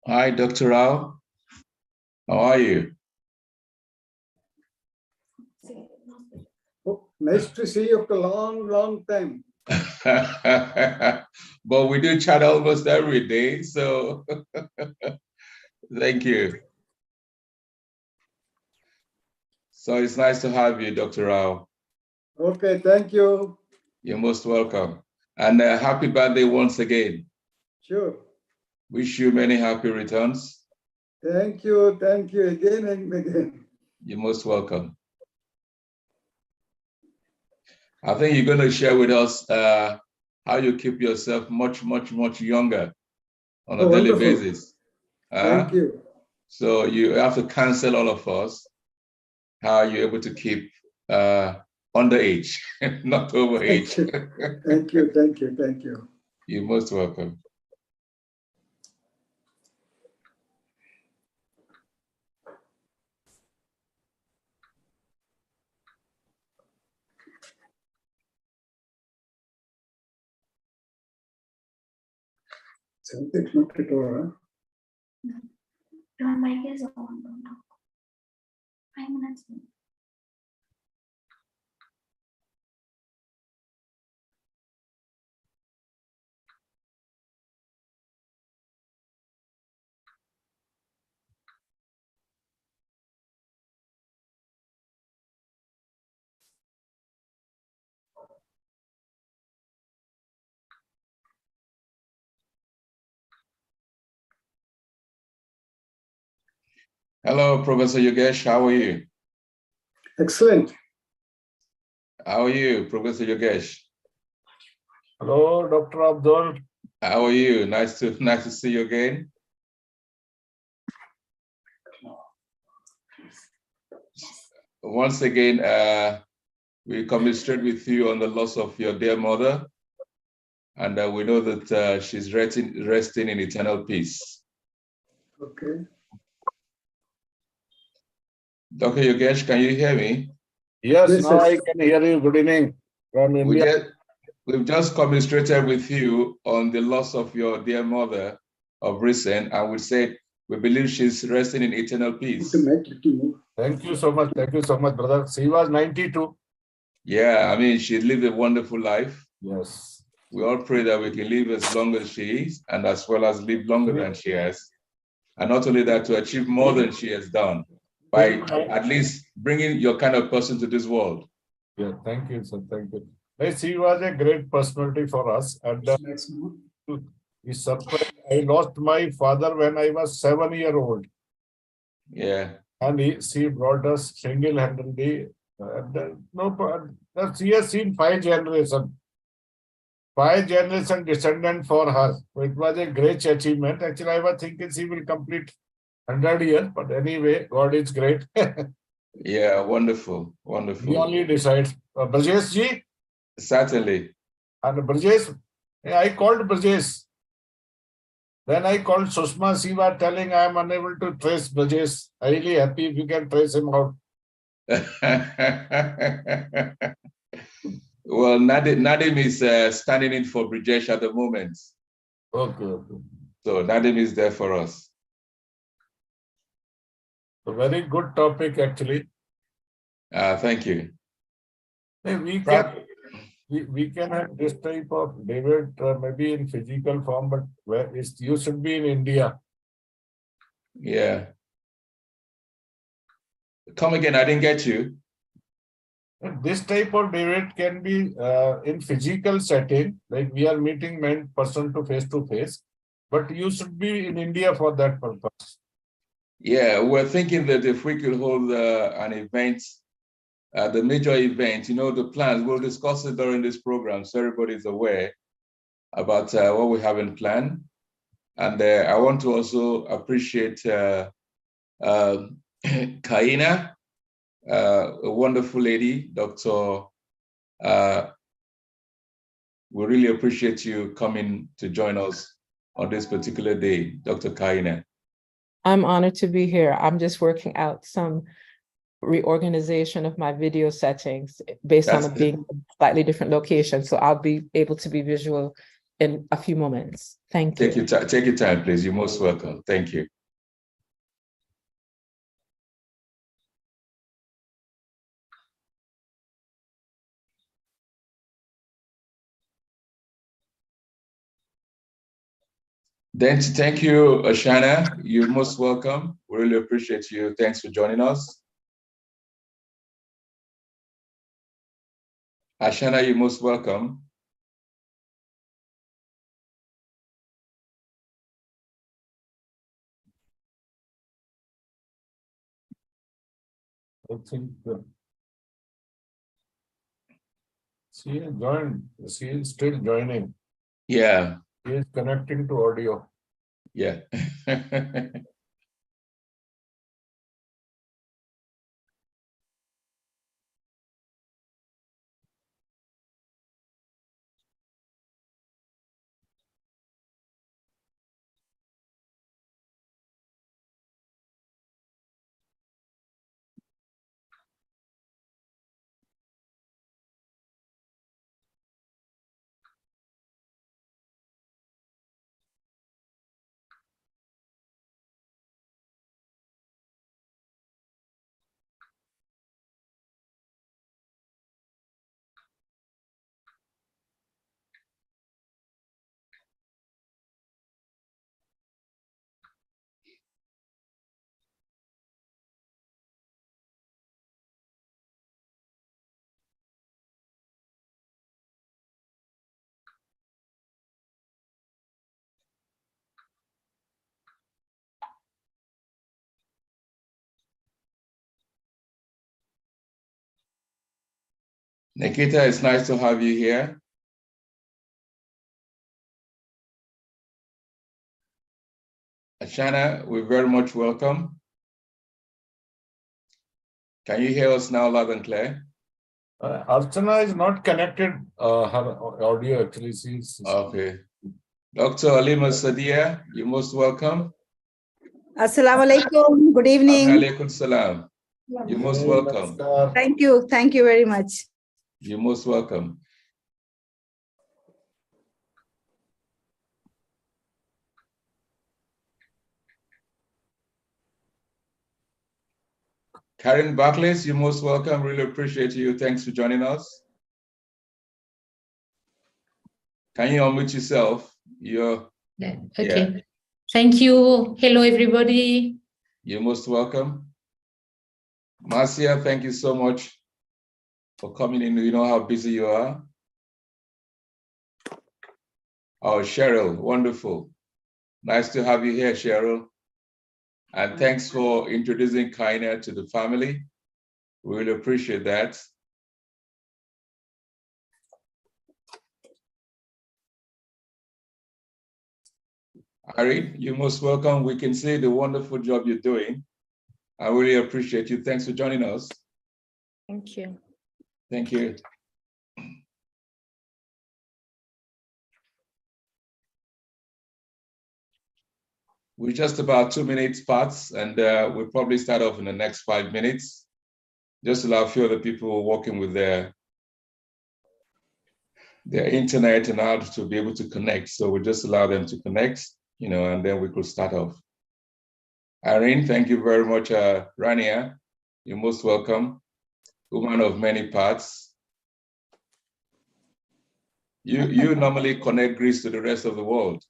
Hi, Dr. Rao. How are you? Oh, nice to see you after a long, long time. But we do chat almost every day, so thank you. So it's nice to have you, Dr. Rao. Okay, thank you. You're most welcome. And happy birthday once again. Sure. Wish you many happy returns. Thank you again and again. You're most welcome. I think you're going to share with us how you keep yourself much, much, much younger on a daily basis. Thank you. So you have to cancel all of us. How are you able to keep underage, not overage. Thank you, thank you, thank you. You're most welcome. Something's not at all, huh? Your mic is on. Don't talk. 5 minutes. Hello, Professor Yogesh. How are you? Excellent. How are you, Professor Yogesh? Hello, Dr. Abdul. How are you? Nice to see you again. Once again, we commiserate with you on the loss of your dear mother, and we know that she's resting in eternal peace. Okay. Dr. Yogesh, can you hear me? Yes, Yes, now yes. I can hear you. Good evening from India. We've just commiserated with you on the loss of your dear mother of recent, and we said we believe she's resting in eternal peace. Thank you so much. Thank you so much, brother. She was 92. Yeah, I mean, she lived a wonderful life. Yes. We all pray that we can live as long as she is, and as well as live longer than she has. And not only that, to achieve more than she has done by at least bringing your kind of person to this world. Yeah, thank you, sir. Thank you. Yes, she was a great personality for us. And is surprised. I lost my father when I was 7 years old. Yeah. And she brought us single-handedly. She has seen 5 generations. 5 generation descendant for her. So it was a great achievement. Actually, I was thinking she will complete 100 years, but anyway, God is great. Yeah, wonderful, wonderful. He only decides. Brajesh ji? Certainly. And Brajesh, I called Brajesh. Then I called Sushma. She was telling I am unable to trace Brajesh. I'm really happy if you can trace him out. Well, Nadim is standing in for Brijesh at the moment. Okay. So Nadim is there for us. A very good topic, actually. Thank you. We can have this type of debate maybe in physical form, but where you should be in India. Yeah. Come again, I didn't get you. This type of debate can be in physical setting, like we are meeting person to face, but you should be in India for that purpose. Yeah, we're thinking that if we could hold an event, the major event, the plans, we'll discuss it during this program so everybody's aware about what we have in plan. And I want to also appreciate Kaina, a wonderful lady, Dr. We really appreciate you coming to join us on this particular day, Dr. Kaina. I'm honored to be here. I'm just working out some reorganization of my video settings based on it being a slightly different location. So I'll be able to be visual in a few moments. Thank you. Take your time, please. You're most welcome. Thank you. Then thank you, Ashana. You're most welcome. We really appreciate you. Thanks for joining us. Ashana, you're most welcome. I think she has joined. She is still joining. Yeah. She is connecting to audio. Yeah. Nikita, it's nice to have you here. Ashana, we're very much welcome. Can you hear us now loud and clear? Archana is not connected. Her audio actually sees. Okay. Dr. Alima Sadia, you're most welcome. Assalamu alaikum. Good evening. Alaikum salam. You're most welcome. Thank you. Thank you very much. You're most welcome. Karen Barclays, you're most welcome. Really appreciate you. Thanks for joining us. Can you unmute yourself? Okay. Yeah. Thank you. Hello, everybody. You're most welcome. Marcia, thank you so much for coming in. You know how busy you are. Oh, Cheryl, wonderful. Nice to have you here, Cheryl. And thanks for introducing Kaina to the family. We really appreciate that. Ari, you're most welcome. We can see the wonderful job you're doing. I really appreciate you. Thanks for joining us. Thank you. Thank you. We're just about 2 minutes past, and we'll probably start off in the next 5 minutes. Just allow a few other people working with their internet and how to be able to connect. So we'll just allow them to connect, you know, and then we could start off. Irene, thank you very much. Rania, you're most welcome. Woman of many parts. You normally connect Greece to the rest of the world.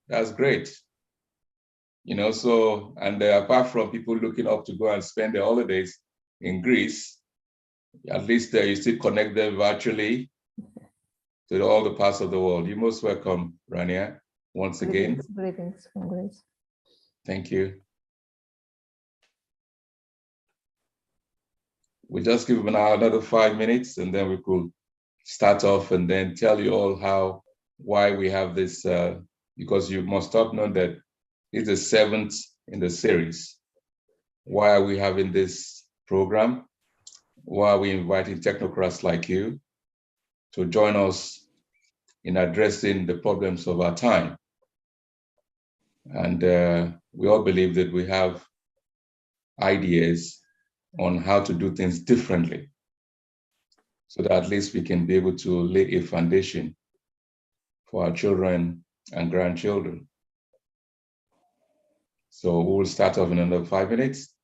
That's great. You know, so, and apart from people looking up to go and spend their holidays in Greece, at least you still connect them virtually to all the parts of the world. You're most welcome, Rania, once again. Greetings, congrats. Thank you. We just give them another 5 minutes and then we could start off and then tell you all why we have this, because you must have known that it's the 7th in the series. Why are we having this program? Why are we inviting technocrats like you to join us in addressing the problems of our time? And we all believe that we have ideas on how to do things differently so that at least we can be able to lay a foundation for our children and grandchildren. So we'll start off in another 5 minutes.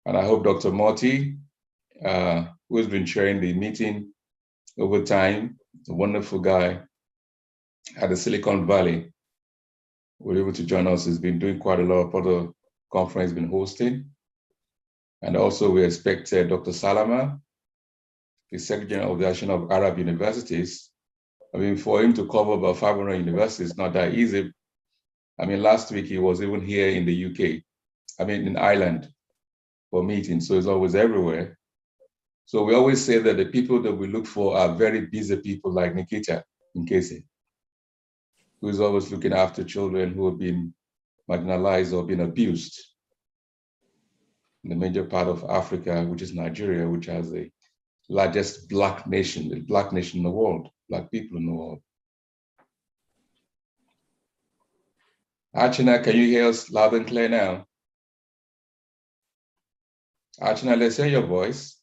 And I hope Dr. Morty, who has been chairing the meeting over time, a wonderful guy at the Silicon Valley, will be able to join us. He's been doing quite a lot of other conference he's been hosting. And also we expect Dr. Salama, the Secretary General of the Association of Arab Universities. I mean, for him to cover about 500 universities, not that easy. I mean, last week he was even here in the UK, I mean, in Ireland for meetings, so he's always everywhere. So we always say that the people that we look for are very busy people like Nikita Nkesi, who is always looking after children who have been marginalized or been abused in the major part of Africa, which is Nigeria, which has the largest Black nation in the world, Black people in the world. Archana, can you hear us loud and clear now? Archana, let's hear your voice.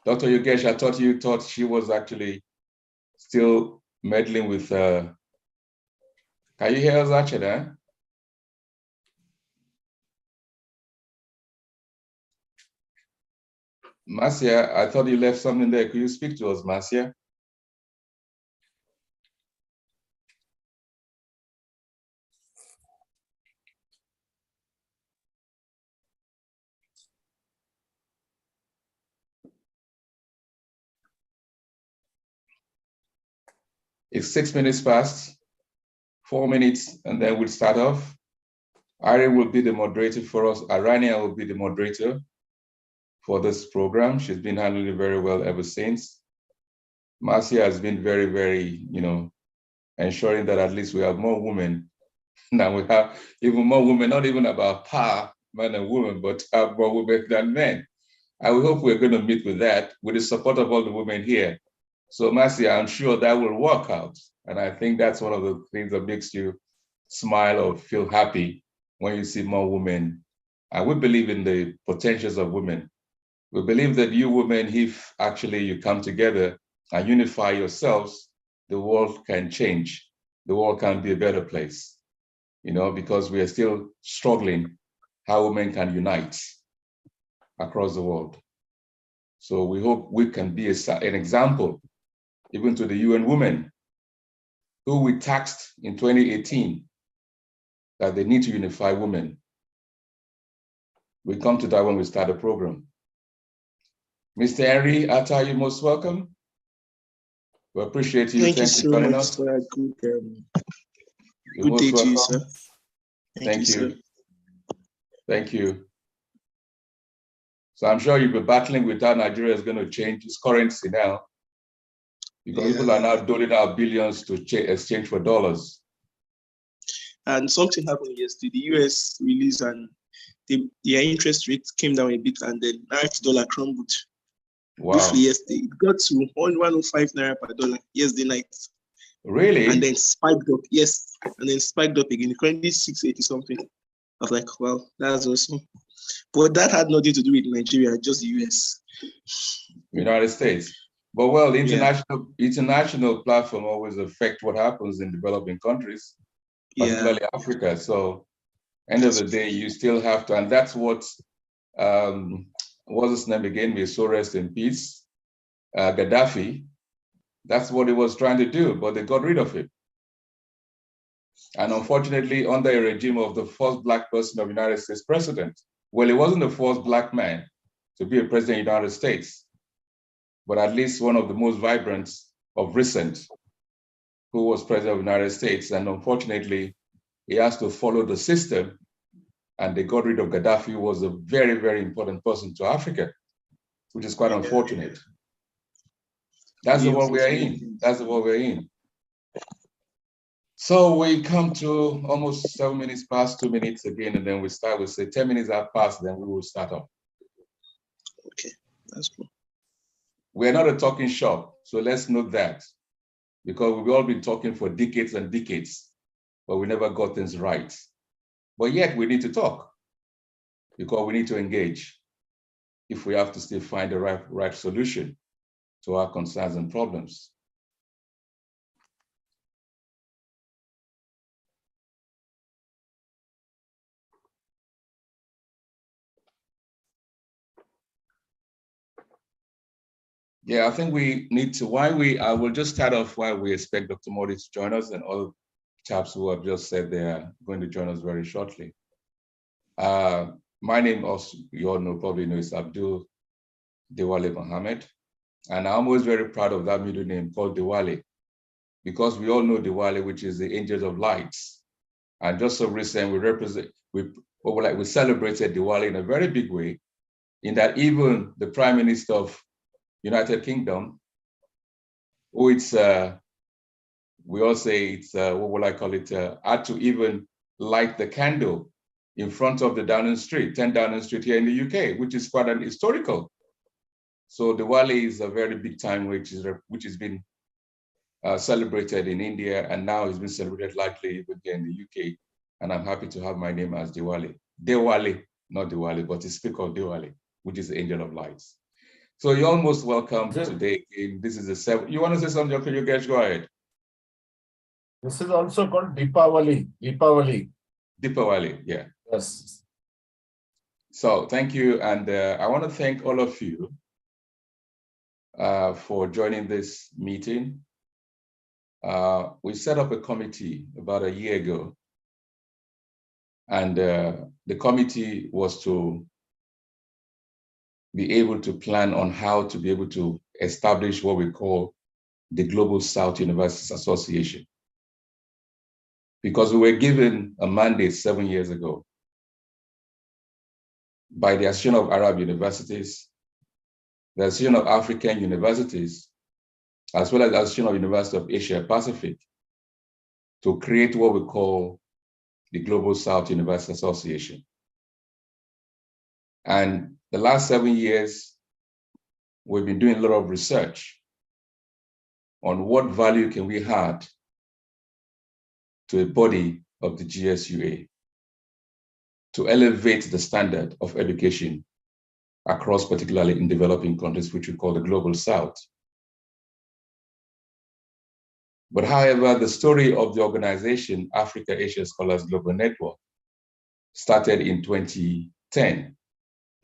Dr. Yogesh, I thought you thought she was actually still meddling with, can you hear us, Archana? Marcia, I thought you left something there. Could you speak to us, Marcia? It's 6 minutes past, 4 minutes, and then we'll start off. Ari will be the moderator for us. Arania will be the moderator. for this program. She's been handling it very well ever since. Marcia has been very, very, ensuring that at least we have more women. Now we have even more women, not even about power, men and women, but have more women than men. And we hope we're going to meet with that, with the support of all the women here. So Marcia, I'm sure that will work out. And I think that's one of the things that makes you smile or feel happy when you see more women. And we believe in the potentials of women. We believe that you women, if actually you come together and unify yourselves, the world can change. The world can be a better place, because we are still struggling how women can unite across the world. So we hope we can be an example, even to the UN women, who we taxed in 2018 that they need to unify women. We come to that when we start the program. Mr. Henry Atta, you're most welcome. We appreciate you. Thank you so for much, sir. Good day to you, sir. Thank you. Thank you. So I'm sure you'll be battling with how Nigeria is going to change its currency now, because people are now doling out billions to exchange for dollars. And something happened yesterday. The US released and their interest rate came down a bit, and then $9 crumbled. Wow. Briefly yesterday, it got to 105 naira per dollar yesterday night. Really? And then spiked up. Yes. And then spiked up again. Currently 680 something. I was like, wow, that's awesome. But that had nothing to do with Nigeria, just the US. United States. But well, the international platform always affect what happens in developing countries, particularly Africa. So end of the day, you still have to, and that's what, what's his name again? May so rest in peace. Gaddafi, that's what he was trying to do, but they got rid of him. And unfortunately, under a regime of the first Black person of the United States president. Well, he wasn't the first Black man to be a president of the United States, but at least one of the most vibrant of recent who was president of the United States. And unfortunately, he has to follow the system, and they got rid of Gaddafi, who was a very, very important person to Africa, which is quite unfortunate. That's the world we are in. That's the world we're in. So we come to almost 7 minutes past 2 minutes again, and then we start, we say 10 minutes have passed, then we will start up. Okay, that's cool. We're not a talking shop, so let's note that, because we've all been talking for decades and decades, but we never got things right. But yet we need to talk, because we need to engage if we have to still find the right solution to our concerns and problems. Yeah, I think we need to, I will just start off while we expect Dr. Modi to join us, and all chaps who have just said they are going to join us very shortly. My name, also, you all probably know, is Abdul Diwali Mohammed. And I'm always very proud of that middle name called Diwali, because we all know Diwali, which is the Angels of Lights. And just so recent, we celebrated Diwali in a very big way, in that even the Prime Minister of United Kingdom, who it's, we all say it's, what will I call it, had to even light the candle in front of the Downing Street, 10 Downing Street here in the UK, which is quite an historical. So Diwali is a very big time which has been celebrated in India, and now it's been celebrated lightly even here in the UK. And I'm happy to have my name as Diwali. Diwali, not Diwali, but it's still called Diwali, which is the Angel of Lights. So you're almost welcome today. This is the 7th. You want to say something? Okay, you guys go ahead. This is also called Deepavali. Deepavali, yeah. Yes. So thank you. And I want to thank all of you for joining this meeting. We set up a committee about a year ago. And the committee was to be able to plan on how to be able to establish what we call the Global South Universities Association. Because we were given a mandate 7 years ago by the Association of Arab Universities the Association of African Universities, as well as the Association of Universities of Asia Pacific, to create what we call the Global South University Association. And the last 7 years, we've been doing a lot of research on what value can we add to a body of the GSUA to elevate the standard of education across, particularly in developing countries, which we call the Global South. But however, the story of the organization, Africa Asia Scholars Global Network, started in 2010,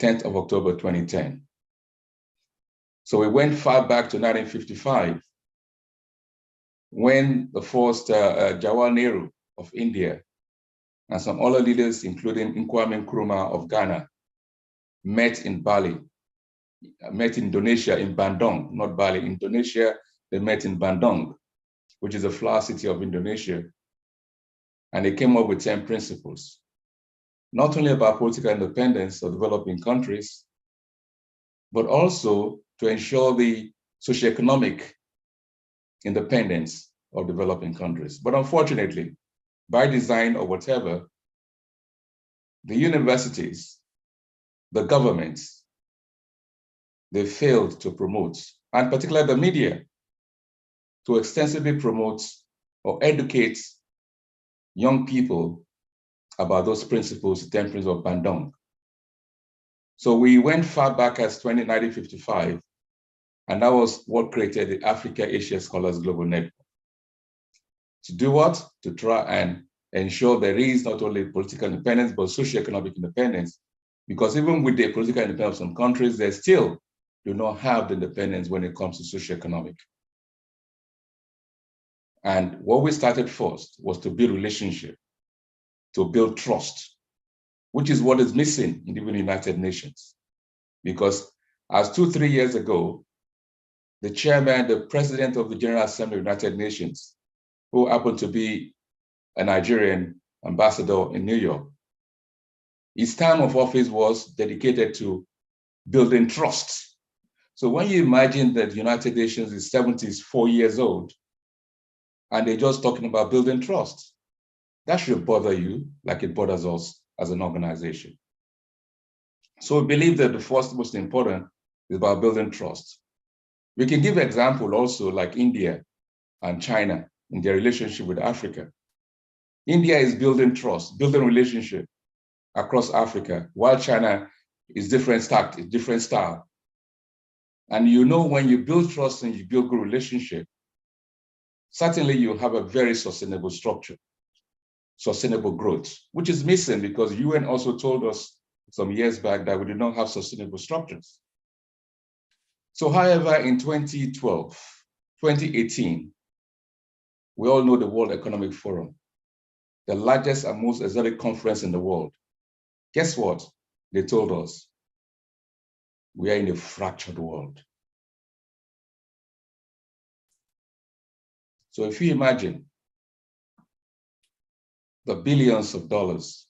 10th of October 2010. So we went far back to 1955, when the first Jawaharlal Nehru of India and some other leaders, including Kwame Nkrumah of Ghana, met in Bali, met in Indonesia, in Bandung, not Bali, Indonesia, they met in Bandung, which is a flower city of Indonesia. And they came up with 10 principles, not only about political independence of developing countries, but also to ensure the socioeconomic independence of developing countries. But unfortunately, by design or whatever, the universities, the governments, they failed to promote, and particularly the media, to extensively promote or educate young people about those principles, 10 principles of Bandung. So we went far back as 1955, and that was what created the Africa Asia Scholars Global Network. To do what? To try and ensure there is not only political independence, but socioeconomic independence. Because even with the political independence of some countries, they still do not have the independence when it comes to socioeconomic. And what we started first was to build relationship, to build trust, which is what is missing in even the United Nations. Because as 2-3 years ago, the chairman, the president of the General Assembly of the United Nations, who happened to be a Nigerian ambassador in New York, his time of office was dedicated to building trust. So when you imagine that the United Nations is 74 years old, and they're just talking about building trust, that should bother you like it bothers us as an organization. So we believe that the first most important is about building trust. We can give an example also like India and China in their relationship with Africa. India is building trust, building relationship across Africa, while China is different style. And you know, when you build trust and you build good relationship, certainly you have a very sustainable structure, sustainable growth, which is missing because UN also told us some years back that we did not have sustainable structures. So however, in 2018, we all know the World Economic Forum, the largest and most exotic conference in the world. Guess what? They told us, we are in a fractured world. So if you imagine the billions of dollars,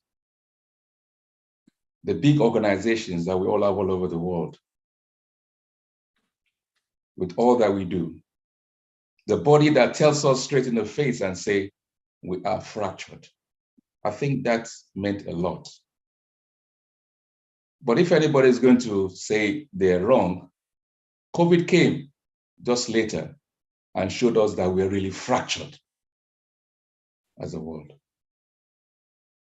the big organizations that we all have all over the world, with all that we do, the body that tells us straight in the face and say, we are fractured. I think that meant a lot. But if anybody is going to say they're wrong, COVID came just later and showed us that we're really fractured as a world.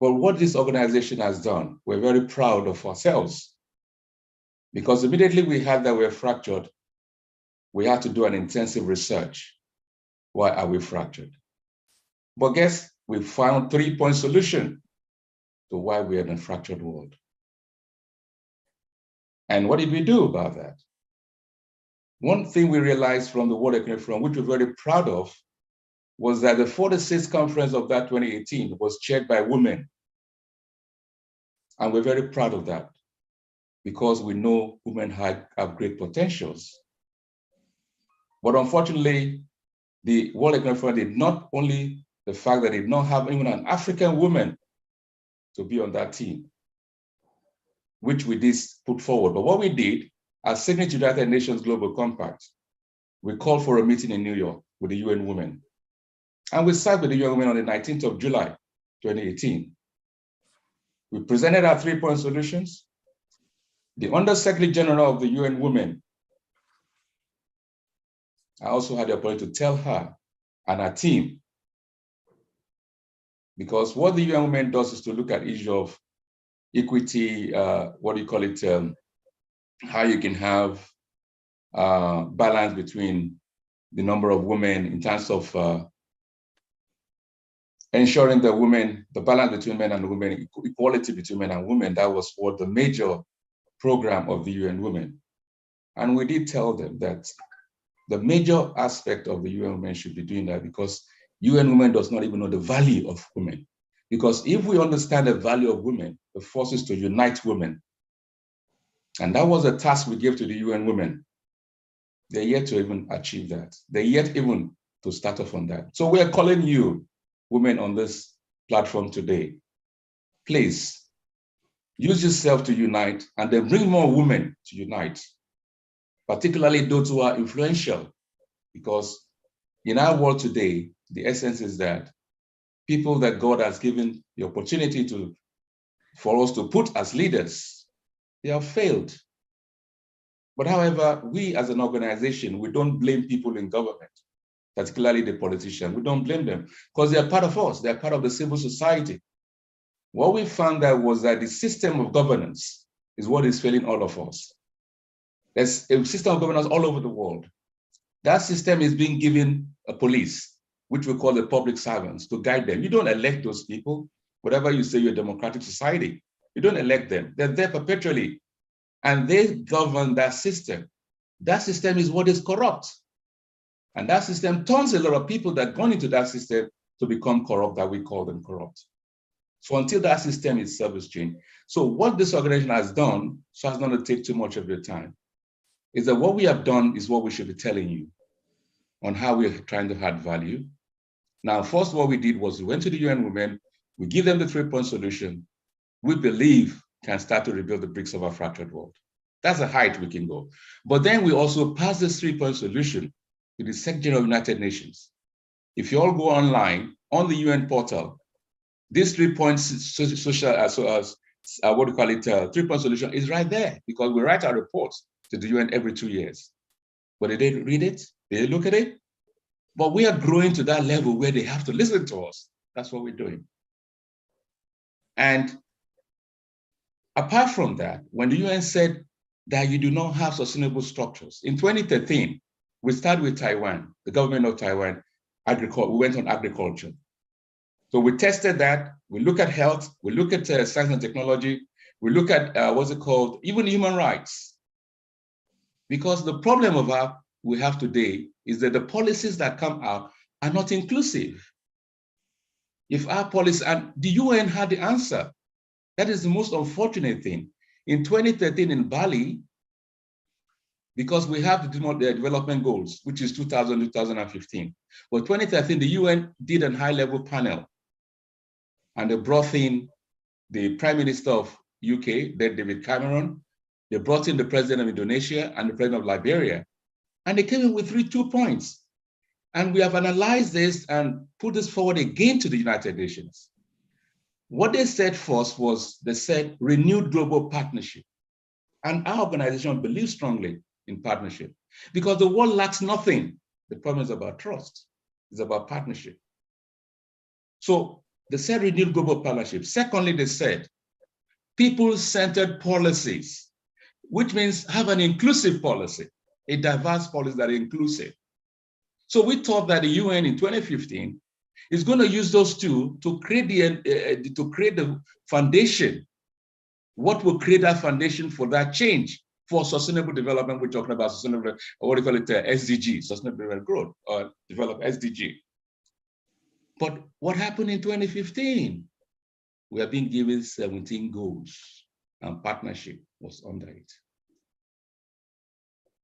But what this organization has done, we're very proud of ourselves, because immediately we had that we're fractured, we had to do an intensive research. Why are we fractured? But guess we found 3-point solution to why we are in a fractured world. And what did we do about that? One thing we realized from the World Economic Forum, which we're very proud of, was that the 46th conference of that 2018 was chaired by women. And we're very proud of that because we know women have great potentials. But unfortunately, the World Economic Forum did not only the fact that they did not have even an African woman to be on that team, which we did put forward. But what we did, as signatory to the United Nations Global Compact, we called for a meeting in New York with the UN Women. And we sat with the UN Women on the 19th of July, 2018. We presented our 3-point solutions. The Under-Secretary General of the UN Women, I also had the opportunity to tell her and her team, because what the UN Women does is to look at issue of equity, what do you call it, how you can have balance between the number of women in terms of ensuring the women, the balance between men and women, equality between men and women. That was what the major program of the UN Women. And we did tell them that the major aspect of the UN Women should be doing that, because UN Women does not even know the value of women. Because if we understand the value of women, the force is to unite women. And that was a task we gave to the UN Women. They're yet to even achieve that. They're yet even to start off on that. So we are calling you, women on this platform today, please use yourself to unite and then bring more women to unite, particularly those who are influential, because in our world today, the essence is that people that God has given the opportunity for us to put as leaders, they have failed. But however, we as an organization, we don't blame people in government, particularly the politicians. We don't blame them because they're part of us. They're part of the civil society. What we found out was that the system of governance is what is failing all of us. There's a system of governance all over the world. That system is being given a police, which we call the public servants, to guide them. You don't elect those people. Whatever you say, you're a democratic society. You don't elect them. They're there perpetually. And they govern that system. That system is what is corrupt. And that system turns a lot of people that gone into that system to become corrupt, that we call them corrupt. So until that system is service changed. So what this organization has done, so as not to take too much of your time, is that what we have done is what we should be telling you on how we're trying to add value. Now, first, what we did was we went to the UN Women, we give them the 3-point solution. We believe can start to rebuild the bricks of our fractured world. That's a height we can go. But then we also pass this 3-point solution to the Secretary of United Nations. If you all go online on the UN portal, this 3-point social, what do you call it, 3-point solution is right there, because we write our reports to the UN every 2 years. But did they read it? Did they look at it? But we are growing to that level where they have to listen to us. That's what we're doing. And apart from that, when the UN said that you do not have sustainable structures, in 2013, we started with Taiwan, the government of Taiwan, we went on agriculture. So we tested that, we look at health, we look at science and technology, we look at, even human rights. Because the problem we have today is that the policies that come out are not inclusive. If our policy, and the UN had the answer, that is the most unfortunate thing. In 2013 in Bali, because we have the development goals, which is 2015. But 2013, the UN did a high-level panel, and they brought in the Prime Minister of UK, then David Cameron. They brought in the President of Indonesia and the President of Liberia, and they came in with 2 points. And we have analyzed this and put this forward again to the United Nations. What they said first was, they said renewed global partnership. And our organization believes strongly in partnership because the world lacks nothing. The problem is about trust. It's about partnership. So they said renewed global partnership. Secondly, they said people-centered policies, which means have an inclusive policy, a diverse policy that is inclusive. So we thought that the UN in 2015 is going to use those two to create the foundation. What will create that foundation for that change for sustainable development? We're talking about sustainable, what do you call it, SDG, sustainable development growth, or develop SDG. But what happened in 2015? We have been given 17 goals, and partnership was under it.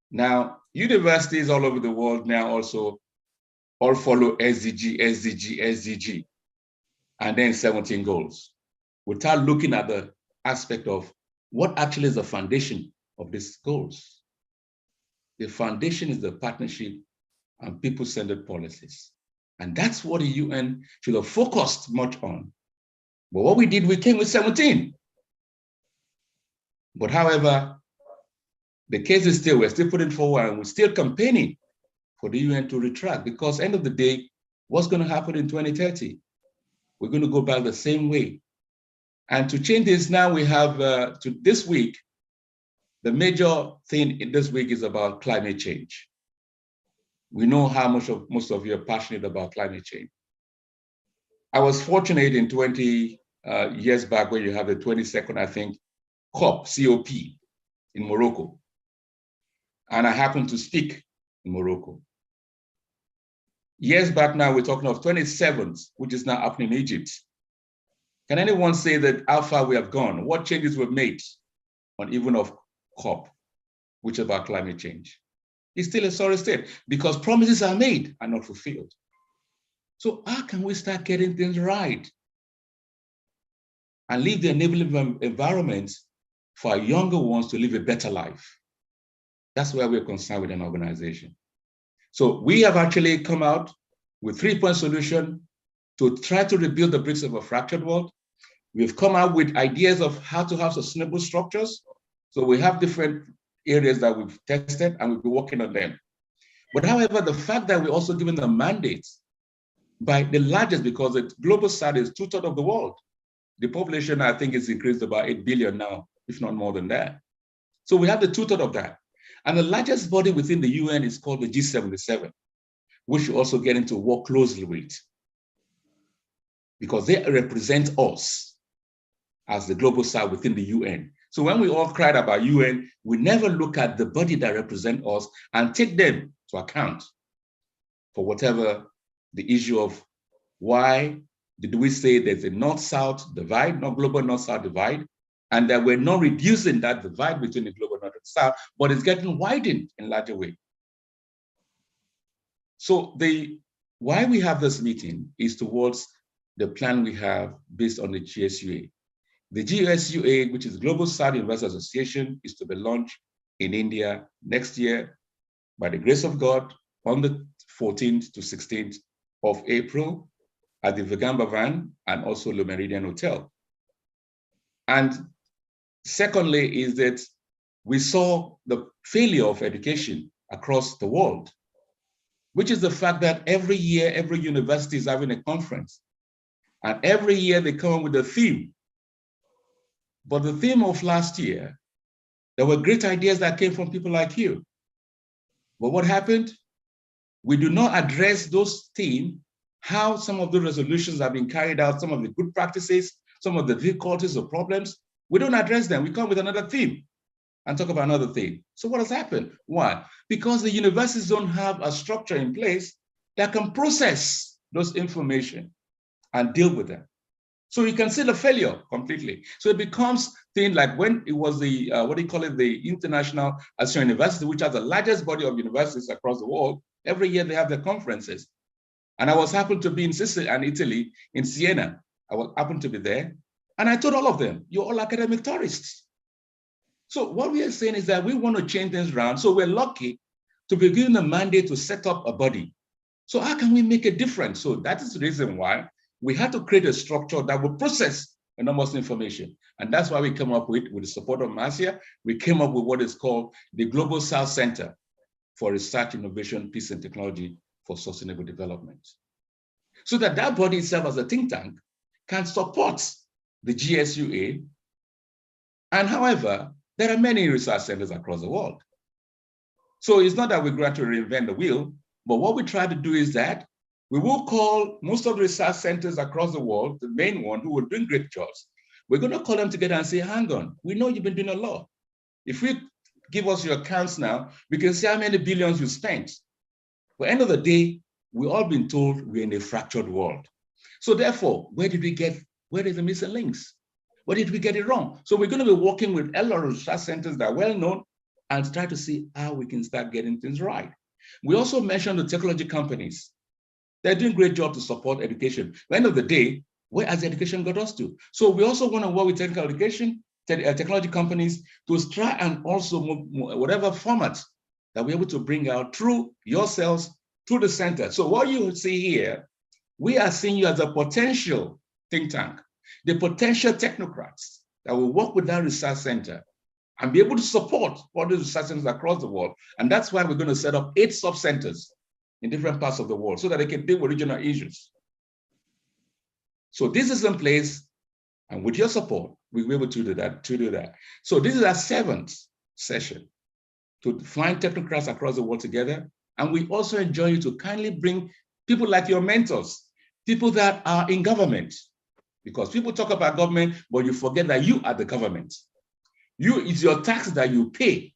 Now, universities all over the world now also all follow SDG, SDG, SDG, and then 17 goals, without looking at the aspect of what actually is the foundation of these goals. The foundation is the partnership and people-centered policies. And that's what the UN should have focused much on. But what we did, we came with 17. But however, the case is still, we're still putting forward and we're still campaigning for the UN to retract, because end of the day, what's going to happen in 2030? We're going to go back the same way. And to change this now, we have to this week, the major thing in this week is about climate change. We know how much of most of you are passionate about climate change. I was fortunate in 20 years back when you have the 22nd, I think, COP in Morocco. And I happened to speak in Morocco. Years back now, we're talking of 27th, which is now happening in Egypt. Can anyone say that how far we have gone? What changes were made on even of COP, which is about climate change? It's still a sorry state because promises are made and not fulfilled. So how can we start getting things right and leave the enabling environment for our younger ones to live a better life? That's where we're concerned with an organization. So we have actually come out with 3-point solution to try to rebuild the bricks of a fractured world. We've come out with ideas of how to have sustainable structures. So we have different areas that we've tested and we've been working on them. But however, the fact that we're also given the mandates by the largest, because the global south is 2/3 of the world. The population, I think, is increased about 8 billion now, if not more than that. So we have the 2/3 of that. And the largest body within the UN is called the G77, which we also get into work closely with, because they represent us as the global south within the UN. So when we all cried about UN, we never look at the body that represent us and take them to account for whatever the issue of why did we say there's a north-south divide, not global north-south divide, and that we're not reducing that divide between the global north and south, but it's getting widened in a larger way. So why we have this meeting is towards the plan we have based on the GSUA. The GSUA, which is Global South Investors Association, is to be launched in India next year by the grace of God on the 14th to 16th of April at the Vegan Bhavan and also Le Méridien Hotel. And secondly is that we saw the failure of education across the world, which is the fact that every year, every university is having a conference. And every year they come up with a theme. But the theme of last year, there were great ideas that came from people like you. But what happened? We do not address those themes, how some of the resolutions have been carried out, some of the good practices, some of the difficulties or problems. We don't address them. We come with another theme and talk about another thing. So what has happened? Why? Because the universities don't have a structure in place that can process those information and deal with them. So you can see the failure completely. So it becomes thing like when it was the, the International Association of University, which has the largest body of universities across the world. Every year they have their conferences. And I was happened to be in Sicily and Italy, in Siena. I happened to be there. And I told all of them, you're all academic tourists. So what we are saying is that we want to change things around. So we're lucky to be given a mandate to set up a body. So how can we make a difference? So that is the reason why we had to create a structure that will process enormous information. And that's why we came up with the support of Marcia, we came up with what is called the Global South Center for Research, Innovation, Peace and Technology for Sustainable Development. So that that body itself as a think tank can support the GSUA. And however, there are many research centers across the world. So it's not that we're going to reinvent the wheel, but what we try to do is that we will call most of the research centers across the world, the main one who are doing great jobs. We're going to call them together and say, hang on, we know you've been doing a lot. If we give us your accounts now, we can see how many billions you spent. But at the end of the day, we've all been told we're in a fractured world. So therefore, where did the missing links? Where did we get it wrong? So we're going to be working with a lot of research centers that are well known and try to see how we can start getting things right. We also mentioned the technology companies. They're doing a great job to support education. At the end of the day, where has education got us to? So we also want to work with technical education, technology companies to try and also move whatever format that we're able to bring out through yourselves, through the center. So what you see here, we are seeing you as a potential think tank, the potential technocrats that will work with that research center and be able to support all the research centers across the world. And that's why we're going to set up 8 sub-centers in different parts of the world so that they can deal with regional issues. So this is in place, and with your support, we'll be able to do that. So this is our 7th session to find technocrats across the world together. And we also enjoy you to kindly bring people like your mentors, people that are in government, because people talk about government, but you forget that you are the government. It's your tax that you pay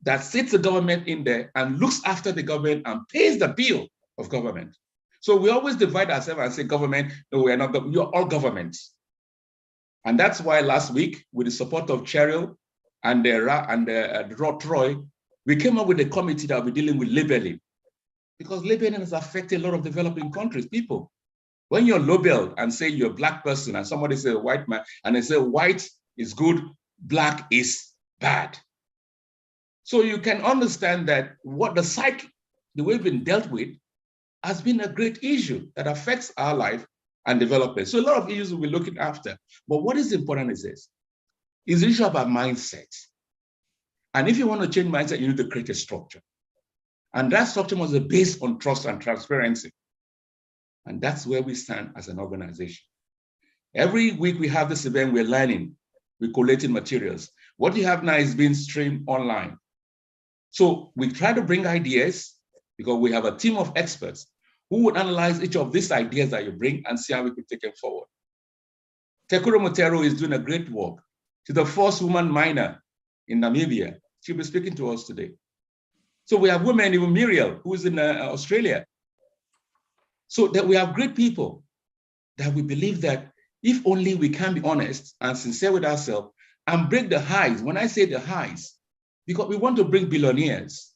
that sits the government in there and looks after the government and pays the bill of government. So we always divide ourselves and say government, no, we're not, you're all governments. And that's why last week, with the support of Cheryl and Troy, we came up with a committee that will be dealing with labeling. Because labeling has affected a lot of developing countries, people. When you're labeled and say you're a Black person and somebody say a white man, and they say white is good, Black is bad. So you can understand that what the cycle, the way we've been dealt with, has been a great issue that affects our life and development. So a lot of issues we'll be looking after. But what is important is this, is the issue about mindset. And if you want to change mindset, you need to create a structure. And that structure must be based on trust and transparency. And that's where we stand as an organization. Every week we have this event, we're learning, we're collating materials. What you have now is being streamed online. So we try to bring ideas because we have a team of experts who would analyze each of these ideas that you bring and see how we could take them forward. Tekuro Motero is doing a great work. She's the first woman miner in Namibia. She'll be speaking to us today. So we have women, even Muriel, who is in Australia. So that we have great people that we believe that if only we can be honest and sincere with ourselves and break the highs. When I say the highs, because we want to bring billionaires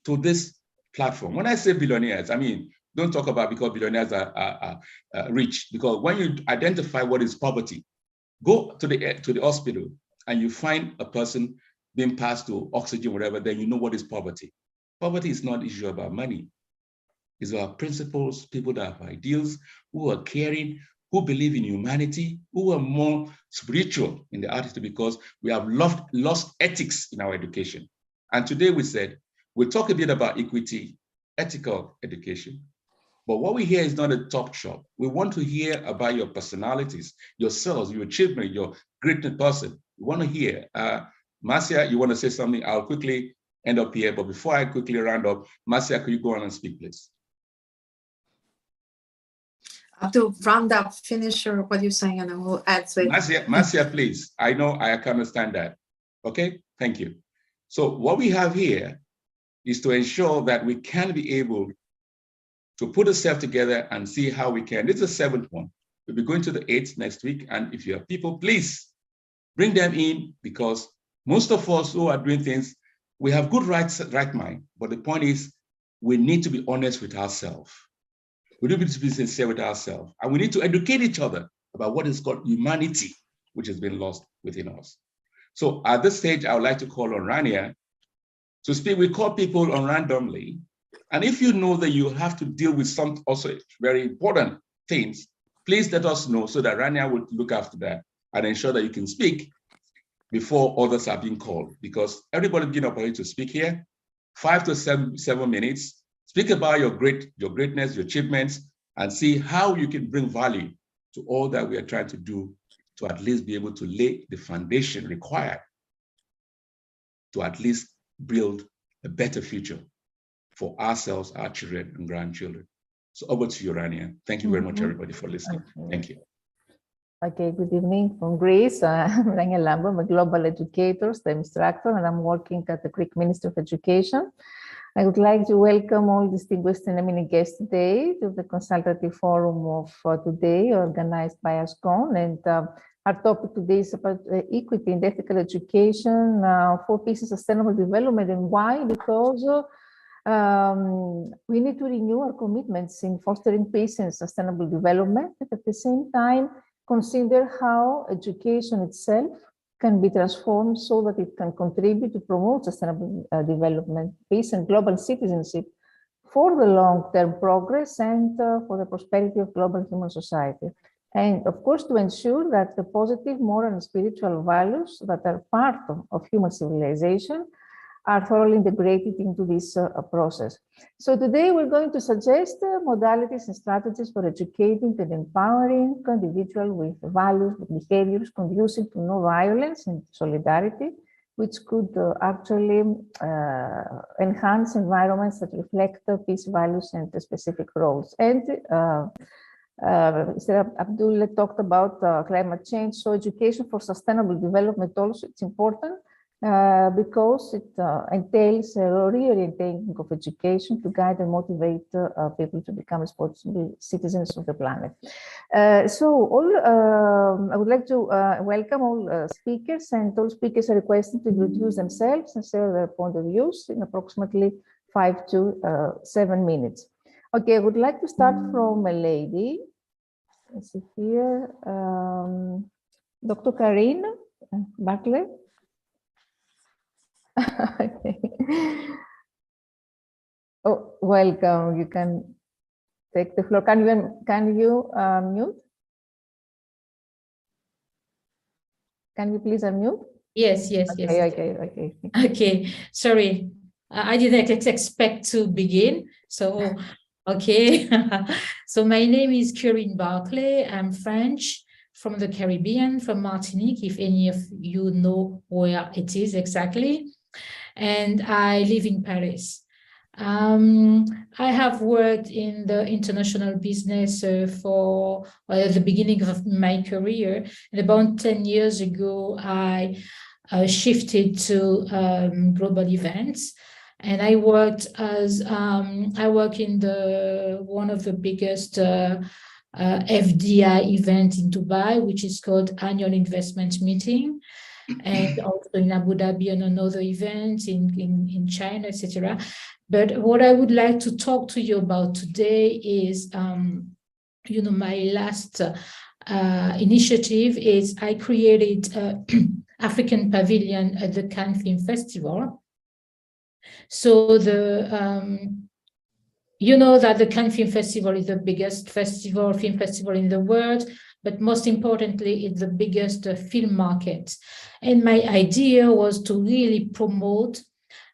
to this platform. When I say billionaires, I mean, don't talk about because billionaires are rich, because when you identify what is poverty, go to the hospital and you find a person being passed to oxygen, whatever, then you know what is poverty. Poverty is not an issue about money. It's about principles, people that have ideals, who are caring, who believe in humanity, who are more spiritual in the attitude, because we have lost ethics in our education. And today we said, we'll talk a bit about equity, ethical education. But what we hear is not a talk shop. We want to hear about your personalities, yourselves, your achievement, your great person. We want to hear. Marcia, you want to say something? I'll quickly end up here. But before I quickly round up, Marcia, could you go on and speak, please? I have to round up, finish what you're saying, and then we'll add to it. Marcia, please. I know I can understand that. Okay, thank you. So what we have here is to ensure that we can be able to put ourselves together and see how we can. This is the 7th one. We'll be going to the 8th next week. And if you have people, please bring them in, because most of us who are doing things, we have good right mind. But the point is, we need to be honest with ourselves. We need to be sincere with ourselves. And we need to educate each other about what is called humanity, which has been lost within us. So at this stage, I would like to call on Rania to speak. We call people on randomly. And if you know that you have to deal with some also very important things, please let us know so that Rania will look after that and ensure that you can speak before others are being called, because everybody being opportunity to speak here, 5 to 7 minutes. Speak about your greatness, your achievements, and see how you can bring value to all that we are trying to do to at least be able to lay the foundation required to at least build a better future for ourselves, our children and grandchildren. So over to you, Rania. Thank you very much, everybody, for listening. Thank you. Okay, good evening from Greece. I'm Rania Lambro, I'm a global educator, STEM instructor, and I'm working at the Greek Ministry of Education. I would like to welcome all distinguished and eminent guests today to the Consultative Forum of today, organized by ASCON. And our topic today is about equity and ethical education for peace and sustainable development. And why? Because we need to renew our commitments in fostering peace and sustainable development, and at the same time, consider how education itself can be transformed so that it can contribute to promote sustainable development, peace, and global citizenship for the long-term progress and for the prosperity of global human society. And of course, to ensure that the positive moral and spiritual values that are part of human civilization are thoroughly integrated into this process. So today we're going to suggest modalities and strategies for educating and empowering individuals with values, with behaviors conducive to no violence and solidarity, which could actually enhance environments that reflect peace values and specific roles. And Mr. Abdul talked about climate change. So education for sustainable development also, it's important because it entails a reorienting of education to guide and motivate people to become responsible citizens of the planet. I would like to welcome all speakers, and all speakers are requested to introduce themselves and share their point of views in approximately 5 to 7 minutes. Okay, I would like to start from a lady. Let's see here, Dr. Karine Barclay. Okay. Oh, welcome. You can take the floor. Can you mute? Can you please unmute? Yes. Okay. Sorry, I didn't expect to begin. So, okay. So my name is Karine Barclay. I'm French, from the Caribbean, from Martinique, if any of you know where it is exactly. And I live in Paris. I have worked in the international business for at the beginning of my career. And about 10 years ago, I shifted to global events. And I worked as I work in one of the biggest FDI event in Dubai, which is called Annual Investment Meeting, and also in Abu Dhabi and another event in China, etc. But what I would like to talk to you about today is, my last initiative is I created African Pavilion at the Cannes Film Festival. So you know that the Cannes Film Festival is the biggest film festival in the world, but most importantly, it's the biggest film market. And my idea was to really promote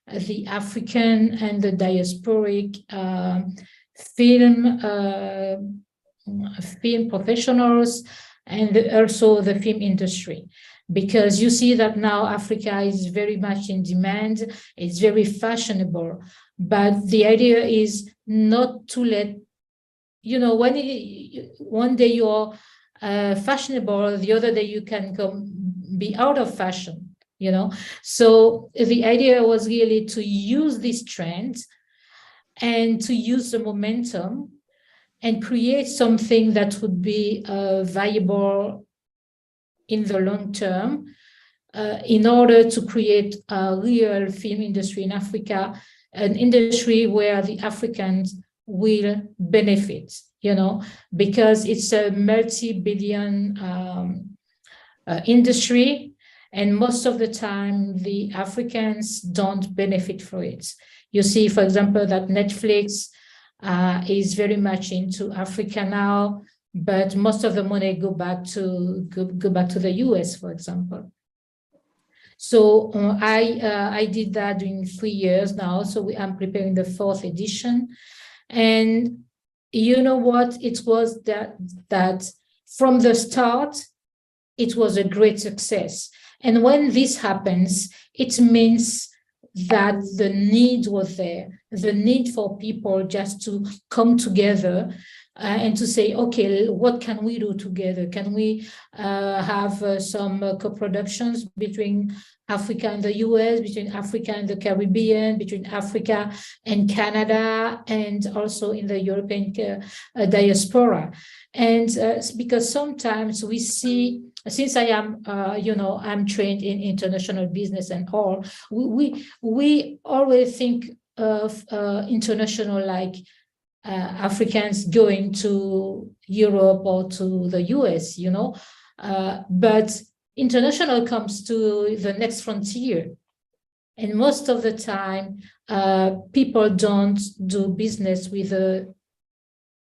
the African and the diasporic film professionals and also the film industry. Because you see that now Africa is very much in demand, it's very fashionable, but the idea is not to let, one day you're fashionable, the other day you can be out of fashion, So the idea was really to use this trend and to use the momentum and create something that would be viable in the long term, in order to create a real film industry in Africa, an industry where the Africans will benefit, because it's a multi-billion industry, and most of the time the Africans don't benefit from it. You see, for example, that Netflix is very much into Africa now, but most of the money go back to the US, for example. So I did that during 3 years now. So I'm preparing the 4th edition, and you know what? It was that from the start, it was a great success. And when this happens, it means that the need was there, the need for people just to come together and to say, okay, what can we do together? Can we have some co-productions between Africa and the US, between Africa and the Caribbean, between Africa and Canada, and also in the European diaspora? And because sometimes we see, since I am, I'm trained in international business and all, we always think of international like Africans going to Europe or to the US, but international comes to the next frontier. And most of the time, people don't do business with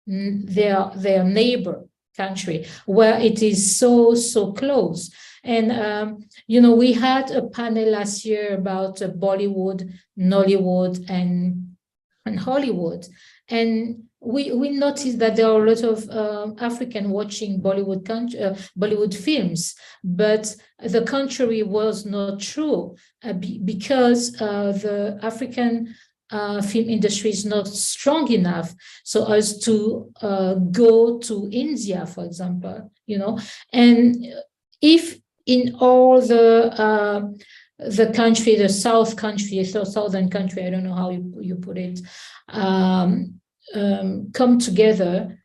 their neighbor country where it is so close. And we had a panel last year about Bollywood, Nollywood, and Hollywood, and we noticed that there are a lot of African watching Bollywood films, but the contrary was not true because the African film industry is not strong enough so as to go to India, for example, and if in all the country, the southern country, I don't know how you put it, come together,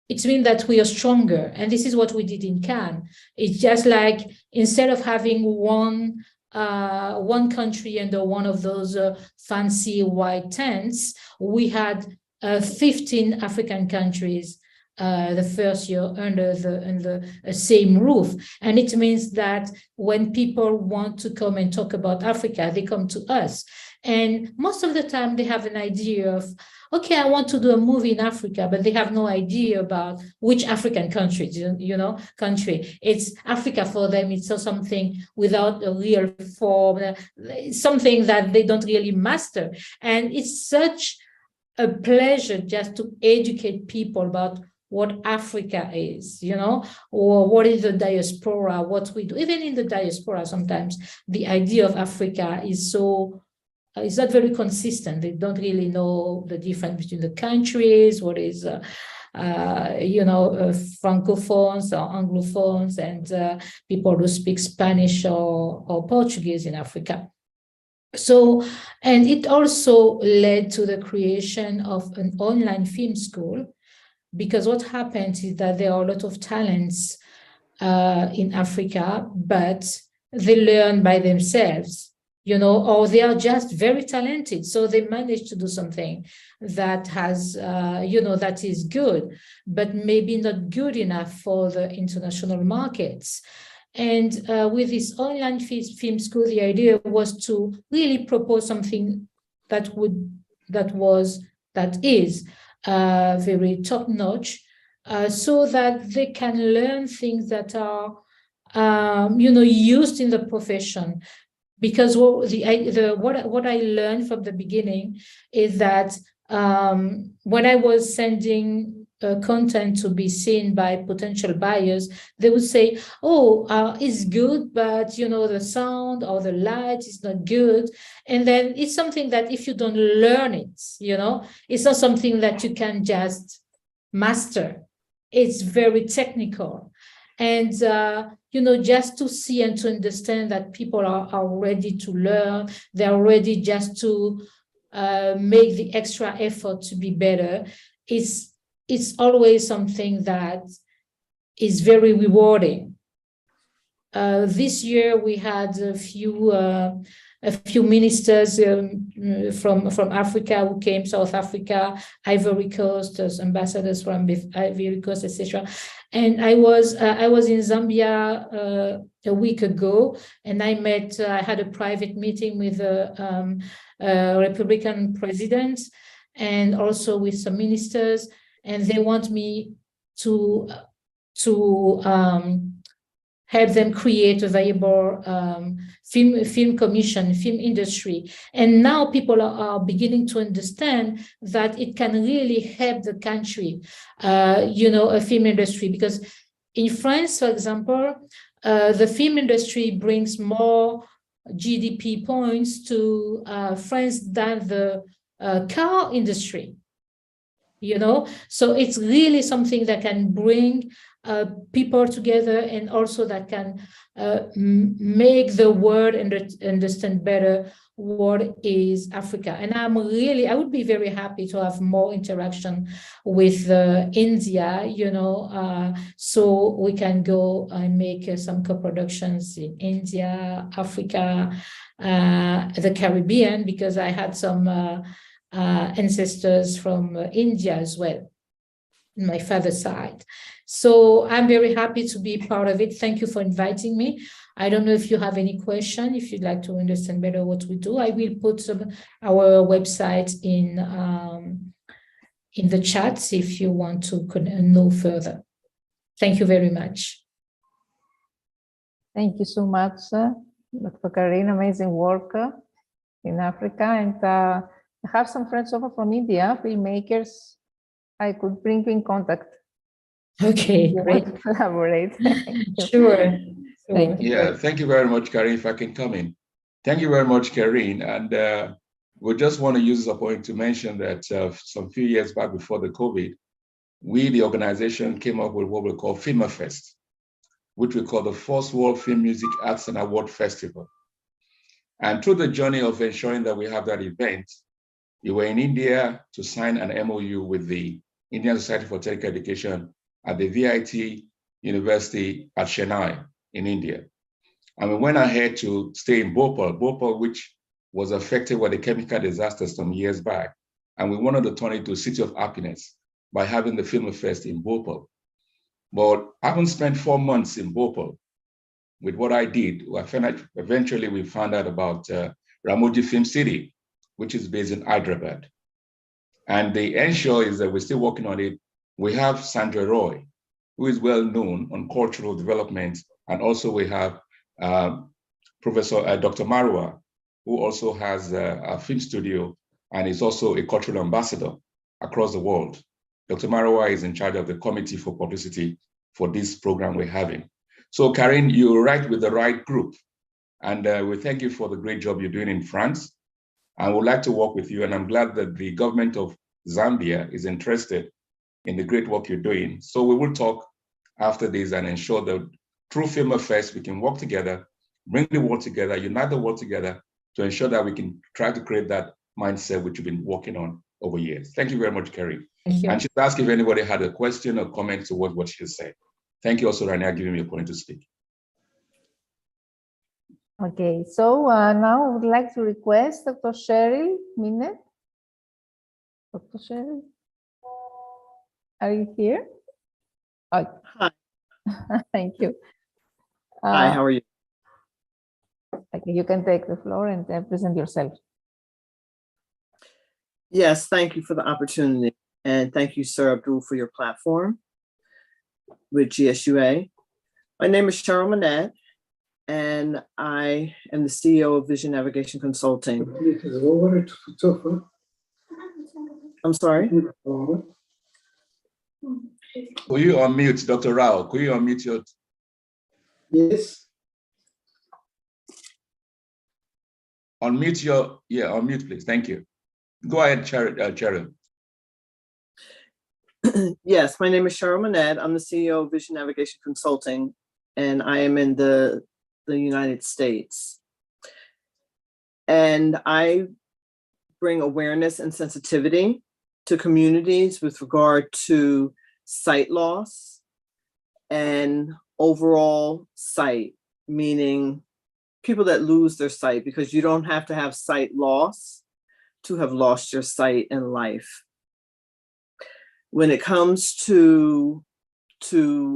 it means that we are stronger. And this is what we did in Cannes. It's just like, instead of having one country under one of those fancy white tents, we had 15 African countries the first year under the same roof. And it means that when people want to come and talk about Africa, they come to us. And most of the time they have an idea of, okay, I want to do a movie in Africa, but they have no idea about which African country, country. It's Africa for them. It's something without a real form, something that they don't really master. And it's such a pleasure just to educate people about what Africa is, or what is the diaspora, what we do. Even in the diaspora, sometimes the idea of Africa is it's not very consistent. They don't really know the difference between the countries, what is, francophones or anglophones, and people who speak Spanish or Portuguese in Africa. So, and it also led to the creation of an online film school, because what happens is that there are a lot of talents in Africa, but they learn by themselves, or they are just very talented. So they manage to do something that has, that is good, but maybe not good enough for the international markets. And with this online film school, the idea was to really propose something that is very top-notch, so that they can learn things that are, used in the profession. Because what I learned from the beginning is that when I was sending content to be seen by potential buyers, they would say, it's good, but the sound or the light is not good. And then it's something that if you don't learn it, it's not something that you can just master. It's very technical. And just to see and to understand that people are ready to learn, they're ready just to make the extra effort to be better, it's always something that is very rewarding. This year we had a few ministers from Africa who came, South Africa, Ivory Coast, as ambassadors from Ivory Coast, etc. And I was in Zambia a week ago, and I had a private meeting with the Republican president and also with some ministers, and they want me to help them create a viable film commission, film industry. And now people are beginning to understand that it can really help the country, a film industry, because in France, for example, the film industry brings more GDP points to France than the car industry. So it's really something that can bring people together, and also that can make the world understand better what is Africa. And I would be very happy to have more interaction with India, so we can go and make some co-productions in India, Africa, the Caribbean, because I had some ancestors from India as well, on my father's side. So I'm very happy to be part of it. Thank you for inviting me. I don't know if you have any question, if you'd like to understand better what we do. I will put our website in the chat if you want to know further. Thank you very much. Thank you so much, Dr. Karin. Amazing work in Africa. And I have some friends over from India, filmmakers. I could bring you in contact. Okay, You great. want to collaborate. Sure. Thank you. Yeah, thank you very much, Karin, if I can come in. Thank you very much, Karin. And we just want to use this opportunity to mention that some few years back before the COVID, we, the organization, came up with what we call FilmFest, which we call the First World Film Music Arts and Award Festival. And through the journey of ensuring that we have that event, we were in India to sign an MOU with the Indian Society for Technical Education at the VIT University at Chennai in India. And we went ahead to stay in Bhopal, which was affected by the chemical disasters some years back. And we wanted to turn it to a city of happiness by having the Film Fest in Bhopal. But having spent 4 months in Bhopal, with what I did, eventually we found out about Ramoji Film City, which is based in Hyderabad. And the ensure is that we're still working on it. We have Sandra Roy, who is well known on cultural development. And also we have Professor Dr. Marwa, who also has a film studio and is also a cultural ambassador across the world. Dr. Marwa is in charge of the committee for publicity for this program we're having. So Karin, you're right with the right group. And we thank you for the great job you're doing in France. And would like to work with you. And I'm glad that the government of Zambia is interested in the great work you're doing. So we will talk after this and ensure that through Film Fest, we can work together, bring the world together, unite the world together to ensure that we can try to create that mindset which you've been working on over years. Thank you very much, Karin. Thank you. And she's asked if anybody had a question or comment to what she said. Thank you also, Rania, giving me a point to speak. Okay, so now I would like to request Dr. Cheryl Minette. Dr. Cheryl, are you here? Oh. Hi. Thank you. Hi, how are you? Okay, you can take the floor and present yourself. Yes, thank you for the opportunity. And thank you, Sir Abdul, for your platform with GSUA. My name is Cheryl Minette, and I am the CEO of Vision Navigation Consulting. I'm sorry? Will you unmute, Dr. Rao? Could you unmute your... Yes. Unmute your... Yeah, unmute, please. Thank you. Go ahead, Cheryl. Yes, my name is Cheryl Minette. I'm the CEO of Vision Navigation Consulting, and I am in the United States. And I bring awareness and sensitivity to communities with regard to sight loss and overall sight, meaning people that lose their sight, because you don't have to have sight loss to have lost your sight in life. When it comes to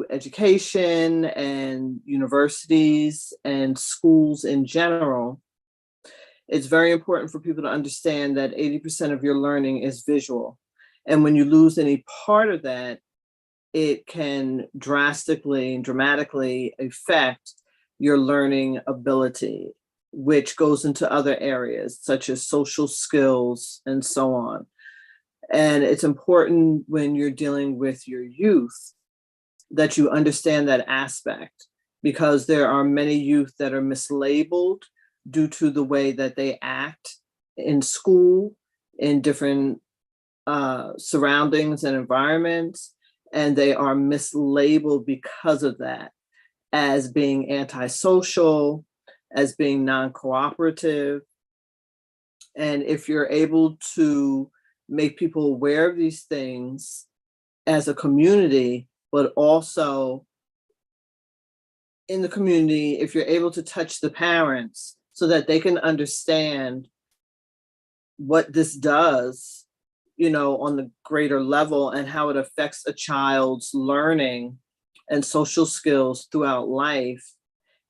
education and universities and schools in general, it's very important for people to understand that 80% of your learning is visual. And when you lose any part of that, it can drastically and dramatically affect your learning ability, which goes into other areas such as social skills and so on. And it's important when you're dealing with your youth that you understand that aspect, because there are many youth that are mislabeled due to the way that they act in school, in different surroundings and environments, and they are mislabeled because of that as being antisocial, as being non-cooperative. And if you're able to make people aware of these things as a community, but also in the community, if you're able to touch the parents so that they can understand what this does, you know, on the greater level and how it affects a child's learning and social skills throughout life,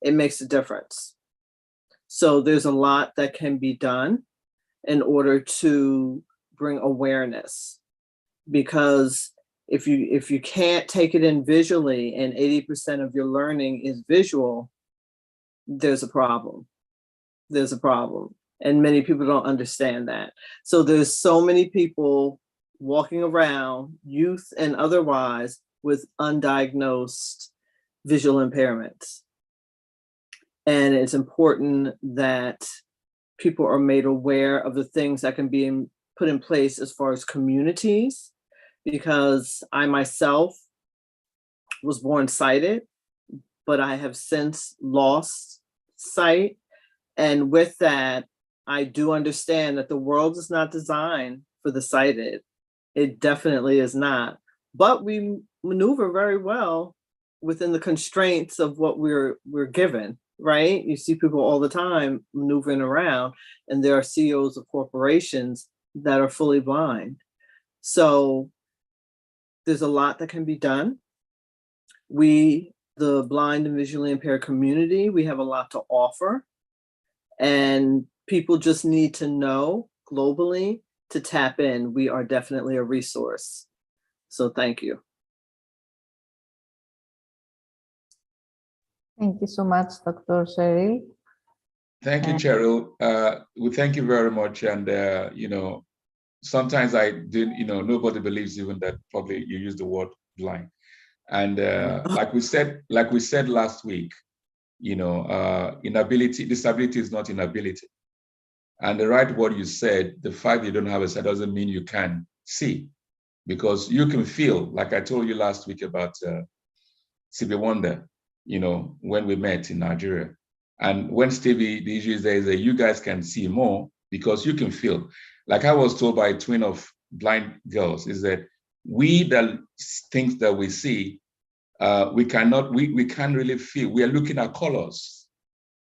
it makes a difference. So there's a lot that can be done in order to bring awareness, because if you can't take it in visually and 80% of your learning is visual, there's a problem. There's a problem. And many people don't understand that. So there's so many people walking around, youth and otherwise, with undiagnosed visual impairments. And it's important that people are made aware of the things that can be put in place as far as communities, because I myself was born sighted, but I have since lost sight. And with that, I do understand that the world is not designed for the sighted. It definitely is not. But we maneuver very well within the constraints of what we're given, right? You see people all the time maneuvering around, and there are CEOs of corporations that are fully blind. So there's a lot that can be done. We, the blind and visually impaired community, we have a lot to offer. And people just need to know globally to tap in. We are definitely a resource. So thank you. Thank you so much, Dr. Cheryl. Thank you, Cheryl. We thank you very much. And, you know, sometimes I didn't, you know, nobody believes even that probably you use the word blind. And like we said last week, you know, disability is not inability. And the right word you said, the fact you don't have a sight doesn't mean you can see, because you can feel, like I told you last week about Stevie Wonder, you know, when we met in Nigeria. And when Stevie, the issue is there is that you guys can see more because you can feel. Like I was told by a twin of blind girls, is that the things that we see, we can't really feel. We are looking at colors.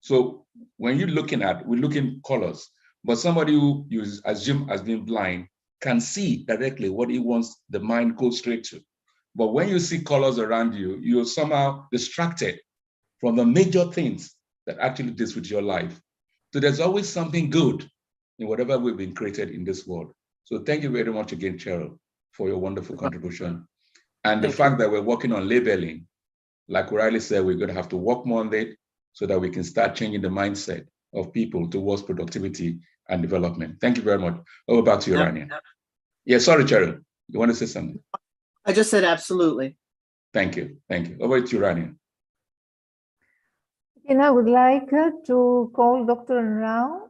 So when we're looking colors, but somebody who you assume as being blind can see directly what he wants the mind go straight to. But when you see colors around you, you're somehow distracted from the major things that actually deals with your life. So there's always something good in whatever we've been created in this world. So thank you very much again, Cheryl, for your wonderful contribution. And the fact that we're working on labeling, like Riley said, we're going to have to work more on it so that we can start changing the mindset of people towards productivity and development. Thank you very much. Over back to you, Rania. Yeah, sorry, Cheryl. You want to say something? I just said absolutely. Thank you. Thank you. Over to you, Rania. And I would like to call Dr. Rao.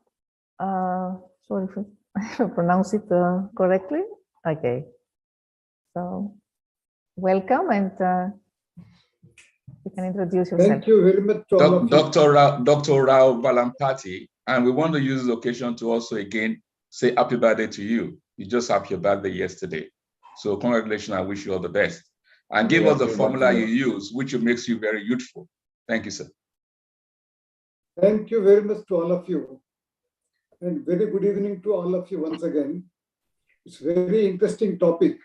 Sorry if I pronounce it correctly. Okay. So welcome, and you can introduce yourself. Thank you very much to all of you. Dr. Rao Valampati, and we want to use the occasion to also again say happy birthday to you. You just had your birthday yesterday. So congratulations, I wish you all the best. And give us the formula you use, which makes you very youthful. Thank you, sir. Thank you very much to all of you. And very good evening to all of you once again. It's a very interesting topic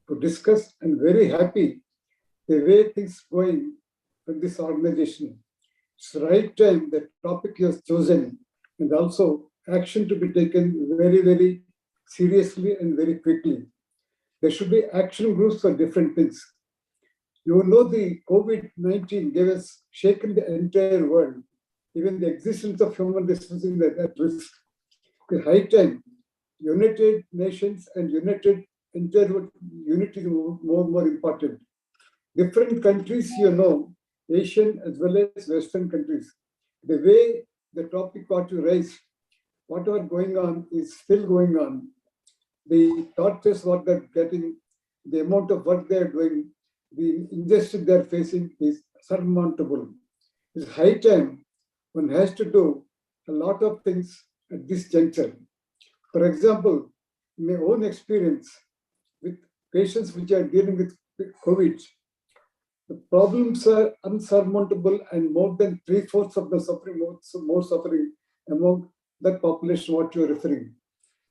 to discuss, and very happy the way things going from this organization. It's the right time, the topic you have chosen, and also action to be taken very, very seriously and very quickly. There should be action groups for different things. You know, the COVID-19 gave us, shaken the entire world. Even the existence of human resources is at risk. The high time, United Nations and unity is more important. Different countries, you know, Asian as well as Western countries. The way the topic got to raise, whatever going on is still going on. The tortures what they're getting, the amount of work they're doing, the injustice they're facing is surmountable. It's high time one has to do a lot of things at this juncture. For example, in my own experience with patients which are dealing with COVID, the problems are unsurmountable, and more than 3/4 of the suffering, more suffering among that population what you are referring.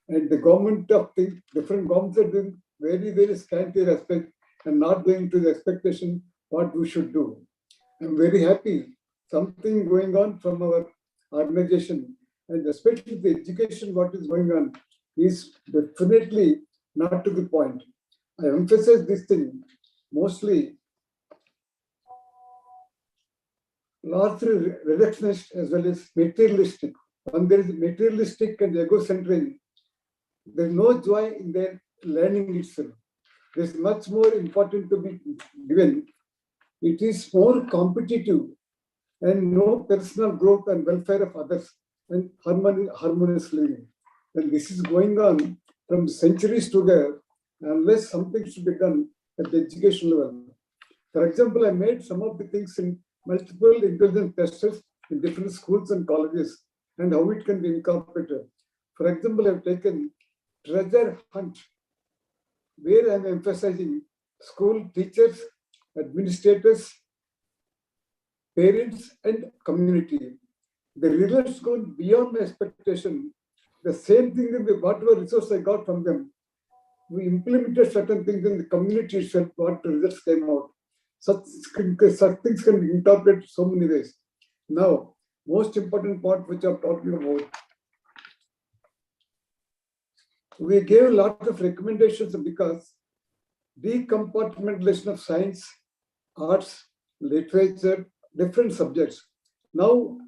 And the government of the different governments are doing very, very scanty respect and not going to the expectation what we should do. I'm very happy something going on from our organization, and especially the education, what is going on is definitely not to the point. I emphasize this thing mostly largely reductionist as well as materialistic. When there is materialistic and egocentric, there is no joy in their learning itself. There's much more important to be given. It is more competitive and no personal growth and welfare of others and harmonious living. And this is going on from centuries together, unless something should be done at the education level. For example, I made some of the things in multiple intelligence testers in different schools and colleges and how it can be incorporated. For example, I've taken treasure hunt, where I'm emphasizing school teachers, administrators, parents, and community. The results go beyond my expectation. The same thing in the whatever resource I got from them, we implemented certain things in the community itself, what the results came out. Such things can be interpreted so many ways. Now, most important part which I'm talking about, we gave a lot of recommendations because decompartmentalization of science, arts, literature, different subjects. Now,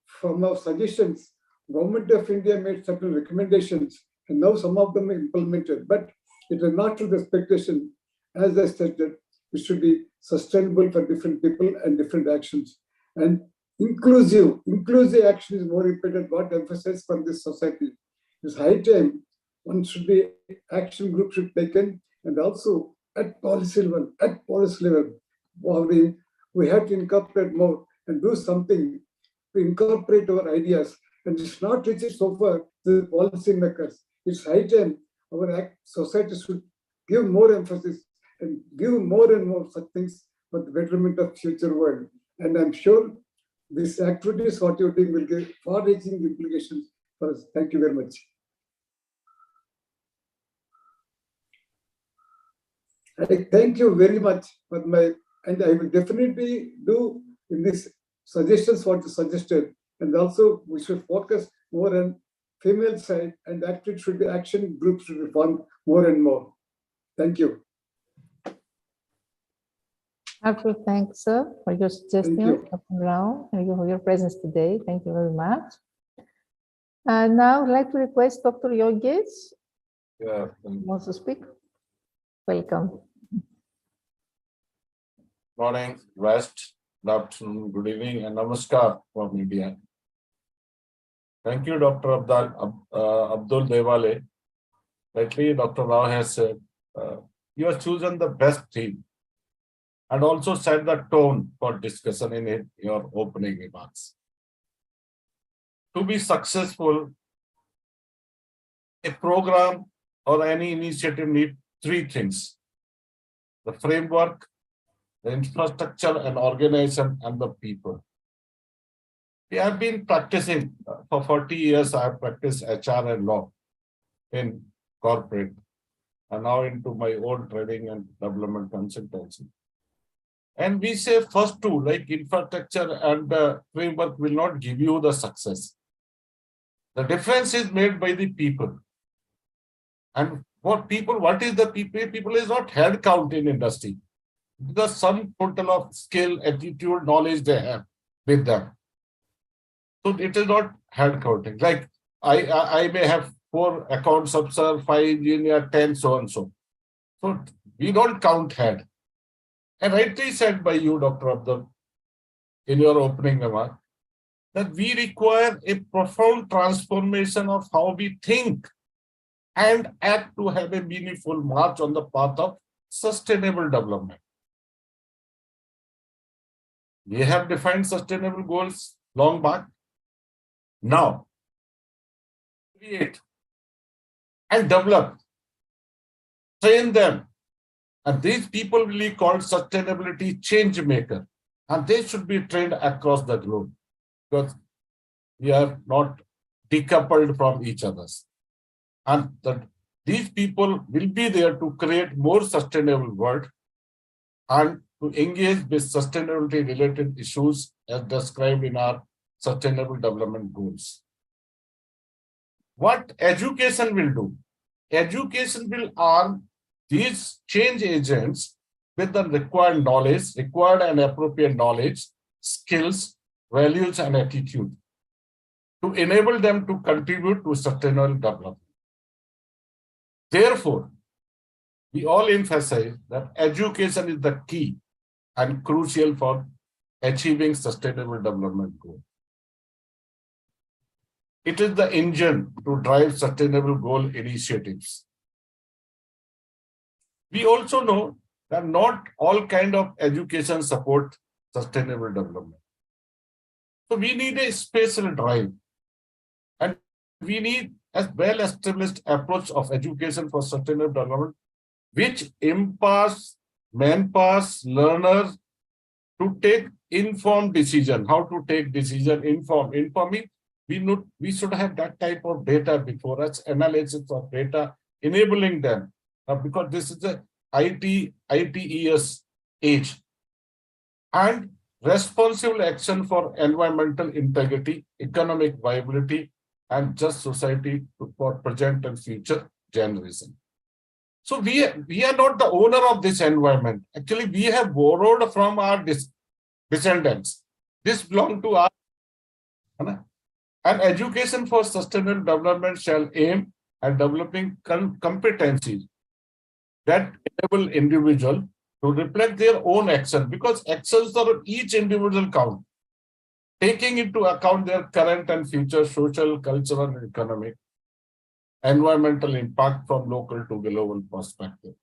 from our suggestions, Government of India made certain recommendations, and now some of them are implemented, but it is not to the expectation. As I said, that it should be sustainable for different people and different actions. And inclusive action is more important, what emphasis from this society. It's high time one should be, action group should be taken, and also at policy level, we have to incorporate more and do something to incorporate our ideas. And it's not reaching so far to the policy makers. It's high time our society should give more emphasis and give more and more such things for the betterment of future world. And I'm sure these activities, what you're doing, will give far-reaching implications for us. Thank you very much. I thank you very much for and I will definitely do in these suggestions what you suggested. And also we should focus more on female side, and actually should be action groups should be formed more and more. Thank you. Heartfelt thanks, sir, for your suggestion, Dr. Rao, and for your presence today. Thank you very much. And now I'd like to request Dr. Yogesh. Yeah. Wants to speak. Welcome. Morning, West, good afternoon, good evening, and namaskar from India. Thank you, Dr. Abdul Devale. Lately, Dr. Rao has said, you have chosen the best theme and also set the tone for discussion in your opening remarks. To be successful, a program or any initiative needs three things: the framework, the infrastructure and organization, and the people. We have been practicing for 40 years. I have practiced HR and law in corporate, and now into my own training and development consultancy. And we say first two, like infrastructure and framework, will not give you the success. The difference is made by the people. And what is the people? People is not head count in industry. The sum total of skill, attitude, knowledge they have with them. So it is not head counting. Like I may have 4 accounts officer, 5 engineer, 10 so and so. So we don't count head. And rightly said by you, Dr. Abdul, in your opening remark, that we require a profound transformation of how we think and act to have a meaningful march on the path of sustainable development. We have defined sustainable goals long back. Now, create and develop, train them. And these people will be called sustainability change maker. And they should be trained across the globe, because we are not decoupled from each other. And these people will be there to create more sustainable world and to engage with sustainability related issues as described in our Sustainable Development Goals. What education will do? Education will arm these change agents with the required knowledge, required and appropriate knowledge, skills, values, and attitude to enable them to contribute to sustainable development. Therefore, we all emphasize that education is the key and crucial for achieving sustainable development goals. It is the engine to drive sustainable goal initiatives. We also know that not all kind of education support sustainable development. So we need a special drive, and we need a well-established approach of education for sustainable development, which empowers learners to take informed decision. How to take decision informed? Informing, we should have that type of data before us, analysis of data, enabling them, because this is the ITES age. And responsible action for environmental integrity, economic viability, and just society for present and future generation. So we are not the owner of this environment. Actually, we have borrowed from our descendants. This belongs to us. And education for sustainable development shall aim at developing competencies that enable individual to reflect their own action, because actions of each individual count, taking into account their current and future social, cultural, and economic, environmental impact from local to global perspective.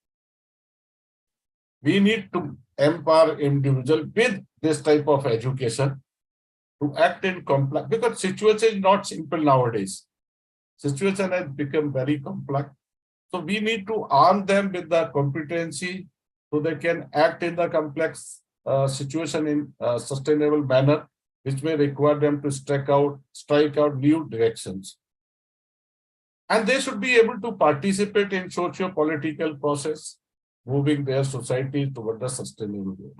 We need to empower individual with this type of education to act in complex, because situation is not simple nowadays. Situation has become very complex. So we need to arm them with the competency so they can act in the complex situation in a sustainable manner, which may require them to strike out new directions. And they should be able to participate in socio-political process, moving their society toward the sustainable goal.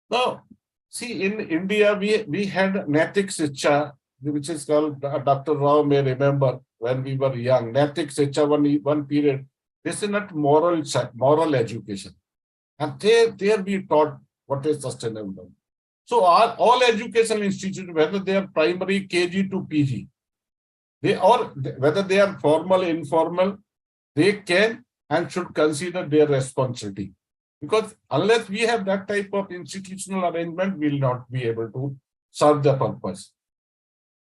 Now, see, in India, we had Naitik Shiksha, which is called, Dr. Rao may remember when we were young, Naitik Shiksha, one period. This is not moral education. And there we taught what is sustainable. So all educational institutions, whether they are primary, KG to PG, whether they are formal, informal, they can and should consider their responsibility. Because unless we have that type of institutional arrangement, we will not be able to serve the purpose.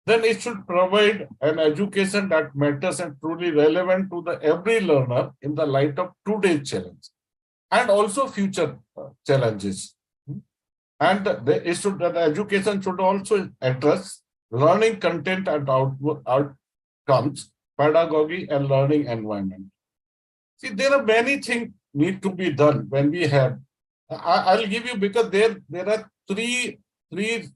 Then it should provide an education that matters and truly relevant to every learner in the light of today's challenge and also future challenges. And the education should also address learning content and outcomes, pedagogy, and learning environment. See, there are many things need to be done when we have. I'll give you, because there are three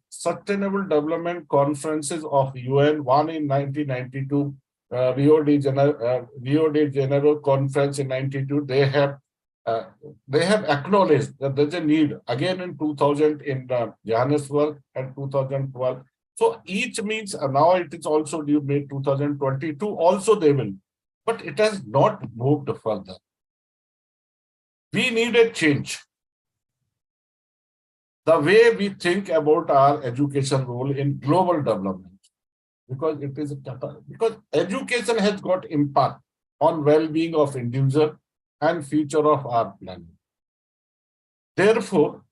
sustainable development conferences of UN. One in 1992, Rio de Janeiro conference in 92. They have acknowledged that there's a need again in 2000 in Johannesburg and 2012. So each means now it is also due May 2022. Also they will, but it has not moved further. We need a change. The way we think about our education role in global development, because education has got impact on well-being of individual and future of our planet. Therefore,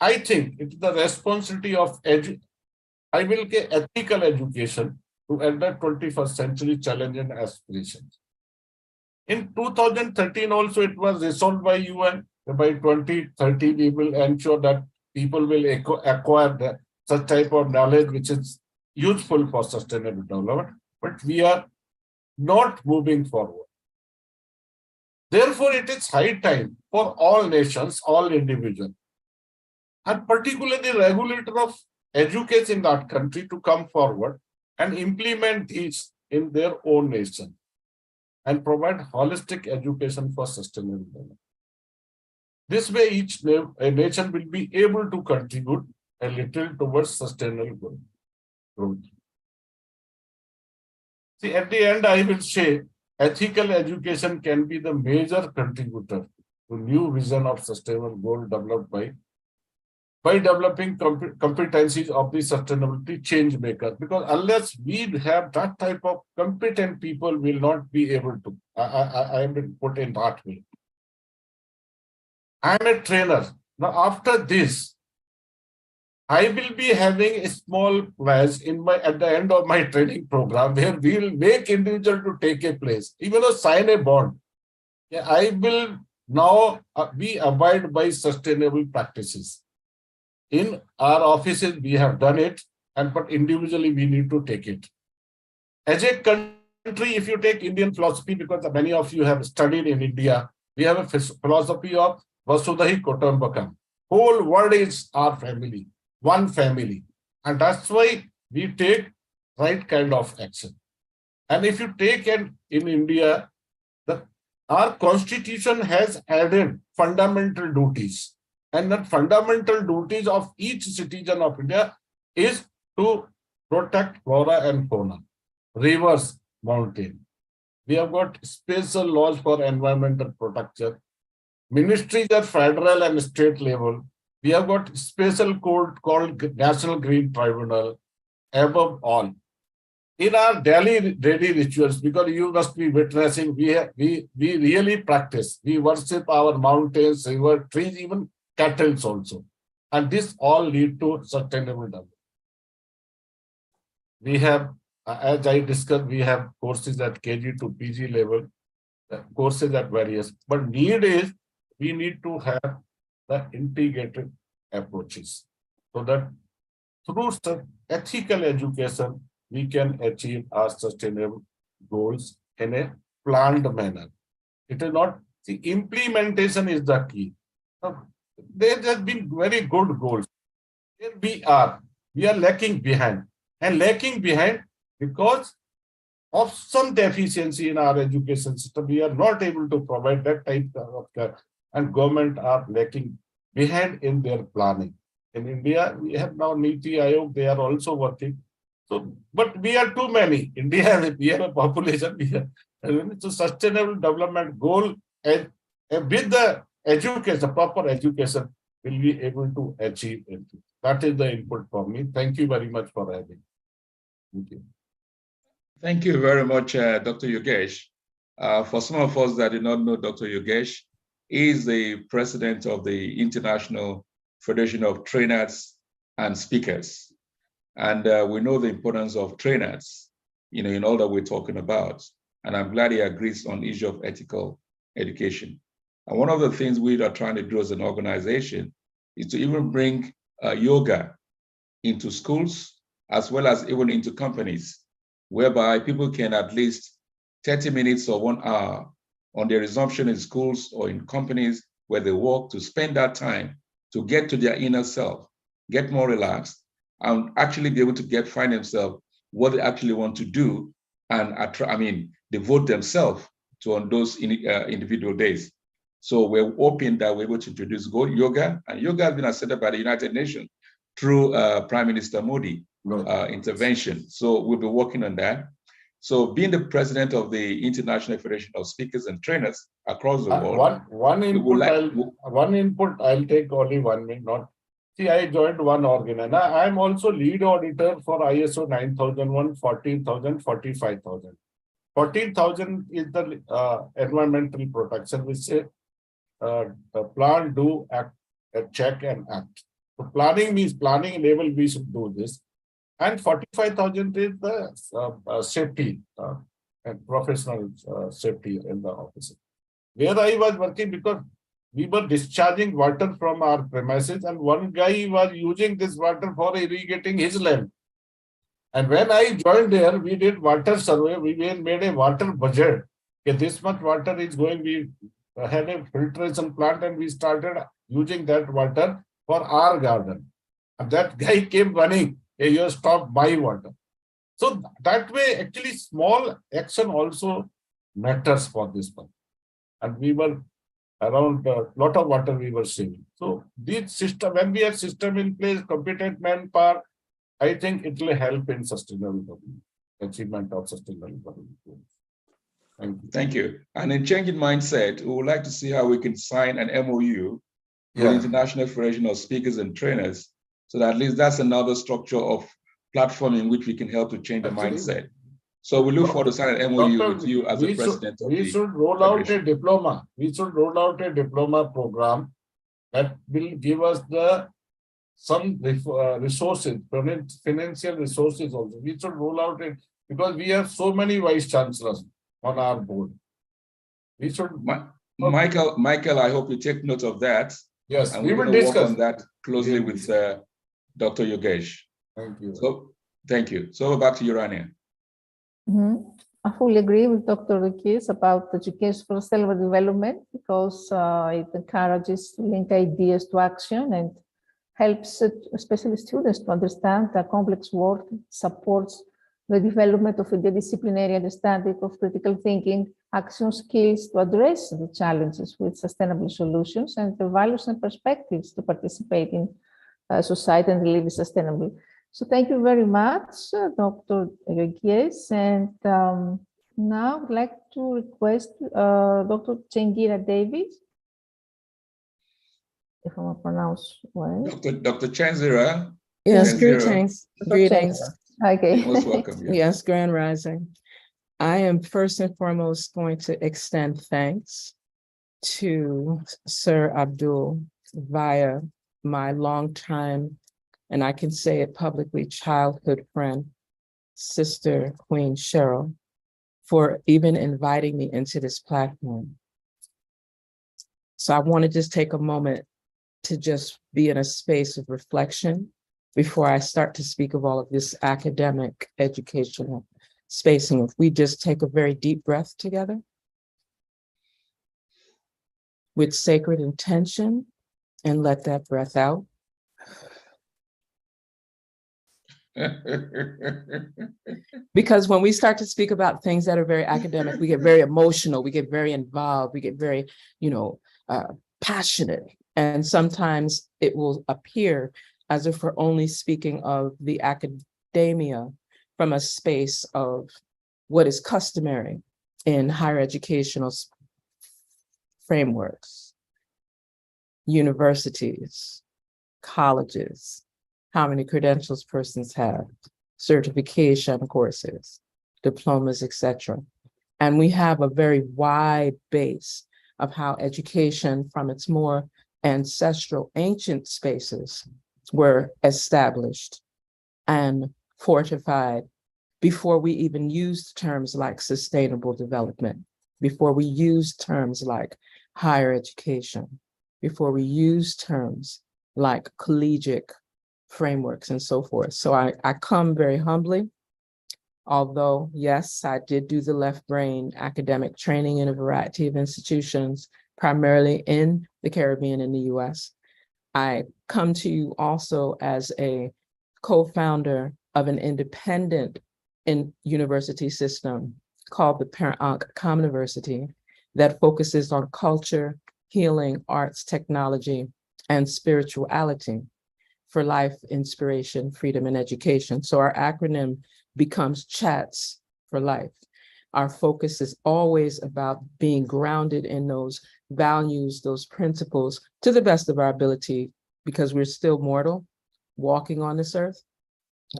I think it is the responsibility of ethical education to address 21st century challenge and aspirations. In 2013 also it was resolved by UN. By 2030 we will ensure that people will acquire such type of knowledge which is useful for sustainable development, but we are not moving forward. Therefore, it is high time for all nations, all individuals, and particularly the regulator of education in that country to come forward and implement these in their own nation and provide holistic education for sustainable development. This way, a nation will be able to contribute a little towards sustainable growth. See, at the end, I will say ethical education can be the major contributor to new vision of sustainable goal developed by developing competencies of the sustainability change makers. Because unless we have that type of competent people, will not be able to. I am put in that way. I am a trainer. Now, after this, I will be having a small class at the end of my training program where we will make individual to take a place, even though sign a bond. Yeah, I will now we abide by sustainable practices. In our offices, we have done it, but individually we need to take it. As a country, if you take Indian philosophy, because many of you have studied in India, we have a philosophy of Vasudhaiva Kutumbakam. Whole world is our family, one family. And that's why we take right kind of action. And if you take in India, our constitution has added fundamental duties. And the fundamental duties of each citizen of India is to protect flora and fauna, rivers, mountain. We have got special laws for environmental protection. Ministries at federal and state level. We have got special court called National Green Tribunal. Above all, in our daily rituals, because you must be witnessing, we really practice. We worship our mountains, river, trees, even cattle also. And this all lead to sustainable development. We have, as I discussed, we have courses at KG to PG level, courses at various, but we need to have the integrated approaches so that through ethical education, we can achieve our sustainable goals in a planned manner. It is not, the implementation is the key. There have been very good goals. Here we are lacking behind, and lacking behind because of some deficiency in our education system. We are not able to provide that type of care, and government are lacking behind in their planning. In India, we have now Niti Aayog, they are also working. So, but we are too many. India, we have a population, it's a sustainable development goal, and with the education, proper education, will be able to achieve it. That is the input for me. Thank you very much for having me. Thank you. Thank you very much, Dr. Yogesh. For some of us that did not know Dr. Yogesh, he is the president of the International Federation of Trainers and Speakers. And we know the importance of trainers, in all that we're talking about. And I'm glad he agrees on the issue of ethical education. And one of the things we are trying to do as an organization is to even bring yoga into schools, as well as even into companies, whereby people can at least 30 minutes or 1 hour on their resumption in schools or in companies where they work, to spend that time to get to their inner self, get more relaxed, and actually be able to find themselves what they actually want to do, and devote themselves to on those individual days. So we're hoping that we're able to introduce yoga, and yoga has been accepted by the United Nations through Prime Minister Modi intervention. So we'll be working on that. So being the president of the International Federation of Speakers and Trainers across the world. One input, I'll take only 1 minute. See, I joined one organ, and I'm also lead auditor for ISO 9001, 14,000, 45,000. 14,000 is the environmental protection, which say plan, do, act, check, and act. So planning means planning level, we should do this. And 45,000 is the safety and professional safety in the office. Where I was working, because we were discharging water from our premises, and one guy was using this water for irrigating his land. And when I joined there, we did water survey. We made a water budget. Okay, this much water is going. We had a filtration plant, and we started using that water for our garden. And that guy came running. Hey, you stop my water. So that way, actually, small action also matters for this one. And we were around a lot of water we were saving. So this system, when we have system in place, competent manpower, I think it will help in sustainable development, achievement of sustainable development goals. Thank you. Thank you. And in changing mindset, we would like to see how we can sign an MOU with the International Federation of Speakers and Trainers, so that at least that's another structure of platform in which we can help to change the mindset. So we look forward to signing an MOU with you as the president of we should roll out a diploma. We should roll out a diploma program that will give us some resources, financial resources also. We should roll out it because we have so many vice chancellors on our board. We should. Michael, I hope you take note of that. Yes, and we will discuss work on that closely with Dr. Yogesh. Thank you. So, thank you. So back to you, Rania. I fully agree with Dr. Rukis about education for self-development because it encourages to link ideas to action and helps especially students to understand the complex world, supports the development of interdisciplinary understanding of critical thinking, action skills to address the challenges with sustainable solutions, and the values and perspectives to participate in society and live sustainably. So thank you very much, Dr. Yogesh. And now I'd like to request Dr. Chengira Davis, if I'm pronounced well. Dr. Chengira. Yes, greetings. Greetings. Okay. You're most welcome. Yeah. Yes, Grand Rising. I am first and foremost going to extend thanks to Sir Abdul via my longtime, and I can say it publicly, childhood friend, Sister Queen Cheryl, for even inviting me into this platform. So I want to just take a moment to just be in a space of reflection before I start to speak of all of this academic, educational spacing. If we just take a very deep breath together with sacred intention and let that breath out. Because when we start to speak about things that are very academic, we get very emotional, we get very involved, we get very, passionate. And sometimes it will appear as if we're only speaking of the academia from a space of what is customary in higher educational frameworks, universities, colleges, how many credentials persons have, certification courses, diplomas, etc. And we have a very wide base of how education from its more ancestral ancient spaces were established and fortified before we even used terms like sustainable development, before we used terms like higher education, before we used terms like collegiate frameworks and so forth. So I come very humbly, although yes, I did do the left brain academic training in a variety of institutions, primarily in the Caribbean and the US. I come to you also as a co-founder of an independent university system called the Parent Common University that focuses on culture, healing, arts, technology, and spirituality for life, inspiration, freedom, and education. So our acronym becomes CHATS for life. Our focus is always about being grounded in those values, those principles, to the best of our ability, because we're still mortal, walking on this earth,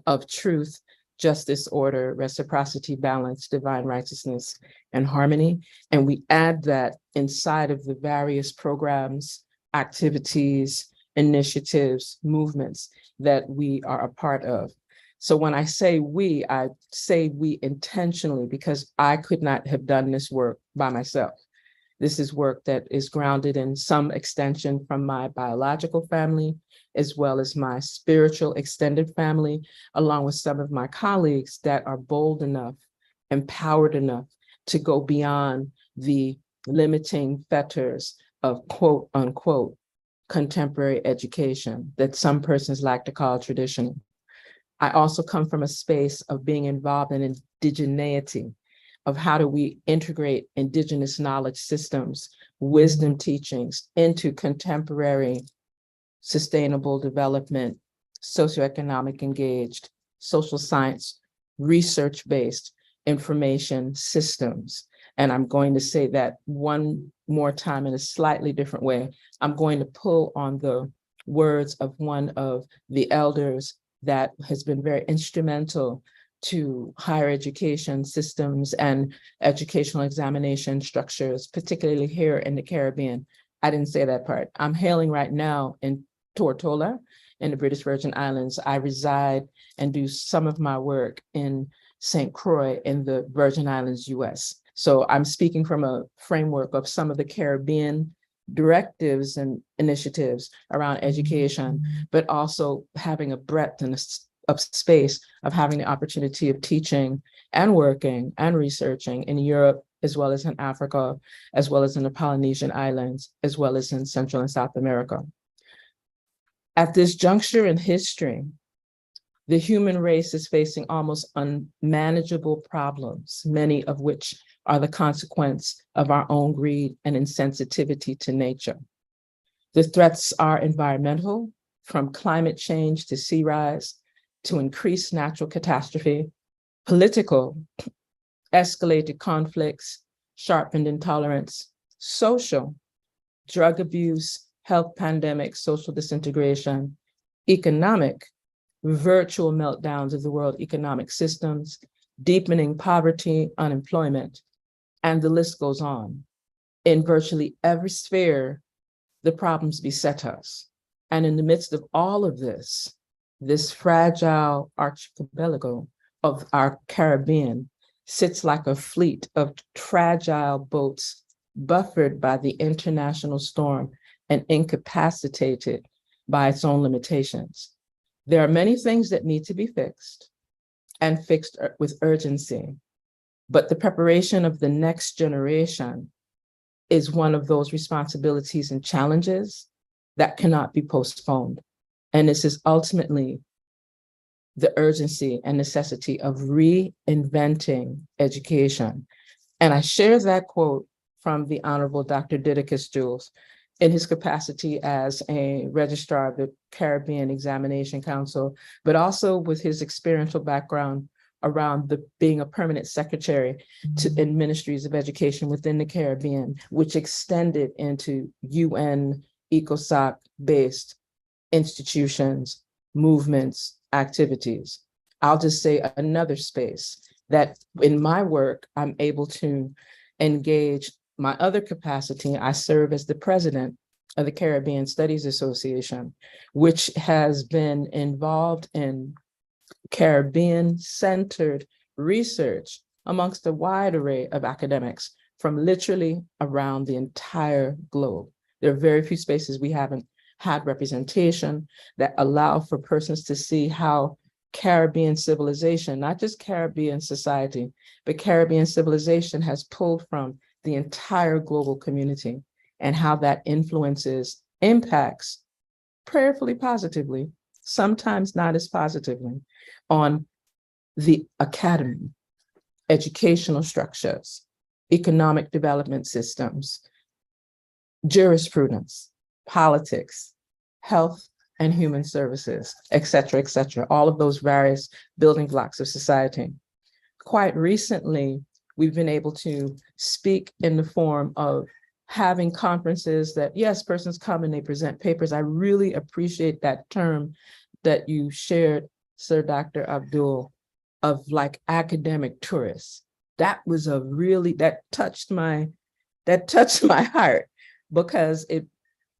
of truth, justice, order, reciprocity, balance, divine righteousness, and harmony. And we add that inside of the various programs, activities, initiatives, movements that we are a part of. So when I say we intentionally, because I could not have done this work by myself. This is work that is grounded in some extension from my biological family, as well as my spiritual extended family, along with some of my colleagues that are bold enough, empowered enough to go beyond the limiting fetters of quote unquote contemporary education that some persons like to call traditional. I also come from a space of being involved in indigeneity, of how do we integrate indigenous knowledge systems, wisdom teachings into contemporary sustainable development, socioeconomic engaged, social science, research-based information systems. And I'm going to say that one more time in a slightly different way. I'm going to pull on the words of one of the elders that has been very instrumental to higher education systems and educational examination structures, particularly here in the Caribbean. I didn't say that part. I'm hailing right now in Tortola in the British Virgin Islands. I reside and do some of my work in St. Croix in the Virgin Islands, US. So I'm speaking from a framework of some of the Caribbean directives and initiatives around education, but also having a breadth and of space of having the opportunity of teaching and working and researching in Europe, as well as in Africa, as well as in the Polynesian Islands, as well as in Central and South America. At this juncture in history, the human race is facing almost unmanageable problems, many of which are the consequence of our own greed and insensitivity to nature. The threats are environmental, from climate change to sea rise, to increased natural catastrophe, political, escalated conflicts, sharpened intolerance, social, drug abuse, health pandemic, social disintegration, economic, virtual meltdowns of the world economic systems, deepening poverty, unemployment, and the list goes on. In virtually every sphere, the problems beset us. And in the midst of all of this, this fragile archipelago of our Caribbean sits like a fleet of fragile boats buffered by the international storm and incapacitated by its own limitations. There are many things that need to be fixed and fixed with urgency, but the preparation of the next generation is one of those responsibilities and challenges that cannot be postponed. And this is ultimately the urgency and necessity of reinventing education. And I share that quote from the Honorable Dr. Didacus Jules in his capacity as a registrar of the Caribbean Examination Council, but also with his experiential background around being a permanent secretary in ministries of education within the Caribbean, which extended into UN ECOSOC-based institutions, movements, activities. I'll just say another space that in my work, I'm able to engage my other capacity. I serve as the president of the Caribbean Studies Association, which has been involved in Caribbean-centered research amongst a wide array of academics from literally around the entire globe. There are very few spaces we haven't had representation that allow for persons to see how Caribbean civilization, not just Caribbean society, but Caribbean civilization has pulled from the entire global community and how that influences, impacts prayerfully positively, sometimes not as positively, on the academy, educational structures, economic development systems, jurisprudence, politics, health and human services, et cetera, all of those various building blocks of society. Quite recently, we've been able to speak in the form of having conferences that, yes, persons come and they present papers. I really appreciate that term that you shared, Sir Dr. Abdul, of like academic tourists. That was that touched my heart, because it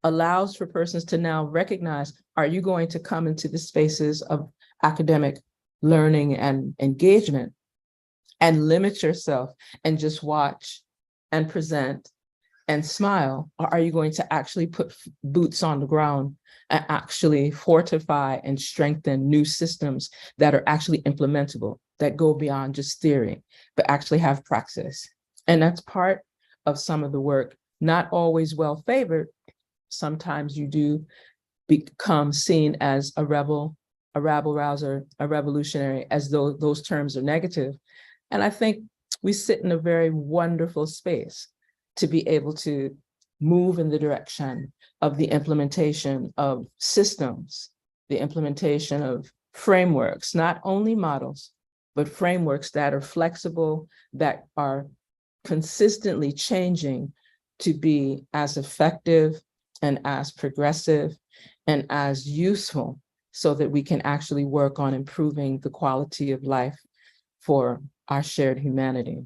allows for persons to now recognize, are you going to come into the spaces of academic learning and engagement and limit yourself and just watch and present and smile? Or are you going to actually put boots on the ground and actually fortify and strengthen new systems that are actually implementable, that go beyond just theory, but actually have praxis? And that's part of some of the work, not always well favored. Sometimes you do become seen as a rebel, a rabble rouser, a revolutionary, as though those terms are negative. And I think we sit in a very wonderful space to be able to move in the direction of the implementation of systems, the implementation of frameworks, not only models, but frameworks that are flexible, that are consistently changing to be as effective and as progressive and as useful, so that we can actually work on improving the quality of life for our shared humanity.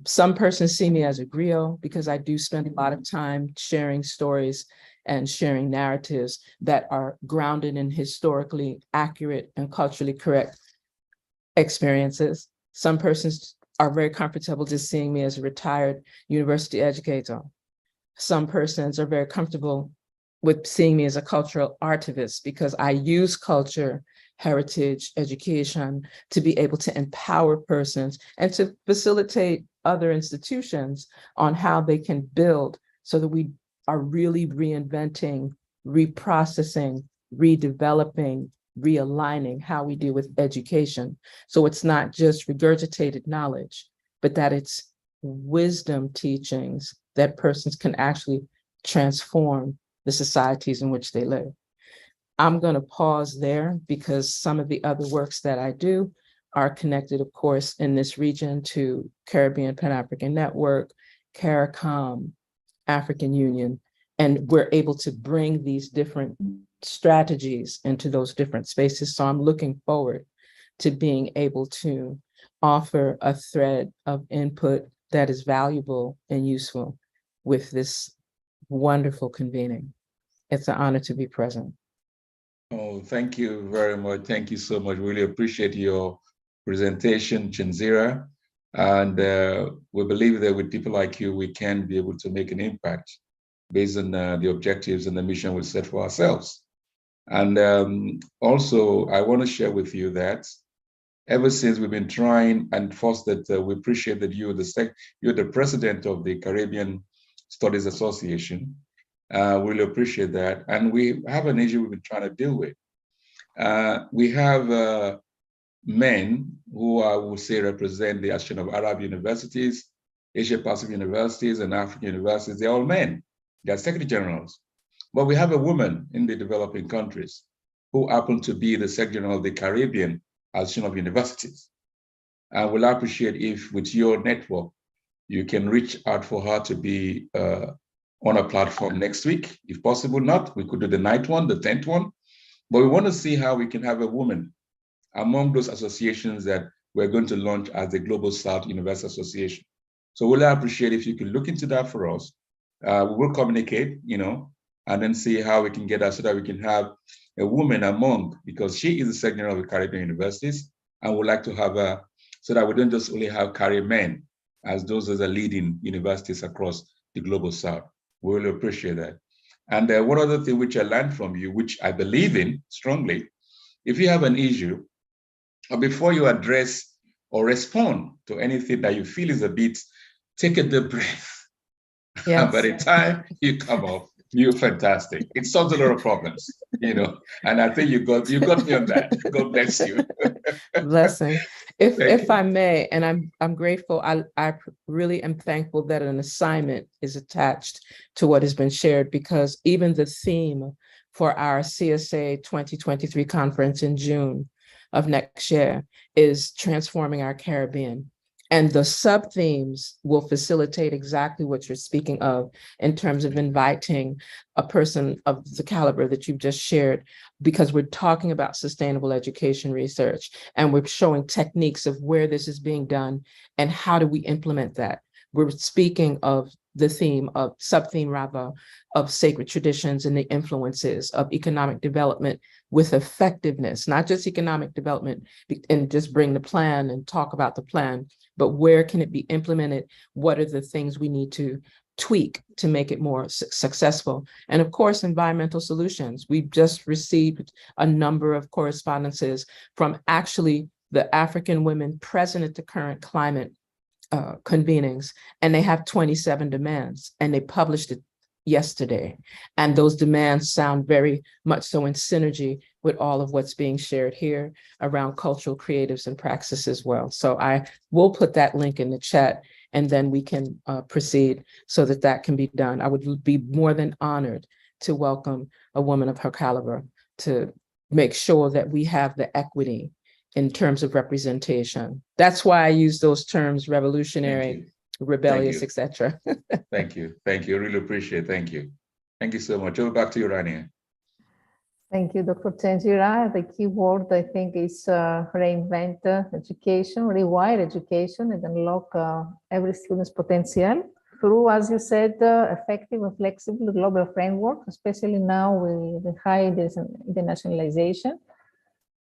Some persons see me as a griot because I do spend a lot of time sharing stories and sharing narratives that are grounded in historically accurate and culturally correct experiences. Some persons are very comfortable just seeing me as a retired university educator. Some persons are very comfortable with seeing me as a cultural artivist because I use culture, heritage, education to be able to empower persons and to facilitate other institutions on how they can build so that we are really reinventing, reprocessing, redeveloping, realigning how we deal with education. So it's not just regurgitated knowledge, but that it's wisdom teachings that persons can actually transform the societies in which they live. I'm going to pause there because some of the other works that I do are connected, of course, in this region to Caribbean Pan-African Network, CARICOM, African Union, and we're able to bring these different strategies into those different spaces. So I'm looking forward to being able to offer a thread of input that is valuable and useful with this wonderful convening. It's an honor to be present. Oh, thank you very much. Thank you so much. Really appreciate your presentation, Chinzira. And we believe that with people like you, we can be able to make an impact based on the objectives and the mission we set for ourselves. And also, I want to share with you that ever since we've been trying, and first that we appreciate that you're the president of the Caribbean Studies Association. Really appreciate that. And we have an issue we've been trying to deal with. We have men who I would say represent the Association of Arab Universities, Asia Pacific Universities, and African universities. They're all men. They're secretary generals. But we have a woman in the developing countries who happen to be the secretary general of the Caribbean Association of Universities. And we'll appreciate if with your network, you can reach out for her to be on a platform next week. If possible not, we could do the 9th one, the 10th one. But we want to see how we can have a woman among those associations that we're going to launch as the Global South University Association. So we'll appreciate if you can look into that for us. We will communicate, and then see how we can get that so that we can have a woman among, because she is the secretary of the Caribbean universities, and we'd like to have her so that we don't just only have Caribbean men as those as are leading universities across the Global South. We really appreciate that. And one other thing which I learned from you, which I believe in strongly, if you have an issue, before you address or respond to anything that you feel is a bit, take a deep breath. Yes. And by the time you come up, you're fantastic. It solves a lot of problems, and I think you got me on that. God bless you. Blessing. If I may, and I'm grateful, I really am thankful that an assignment is attached to what has been shared, because even the theme for our CSA 2023 conference in June of next year is transforming our Caribbean. And the sub-themes will facilitate exactly what you're speaking of in terms of inviting a person of the caliber that you've just shared, because we're talking about sustainable education research, and we're showing techniques of where this is being done and how do we implement that. We're speaking of the theme of sub-theme rather of sacred traditions and the influences of economic development with effectiveness, not just economic development and just bring the plan and talk about the plan, but where can it be implemented? What are the things we need to tweak to make it more successful? And of course, environmental solutions. We've just received a number of correspondences from actually the African women present at the current climate convenings, and they have 27 demands, and they published it yesterday. And those demands sound very much so in synergy with all of what's being shared here around cultural creatives and praxis as well. So I will put that link in the chat, and then we can proceed so that that can be done. I would be more than honored to welcome a woman of her caliber to make sure that we have the equity in terms of representation. That's why I use those terms: revolutionary, rebellious, etc. Thank you. Thank you. I really appreciate it. Thank you. Thank you so much. Over back to you, Rania. Thank you, Dr. Chenjira. The key word, I think, is reinvent education, rewire education, and unlock every student's potential through, as you said, effective and flexible global framework, especially now with the high internationalization,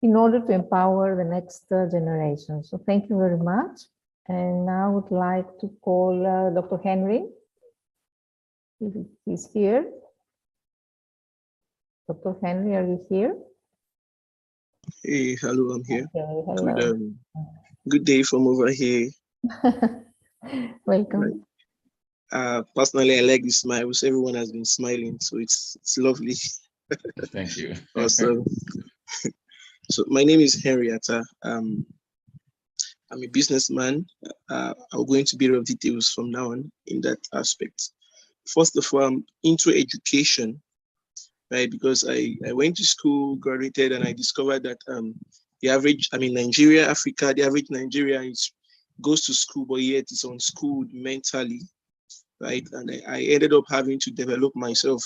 in order to empower the next generation. So thank you very much. And now I would like to call Dr. Henry. He's here. Dr. Henry, are you here? Hey, hello, I'm here. Okay, hello. Good day from over here. Welcome. Personally, I like the smiles. Everyone has been smiling, so it's lovely. Thank you. Awesome. So my name is Henrietta. I'm a businessman. I'll go into a bit of details from now on in that aspect. First of all, I'm into education, right? Because I went to school, graduated, and I discovered that the average, Nigeria, Africa, the average Nigerian goes to school, but yet is unschooled mentally, right? And I ended up having to develop myself,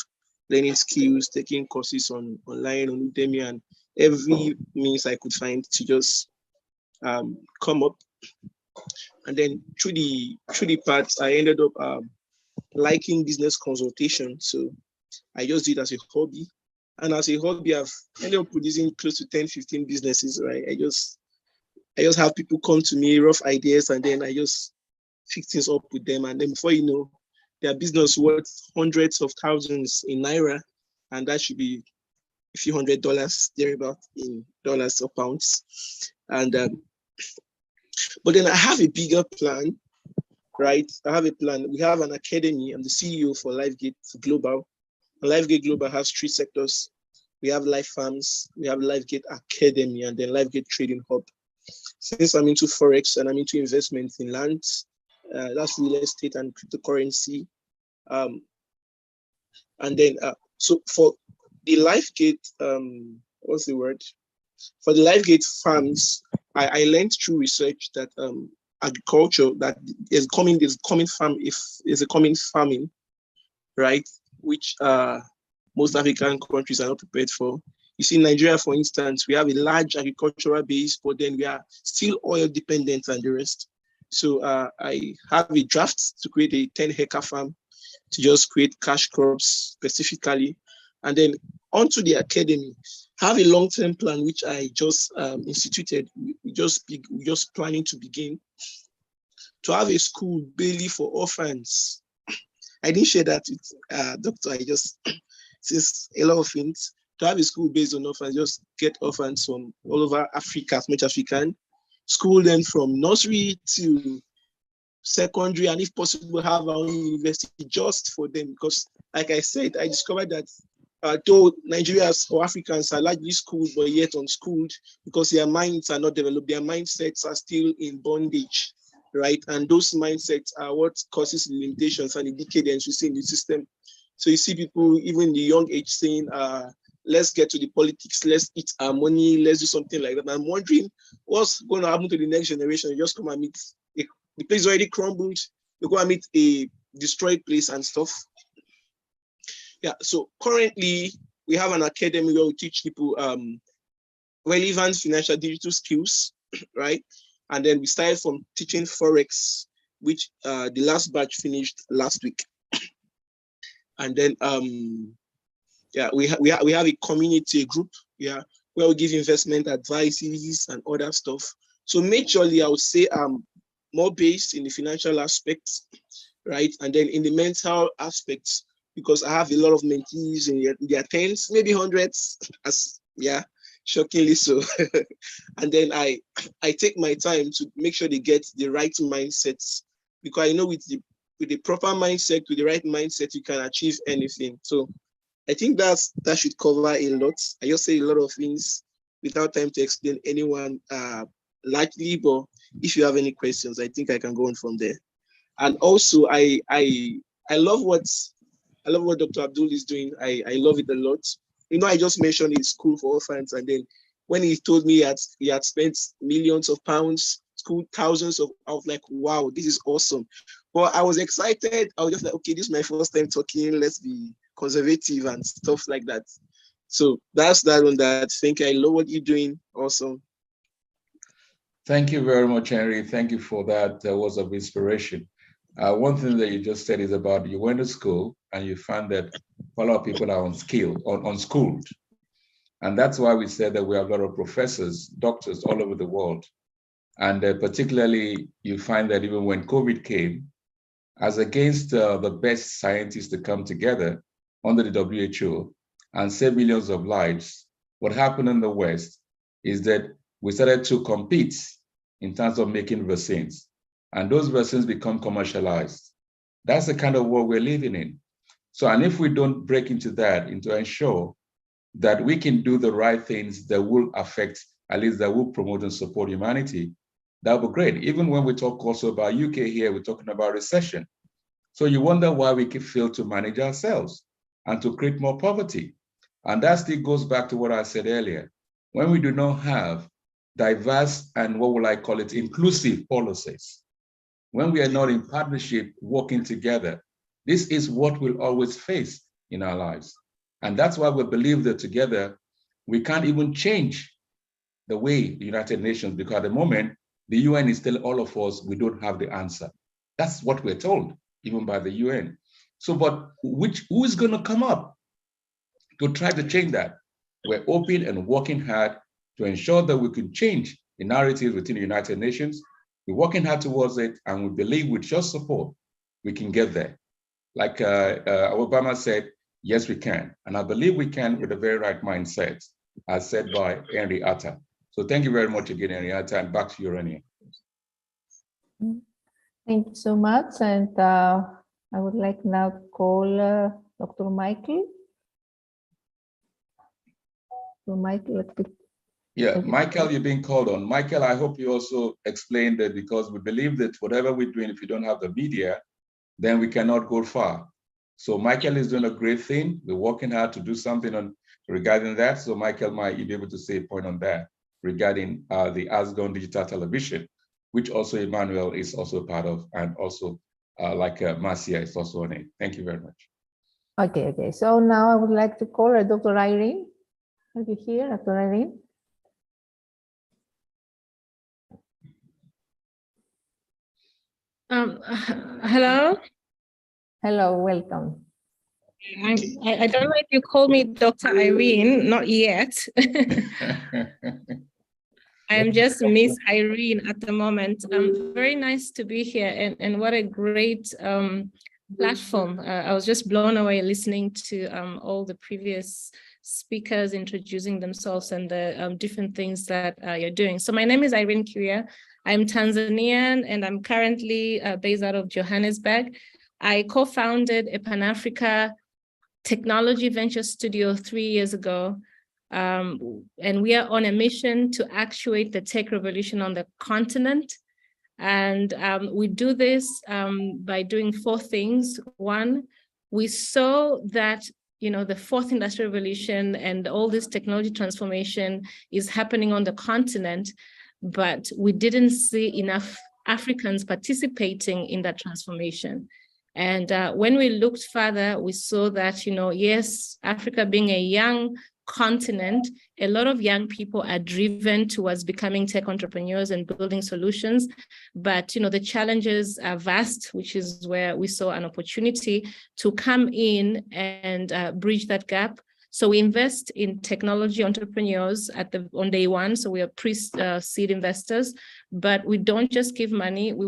learning skills, taking courses online, on Udemy, and every means I could find to just come up. And then through the paths, I ended up liking business consultation. So I just did it as a hobby. And as a hobby, I've ended up producing close to 10, 15 businesses, right? I just have people come to me, rough ideas, and then I just fix things up with them. And then before you know, their business worth hundreds of thousands in Naira, and that should be a few $100 thereabout in dollars or pounds. And but then I have a bigger plan, right? I have a plan. We have an academy. I'm the CEO for LifeGate Global. And LifeGate Global has 3 sectors. We have Life Farms, we have LifeGate Academy, and then LifeGate Trading Hub. Since I'm into Forex and I'm into investments in lands, that's real estate and cryptocurrency. And then, so for the LifeGate, what's the word? For the LifeGate farms, I learned through research that agriculture that is coming farming, right? Which most African countries are not prepared for. You see, Nigeria, for instance, we have a large agricultural base, but then we are still oil dependent and the rest. So I have a draft to create a 10-hectare farm to just create cash crops specifically. And then onto the academy, have a long-term plan, which I just instituted. We just planning to begin to have a school mainly for orphans. I didn't share that with Doctor. I just, since a lot of things, to have a school based on orphans, just get orphans from all over Africa as much as we can, school them from nursery to secondary, and if possible, have our own university just for them. Because, like I said, I discovered that though Nigerians or Africans are largely schooled, but yet unschooled because their minds are not developed, their mindsets are still in bondage, right? And those mindsets are what causes the limitations and the decadence we see in the system. So you see people, even in the young age, saying, let's get to the politics, let's eat our money, let's do something like that. And I'm wondering what's going to happen to the next generation. You just come and meet, the place already crumbled, you go and meet a destroyed place and stuff. Yeah, so currently we have an academy where we teach people relevant financial digital skills, right? And then we started from teaching Forex, which the last batch finished last week. And then yeah, we have a community, a group, yeah, where we give investment advices and other stuff. So majorly, I would say more based in the financial aspects, right? And then in the mental aspects, because I have a lot of mentees in their tens, maybe hundreds, as yeah, shockingly so. And then I take my time to make sure they get the right mindsets, because I know with the with the proper mindset, with the right mindset, you can achieve anything. So I think that should cover a lot. I just say a lot of things without time to explain anyone largely, but if you have any questions, I think I can go on from there. And also, I love what Dr. Abdul is doing. I love it a lot. You know, I just mentioned his school for orphans, and then when he told me he had spent millions of pounds, school thousands of, I was like, wow, this is awesome. But I was excited. I was just like, okay, this is my first time talking. Let's be conservative and stuff like that. So that's that on that. Thank you. I love what you're doing. Awesome. Thank you very much, Henry. Thank you for that words of inspiration. One thing that you just said is about you went to school and you found that a lot of people are unschooled. And that's why we said that we have a lot of professors, doctors all over the world. And particularly, you find that even when COVID came, as against the best scientists to come together under the WHO and save millions of lives, what happened in the West is that we started to compete in terms of making vaccines. And those vaccines become commercialized. That's the kind of world we're living in. So, and if we don't break into that, into ensure that we can do the right things that will affect, at least that will promote and support humanity, that would be great. Even when we talk also about UK here, we're talking about recession. So you wonder why we can fail to manage ourselves and to create more poverty. And that still goes back to what I said earlier. When we do not have diverse and what will I call it, inclusive policies, when we are not in partnership, working together, this is what we'll always face in our lives. And that's why we believe that together, we can't even change the way the United Nations, because at the moment, the UN is telling all of us we don't have the answer. That's what we're told, even by the UN. So, but who is going to come up to try to change that? We're open and working hard to ensure that we can change the narrative within the United Nations. We're working hard towards it, and we believe with your support, we can get there. Like Obama said, yes, we can. And I believe we can with the very right mindset, as said by Henry Atta. So thank you very much again, Henry Atta, and back to you, Rania. Thank you so much. And I would like now to call Dr. Michael. So Michael, yeah, Michael, you're being called on. Michael, I hope you also explained that, because we believe that whatever we're doing, if you don't have the media, then we cannot go far. So Michael is doing a great thing. We're working hard to do something on regarding that. So Michael, might you be able to say a point on that regarding the Asgon Digital Television, which also Emmanuel is also a part of, and also Marcia is also on it. Thank you very much. Okay. So now I would like to call Dr. Irene. Are you here, Dr. Irene? Hello. Hello, welcome. I don't know if you call me Dr. Irene, not yet. I am just Miss Irene at the moment. Very nice to be here, and what a great platform. I was just blown away listening to all the previous speakers introducing themselves and the different things that you're doing. So my name is Irene Kiria. I'm Tanzanian, and I'm currently based out of Johannesburg. I co-founded a Pan-Africa technology venture studio 3 years ago. And we are on a mission to actuate the tech revolution on the continent. And we do this by doing 4 things. One, we saw that the 4th industrial revolution and all this technology transformation is happening on the continent, but we didn't see enough Africans participating in that transformation. And when we looked further, we saw that, yes, Africa being a young continent, a lot of young people are driven towards becoming tech entrepreneurs and building solutions. But, the challenges are vast, which is where we saw an opportunity to come in and bridge that gap. So we invest in technology entrepreneurs on day one. So we are pre-seed investors, but we don't just give money. We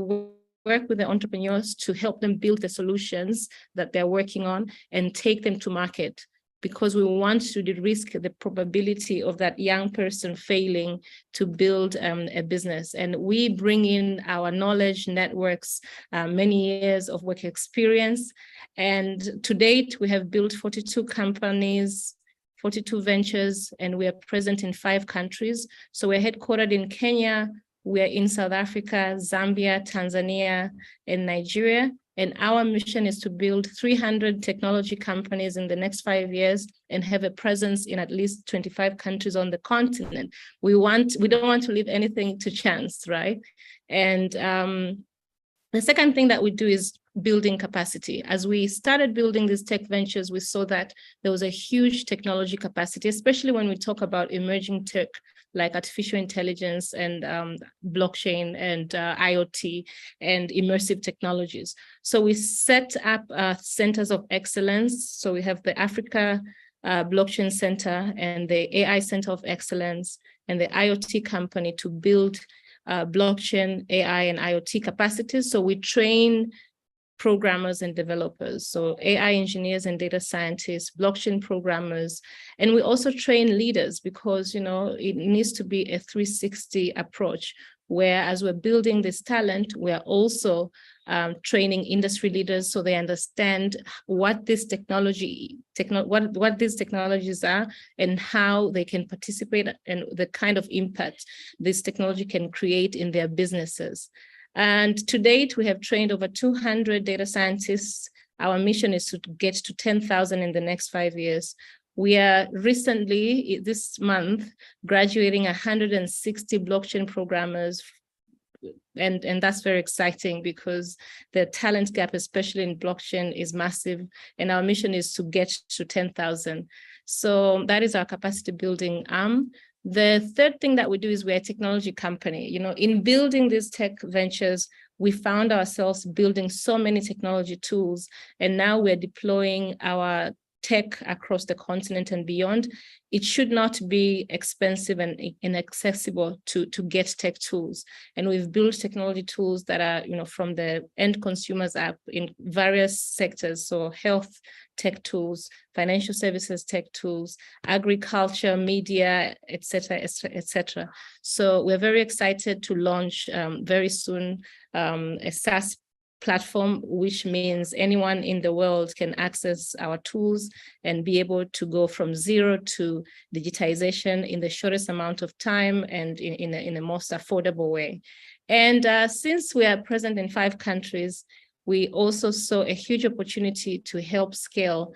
work with the entrepreneurs to help them build the solutions that they're working on and take them to market. because we want to de-risk the probability of that young person failing to build a business. And we bring in our knowledge networks, many years of work experience. And to date, we have built 42 companies, 42 ventures, and we are present in 5 countries. So we're headquartered in Kenya, we are in South Africa, Zambia, Tanzania, and Nigeria. And our mission is to build 300 technology companies in the next 5 years and have a presence in at least 25 countries on the continent. We don't want to leave anything to chance, right? And the second thing that we do is building capacity. As we started building these tech ventures, we saw that there was a huge technology capacity, especially when we talk about emerging tech like artificial intelligence and blockchain and IoT and immersive technologies. So we set up centers of excellence. So we have the Africa Blockchain Center and the AI Center of Excellence and the IoT company to build blockchain, AI, and IoT capacities. So we train programmers and developers, so AI engineers and data scientists, blockchain programmers, and we also train leaders because, you know, it needs to be a 360 approach, where as we're building this talent, we are also training industry leaders so they understand what this what these technologies are and how they can participate and the kind of impact this technology can create in their businesses. And to date, we have trained over 200 data scientists. Our mission is to get to 10,000 in the next 5 years. We are recently, this month, graduating 160 blockchain programmers. And that's very exciting because the talent gap, especially in blockchain, is massive. And our mission is to get to 10,000. So that is our capacity building arm. The third thing that we do is we're a technology company. You know, in building these tech ventures, we found ourselves building so many technology tools, and now we're deploying our tech across the continent and beyond. It should not be expensive and inaccessible to get tech tools. And we've built technology tools that are, you know, from the end consumers app in various sectors. So health tech tools, financial services tech tools, agriculture, media, et cetera, et cetera. So we're very excited to launch very soon a SaaS platform, which means anyone in the world can access our tools and be able to go from zero to digitization in the shortest amount of time and in a most affordable way. And since we are present in 5 countries, we also saw a huge opportunity to help scale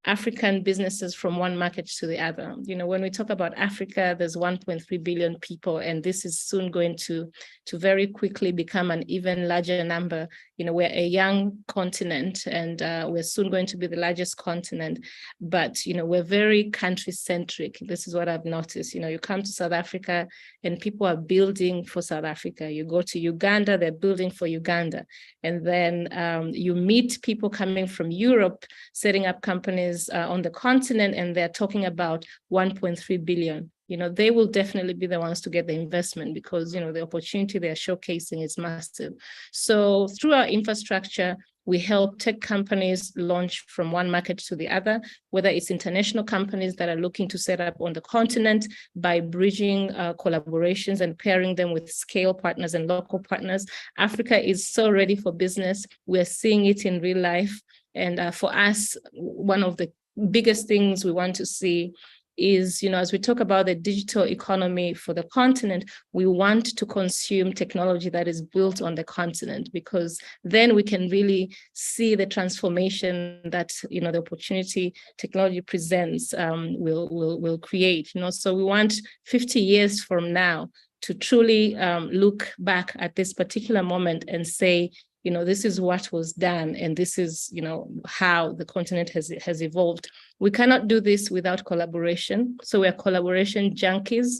African businesses from one market to the other. You know, when we talk about Africa, there's 1.3 billion people, and this is soon going to very quickly become an even larger number. You know, we're a young continent, and we're soon going to be the largest continent, but, you know, we're very country-centric. This is what I've noticed. You know, you come to South Africa and people are building for South Africa. You go to Uganda, they're building for Uganda. And then you meet people coming from Europe, setting up companies on the continent, and they're talking about 1.3 billion. You know, they will definitely be the ones to get the investment because, you know, the opportunity they're showcasing is massive. So through our infrastructure, we help tech companies launch from one market to the other, whether it's international companies that are looking to set up on the continent by bridging collaborations and pairing them with scale partners and local partners. Africa is so ready for business. We're seeing it in real life. And for us, one of the biggest things we want to see is, you know, as we talk about the digital economy for the continent, we want to consume technology that is built on the continent, because then we can really see the transformation that, you know, the opportunity technology presents will create. You know, so we want 50 years from now to truly look back at this particular moment and say, you know, this is what was done, and this is, you know, how the continent has evolved. We cannot do this without collaboration. So we're collaboration junkies.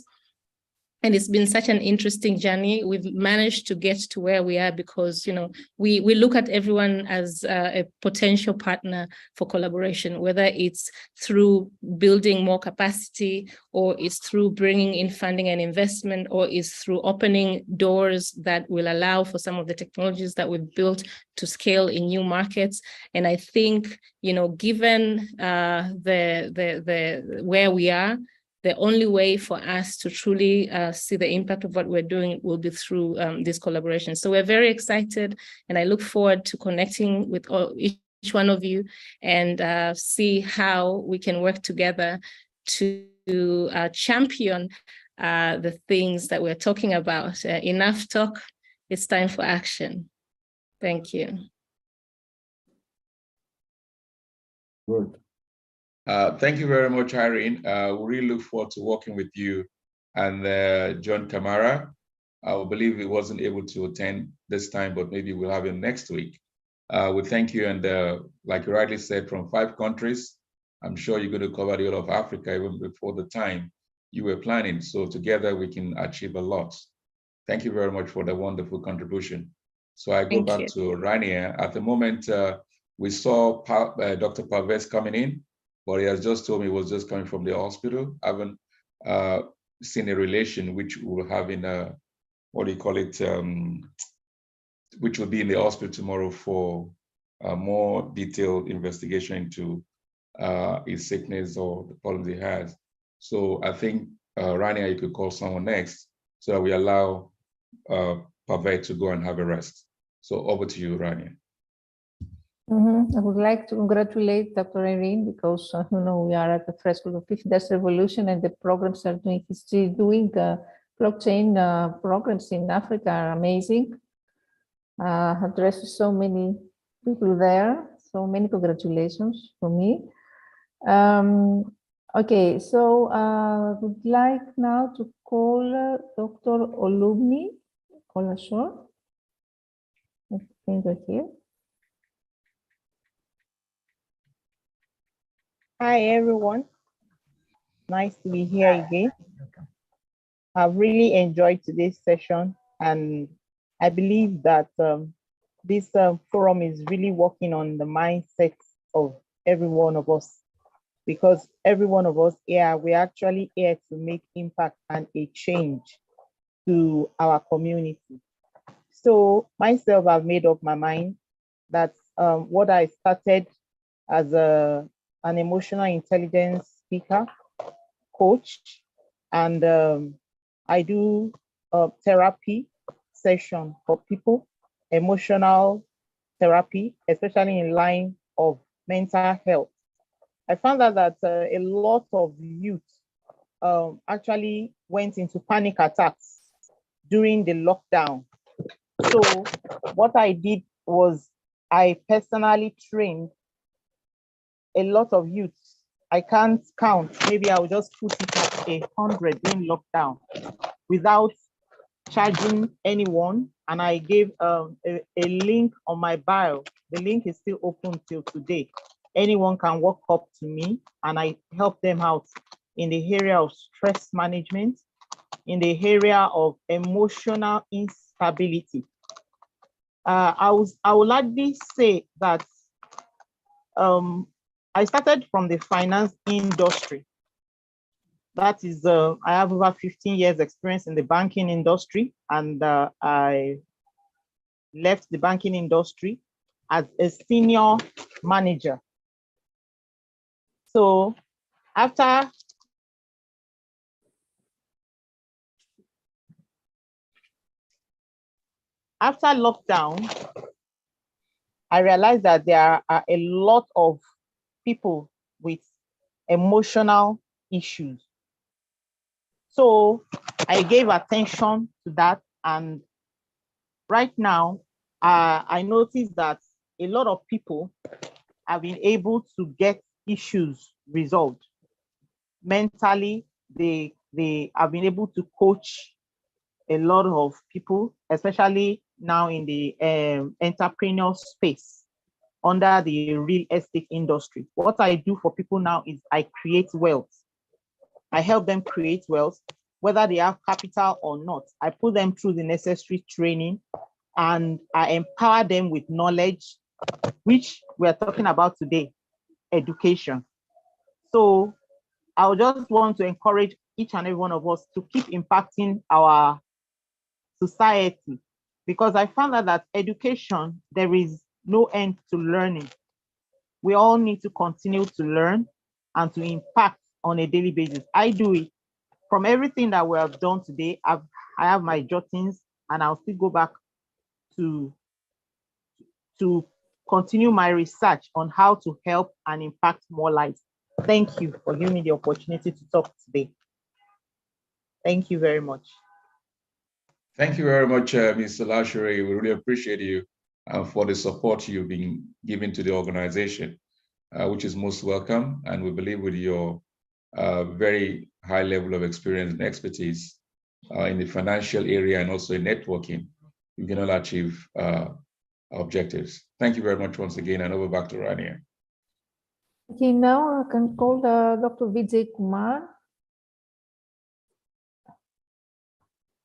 And it's been such an interesting journey. We've managed to get to where we are because, you know, we look at everyone as a potential partner for collaboration, whether it's through building more capacity, or it's through bringing in funding and investment, or it's through opening doors that will allow for some of the technologies that we've built to scale in new markets. And I think, you know, given where we are, the only way for us to truly see the impact of what we're doing will be through this collaboration. So we're very excited, and I look forward to connecting with each one of you and see how we can work together to champion the things that we're talking about. Enough talk, it's time for action. Thank you. Good. Thank you very much, Irene. We really look forward to working with you and John Kamara. I believe he wasn't able to attend this time, but maybe we'll have him next week. We thank you, and like you rightly said, from 5 countries, I'm sure you're going to cover the whole of Africa even before the time you were planning. So together we can achieve a lot. Thank you very much for the wonderful contribution. So I go back to Rania. At the moment, we saw Dr. Parvez coming in, but he has just told me he was just coming from the hospital. I haven't seen a relation which we'll have in what do you call it, which will be in the hospital tomorrow for a more detailed investigation into his sickness or the problems he has. So I think, Rania, you could call someone next so that we allow Parvez to go and have a rest. So over to you, Rania. I would like to congratulate Dr. Irene because you know, we are at the threshold of 5th Industrial Revolution, and the programs are doing history. Doing blockchain programs in Africa are amazing. Addresses so many people there. So many congratulations for me. Okay, so I would like now to call Dr. Olubni Olasho. I think we're here. Hi, everyone. Nice to be here again. I've really enjoyed today's session, and I believe that this forum is really working on the mindset of every one of us, because every one of us here, we're actually here to make impact and a change to our community. So myself, I've made up my mind that what I started as an emotional intelligence speaker, coach, and I do therapy session for people, emotional therapy, especially in line of mental health. I found out that a lot of youth actually went into panic attacks during the lockdown. So what I did was I personally trained a lot of youths. I can't count, maybe I'll just put it at 100 in lockdown without charging anyone. And I gave a link on my bio. The link is still open till today. Anyone can walk up to me and I help them out in the area of stress management, in the area of emotional instability. I would likely say that I started from the finance industry. That is, I have over 15 years experience in the banking industry, and I left the banking industry as a senior manager. So after lockdown, I realized that there are a lot of people with emotional issues. So I gave attention to that, and right now, I noticed that a lot of people have been able to get issues resolved. Mentally, they have been able to coach a lot of people, especially now in the entrepreneurial space under the real estate industry. What I do for people now is I create wealth. I help them create wealth whether they have capital or not. I put them through the necessary training and I empower them with knowledge, which we're talking about today, education. So I would just want to encourage each and every one of us to keep impacting our society, because I found out that education, there is no end to learning. We all need to continue to learn and to impact on a daily basis. I do it. From everything that we have done today, I have my jottings, and I'll still go back to continue my research on how to help and impact more lives. Thank you for giving me the opportunity to talk today. Thank you very much. Thank you very much, Mr. Lashere. We really appreciate you for the support you've been giving to the organization, which is most welcome. And we believe with your very high level of experience and expertise in the financial area and also in networking, you can all achieve objectives. Thank you very much once again, and over back to Rania. Okay, now I can call Dr. Vijay Kumar.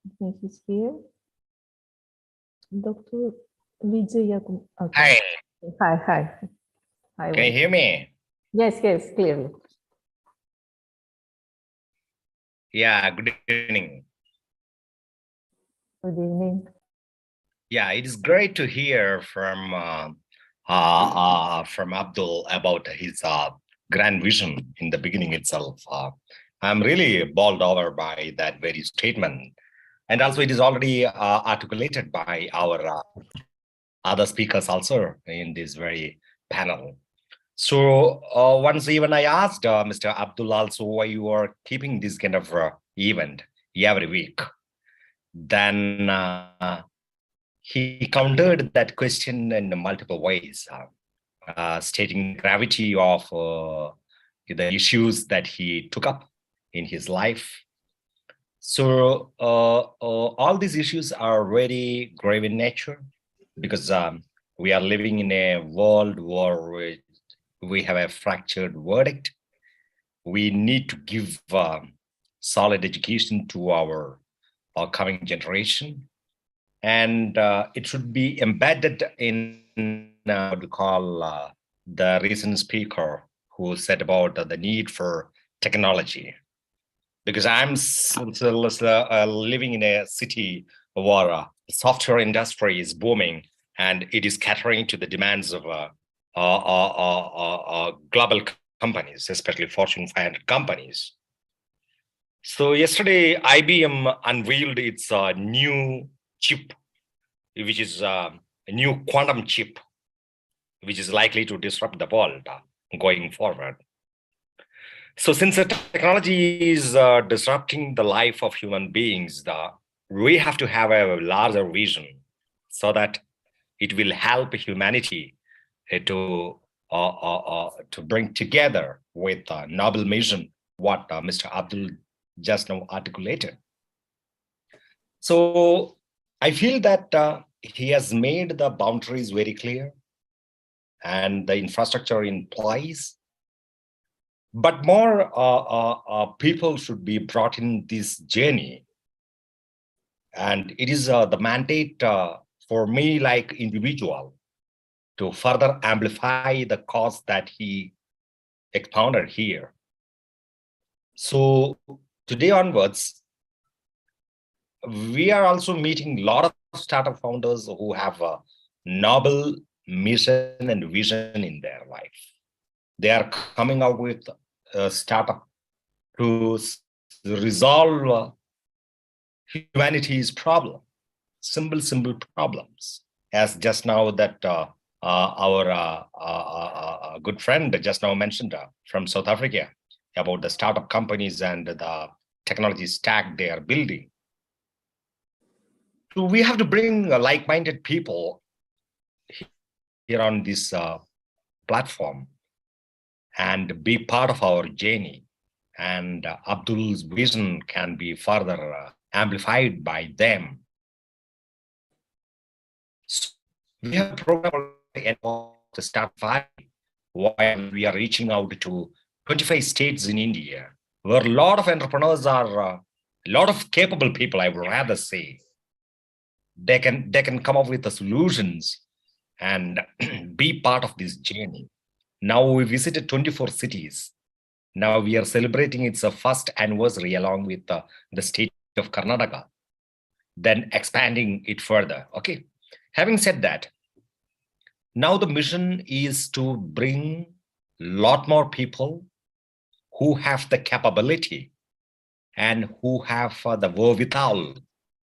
I think he's here. Dr. Vijay Kumar. Okay. Hi. Can you hear me? Yes, clearly. Yeah, good evening. Good evening. Yeah, it is great to hear from Abdul about his grand vision in the beginning itself. I'm really bowled over by that very statement. And also it is already articulated by our other speakers also in this very panel. So once even I asked Mr. Abdul also why you are keeping this kind of event every week, then he countered that question in multiple ways, stating the gravity of the issues that he took up in his life. So all these issues are very grave in nature, because we are living in a world where we have a fractured verdict. We need to give solid education to our coming generation. And it should be embedded in what we call the recent speaker who said about the need for technology. Because I'm living in a city where the software industry is booming and it is catering to the demands of global companies, especially Fortune 500 companies. So yesterday, IBM unveiled its new chip, which is a new quantum chip, which is likely to disrupt the world going forward. So since the technology is disrupting the life of human beings, we have to have a larger vision so that it will help humanity to bring together with a noble mission, what Mr. Abdul just now articulated. So I feel that he has made the boundaries very clear and the infrastructure in place. But more people should be brought in this journey. And it is the mandate for me, like individual, to further amplify the cause that he expounded here. So today onwards, we are also meeting a lot of startup founders who have a noble mission and vision in their life. They are coming out with a startup to resolve humanity's problem, simple problems. As just now that our good friend just now mentioned from South Africa about the startup companies and the technology stack they are building. So we have to bring like-minded people here on this platform and be part of our journey. And Abdul's vision can be further amplified by them. So we have a program to start 5, while we are reaching out to 25 states in India, where a lot of entrepreneurs are a lot of capable people, I would rather say. They can come up with the solutions and be part of this journey. Now we visited 24 cities. Now we are celebrating its first anniversary along with the state of Karnataka, then expanding it further. Okay. Having said that, now the mission is to bring a lot more people who have the capability and who have the wherewithal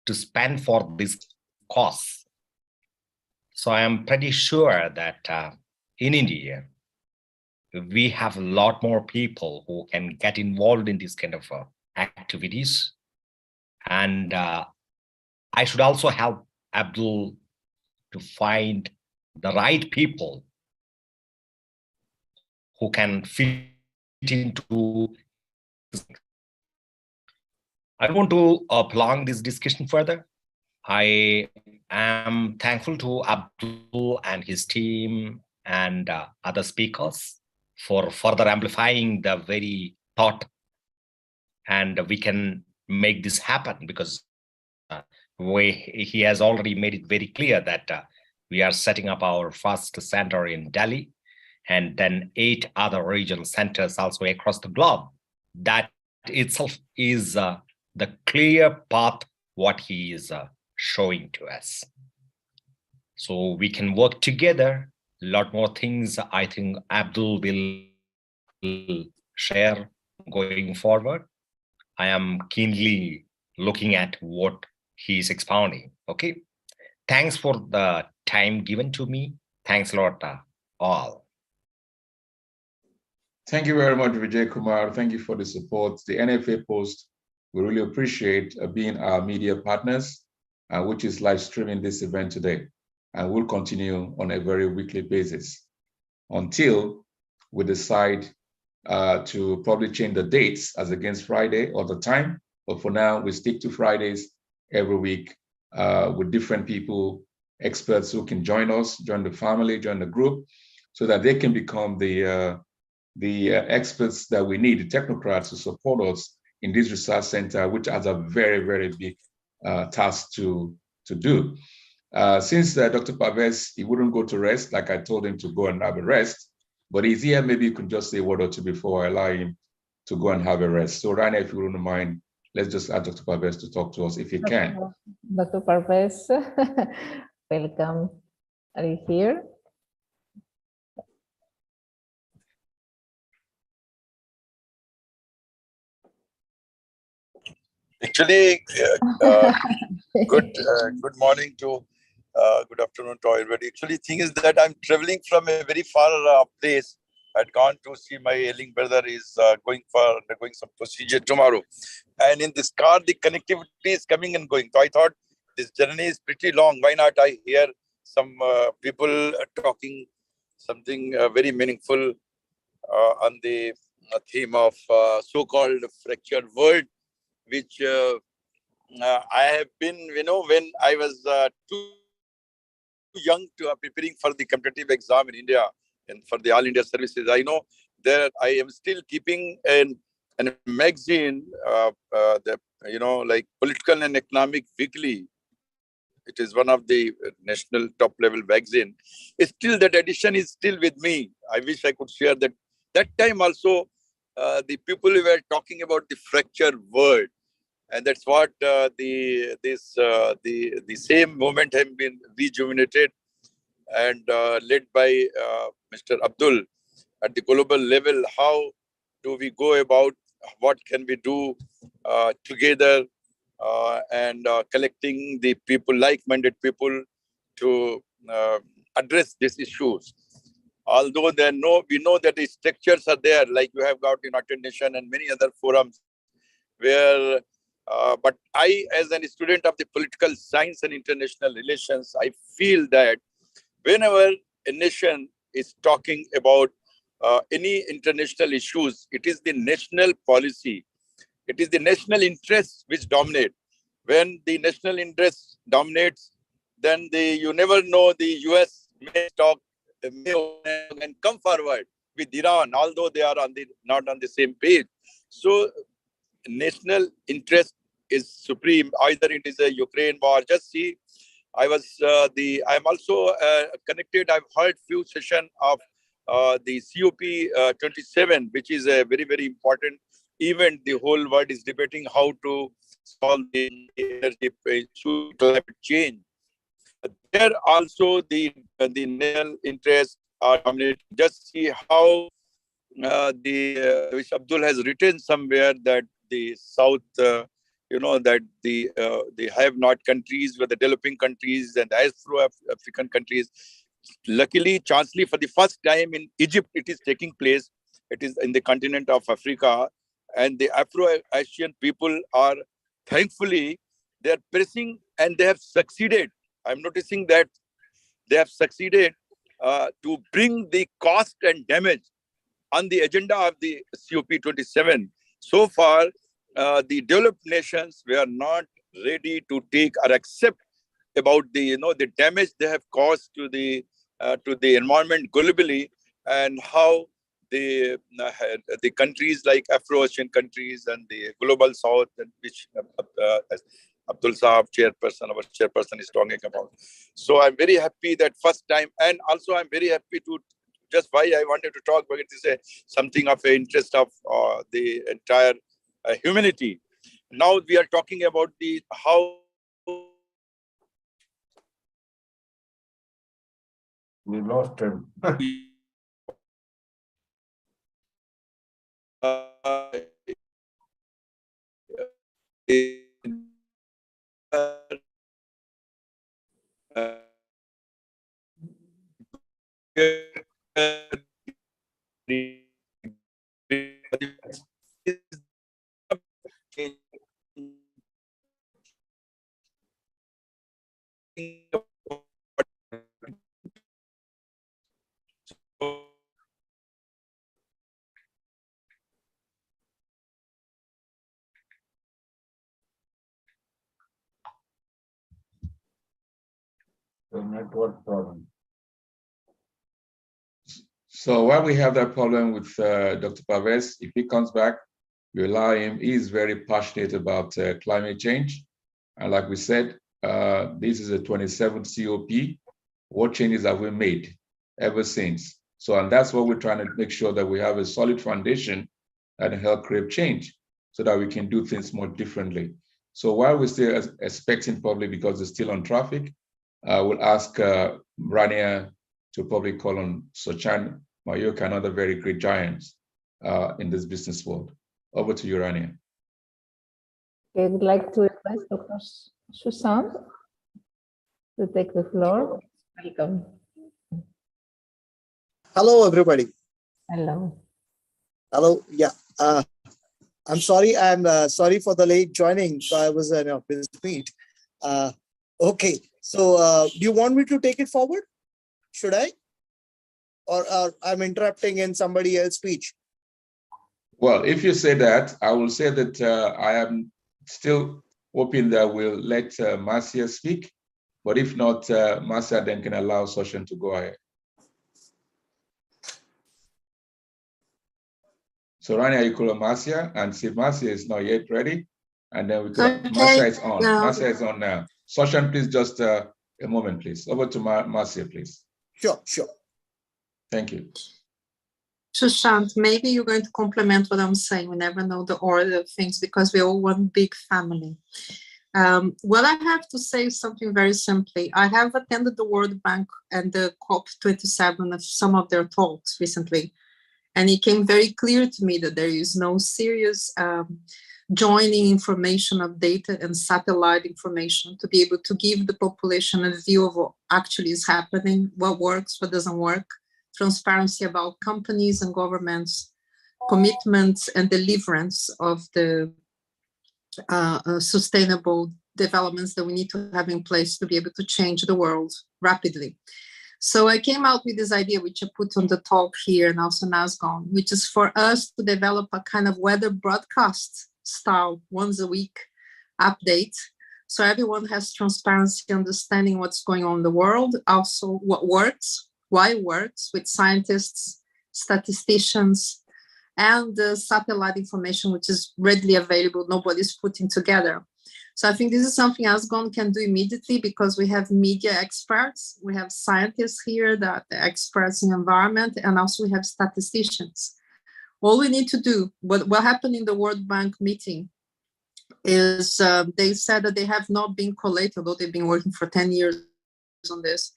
to spend for this cause. So I am pretty sure that in India, we have a lot more people who can get involved in these kind of activities. And I should also help Abdul to find the right people who can fit into. I want to prolong this discussion further. I am thankful to Abdul and his team and other speakers for further amplifying the very thought, and we can make this happen because he has already made it very clear that we are setting up our first center in Delhi and then 8 other regional centers also across the globe. That itself is the clear path what he is showing to us. So we can work together. A lot more things I think Abdul will share going forward. I am keenly looking at what he is expounding. Okay. Thanks for the time given to me. Thanks a lot, all. Thank you very much, Vijay Kumar. Thank you for the support. The NFA Post, we really appreciate being our media partners, which is live streaming this event today. And we'll continue on a very weekly basis until we decide to probably change the dates as against Friday or the time. But for now, we stick to Fridays every week with different people, experts who can join us, join the family, join the group, so that they can become the experts that we need, the technocrats to support us in this research center, which has a very, very big task to do. Since Dr. Parvez, he wouldn't go to rest, like I told him to go and have a rest, but he's here, maybe you can just say a word or two before I allow him to go and have a rest. So Rania, if you wouldn't mind, let's just ask Dr. Parvez to talk to us if he can. Dr. Parvez, welcome. Are you here? Actually, good morning to, good afternoon to everybody. Actually, thing is that I'm traveling from a very far place. I'd gone to see my ailing brother is undergoing some procedure tomorrow. And in this car, the connectivity is coming and going. So I thought this journey is pretty long. Why not I hear some people talking something very meaningful on the theme of so-called fractured world, which I have been, when I was too young to preparing for the competitive exam in India and for the All India services. I know that I am still keeping a magazine, like Political and Economic Weekly. It is one of the national top-level magazine. It's still, that edition is still with me. I wish I could share that. That time also, the people were talking about the fractured world. And that's what the same movement has been rejuvenated and led by Mr. Abdul at the global level. How do we go about, what can we do together and collecting the people, like-minded people, to address these issues. Although we know that the structures are there, like you have got United Nations and many other forums where but I, as a student of the political science and international relations, I feel that whenever a nation is talking about any international issues, it is the national policy, it is the national interests which dominate. When the national interest dominates, then you never know, the US may talk and come forward with Iran, although they are not on the same page. So national interest is supreme. Either it is a Ukraine war. Just see, I'm also connected. I've heard few sessions of the COP 27, which is a very, very important event. The whole world is debating how to solve the energy issue, climate change. There also the national interests are dominating. Just see how which Abdul has written somewhere that the South, that the have-not countries were the developing countries and the Afro-African countries. Luckily, chancely, for the first time in Egypt, it is taking place. It is in the continent of Africa, and the Afro-Asian people are, thankfully, they are pressing and they have succeeded. I'm noticing that they have succeeded to bring the cost and damage on the agenda of the COP27. So far, the developed nations were not ready to take or accept about the the damage they have caused to the environment globally, and how the countries like Afro-Asian countries and the global South, and which as Abdul Sahab, our chairperson is talking about. So I'm very happy that first time, and also I'm very happy to just why I wanted to talk, but it is something of an interest of the entire humanity. Now we are talking about the how we lost him. The network problem. So while we have that problem with Dr. Pavez, if he comes back, we allow him. He is very passionate about climate change. And like we said, this is the 27th COP. What changes have we made ever since? So, and that's what we're trying to make sure that we have a solid foundation and help create change so that we can do things more differently. So while we're still expecting probably because it's still on traffic, we'll ask Rania to probably call on Sochan Mayoka, another very great giant in this business world. Over to you, Rania. I would like to request Dr. Sushant to take the floor. Welcome. Hello, everybody. Hello. Hello. Yeah. I'm sorry. I'm sorry for the late joining. So I was in a business meet. Okay. So do you want me to take it forward? Should I? Or I'm interrupting in somebody else's speech? Well, if you say that, I will say that I am still hoping that we'll let Marcia speak. But if not, Marcia then can allow Soshan to go ahead. So Rania, you call her Marcia, and see if Marcia is not yet ready, and then we could, Marcia is on. Yeah. Marcia is on now. Soshan, please just a moment, please. Over to Marcia, please. Sure, sure. Thank you. Sushant, maybe you're going to complement what I'm saying. We never know the order of things because we're all one big family. What I have to say is something very simply. I have attended the World Bank and the COP27 of some of their talks recently, and it came very clear to me that there is no serious joining information of data and satellite information to be able to give the population a view of what actually is happening, what works, what doesn't work, transparency about companies and governments, commitments and deliverance of the sustainable developments that we need to have in place to be able to change the world rapidly. So I came out with this idea, which I put on the talk here and also NASGON, which is for us to develop a kind of weather broadcast style once a week update. So everyone has transparency, understanding what's going on in the world, also what works, why it works, with scientists, statisticians, and the satellite information, which is readily available, nobody's putting together. So I think this is something ASGON can do immediately because we have media experts, we have scientists here that are experts in environment, and also we have statisticians. All we need to do, what happened in the World Bank meeting is they said that they have not been collated, although they've been working for 10 years on this,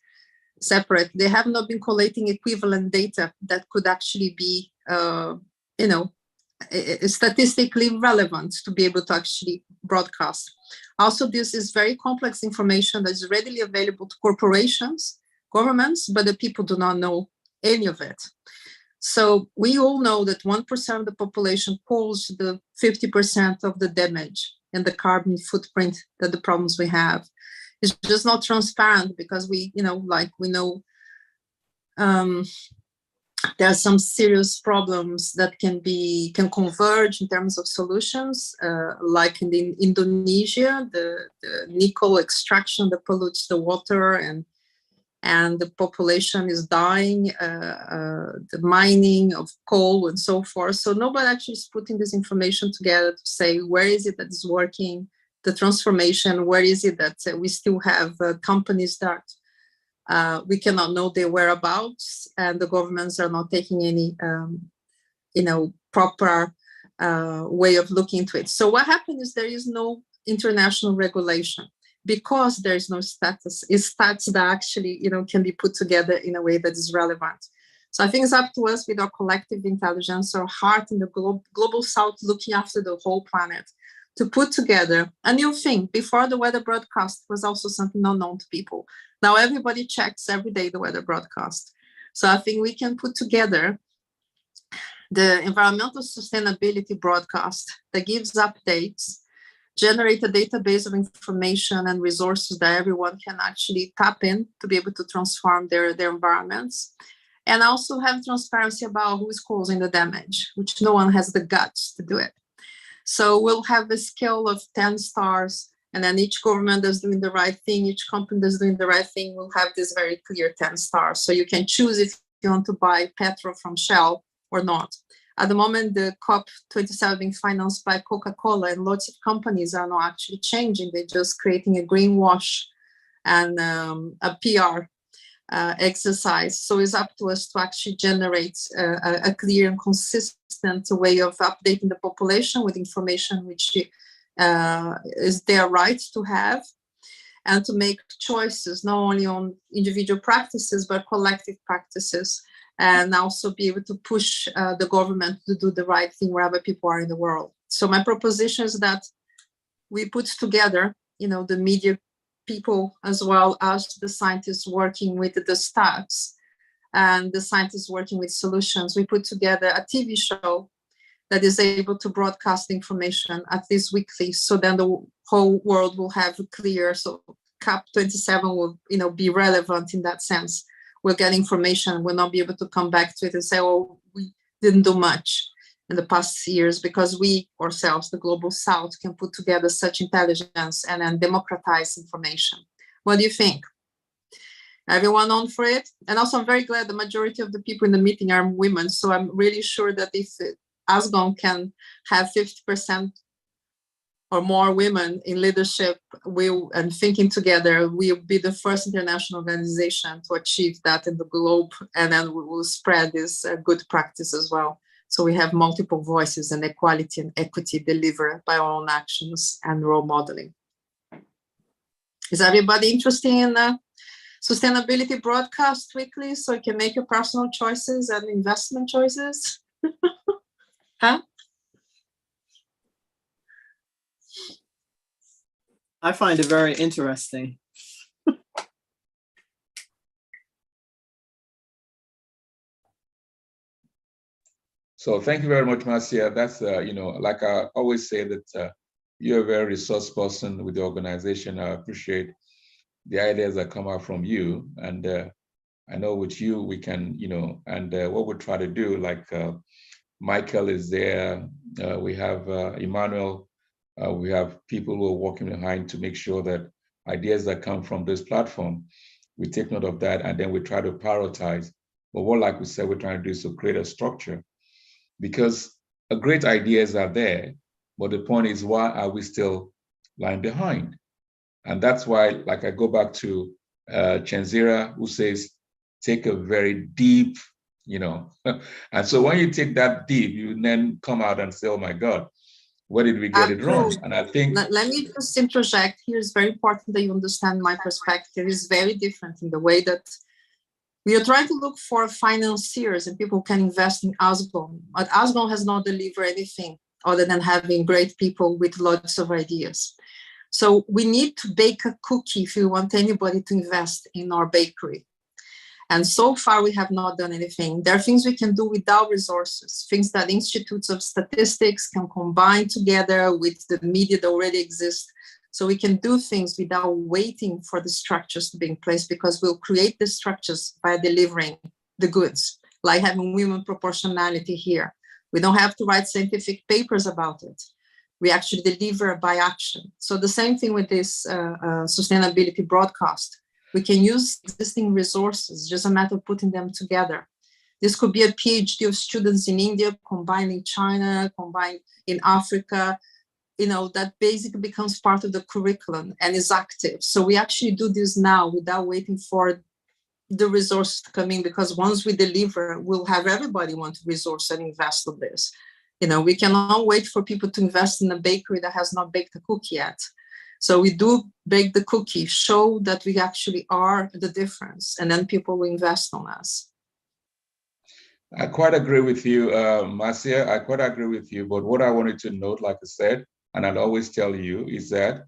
separate. They have not been collating equivalent data that could actually be, statistically relevant to be able to actually broadcast. Also, this is very complex information that is readily available to corporations, governments, but the people do not know any of it. So we all know that 1% of the population caused the 50% of the damage and the carbon footprint that the problems we have. It's just not transparent because we know there are some serious problems that can converge in terms of solutions, like in Indonesia, the nickel extraction that pollutes the water and the population is dying, the mining of coal and so forth. So nobody actually is putting this information together to say, where is it that is working, the transformation, where is it that we still have companies that we cannot know their whereabouts, and the governments are not taking any, proper way of looking into it. So what happened is there is no international regulation because there is no stats that actually, can be put together in a way that is relevant. So I think it's up to us with our collective intelligence, our heart in the global South, looking after the whole planet, to put together a new thing. Before, the weather broadcast was also something unknown to people. Now everybody checks every day the weather broadcast. So I think we can put together the environmental sustainability broadcast that gives updates, generate a database of information and resources that everyone can actually tap in to be able to transform their environments, and also have transparency about who is causing the damage, which no one has the guts to do it. So we'll have a scale of 10 stars, and then each government that's doing the right thing, each company that's doing the right thing will have this very clear 10 stars. So you can choose if you want to buy petrol from Shell or not. At the moment, the COP27 being financed by Coca-Cola, and lots of companies are not actually changing. They're just creating a greenwash and a PR exercise. So it's up to us to actually generate a clear and consistent way of updating the population with information which is their right to have, and to make choices not only on individual practices but collective practices, and also be able to push the government to do the right thing wherever people are in the world. So my proposition is that we put together, the media people as well as the scientists working with the stats and the scientists working with solutions. We put together a TV show that is able to broadcast information at least weekly, so then the whole world will have clear, so COP27 will be relevant in that sense. We'll get information, we'll not be able to come back to it and say, oh, we didn't do much in the past years, because we ourselves, the global South, can put together such intelligence and then democratize information. What do you think? Everyone on for it? And also I'm very glad the majority of the people in the meeting are women, so I'm really sure that if ASGON can have 50% or more women in leadership, and thinking together, we'll be the first international organization to achieve that in the globe, and then we will spread this good practice as well. So we have multiple voices, and equality and equity delivered by our own actions and role modeling. Is everybody interested in sustainability broadcast weekly, so you can make your personal choices and investment choices? Huh? I find it very interesting. So thank you very much, Marcia. That's, like I always say, that you're a very resource person with the organization. I appreciate the ideas that come out from you. And I know with you, we can, and what we try to do, like Michael is there, we have Emmanuel, we have people who are working behind to make sure that ideas that come from this platform, we take note of that, and then we try to prioritize. But what, like we said, we're trying to do is to create a structure, because great ideas are there, but the point is, why are we still lying behind. And that's why, like I go back to Chenzira, who says, take a very deep, and so when you take that deep, you then come out and say, oh my God, where did we get it wrong? And I think— Let me just interject here. It's very important that you understand my perspective is very different in the way that we are trying to look for financiers and people who can invest in ASGON, but ASGON has not delivered anything other than having great people with lots of ideas. So we need to bake a cookie if we want anybody to invest in our bakery. And so far, we have not done anything. There are things we can do without resources, things that institutes of statistics can combine together with the media that already exists. So we can do things without waiting for the structures to be in place, because we'll create the structures by delivering the goods, like having women proportionality here. We don't have to write scientific papers about it. We actually deliver by action. So the same thing with this sustainability broadcast. We can use existing resources, just a matter of putting them together. This could be a PhD of students in India, combined in China, combined in Africa, that basically becomes part of the curriculum and is active. So we actually do this now without waiting for the resources to come in, because once we deliver, we'll have everybody want to resource and invest in this. We cannot wait for people to invest in a bakery that has not baked a cookie yet. So we do bake the cookie, show that we actually are the difference, and then people will invest on us. I quite agree with you, Marcia. I quite agree with you. But what I wanted to note, like I said, and I'll always tell you, is that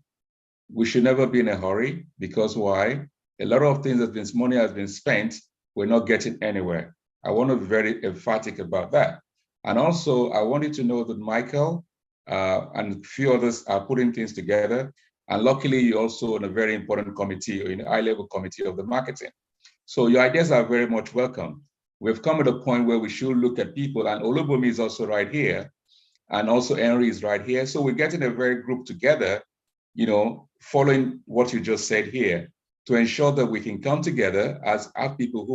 we should never be in a hurry. Because why? A lot of things money has been spent, we're not getting anywhere. I want to be very emphatic about that. And also, I wanted to know that Michael and a few others are putting things together. And luckily, you're also in a very important committee, or in a high-level committee of the marketing. So your ideas are very much welcome. We've come at a point where we should look at people, and Olubumi is also right here, and also Henry is right here. So we're getting a very group together, following what you just said here, to ensure that we can come together as our people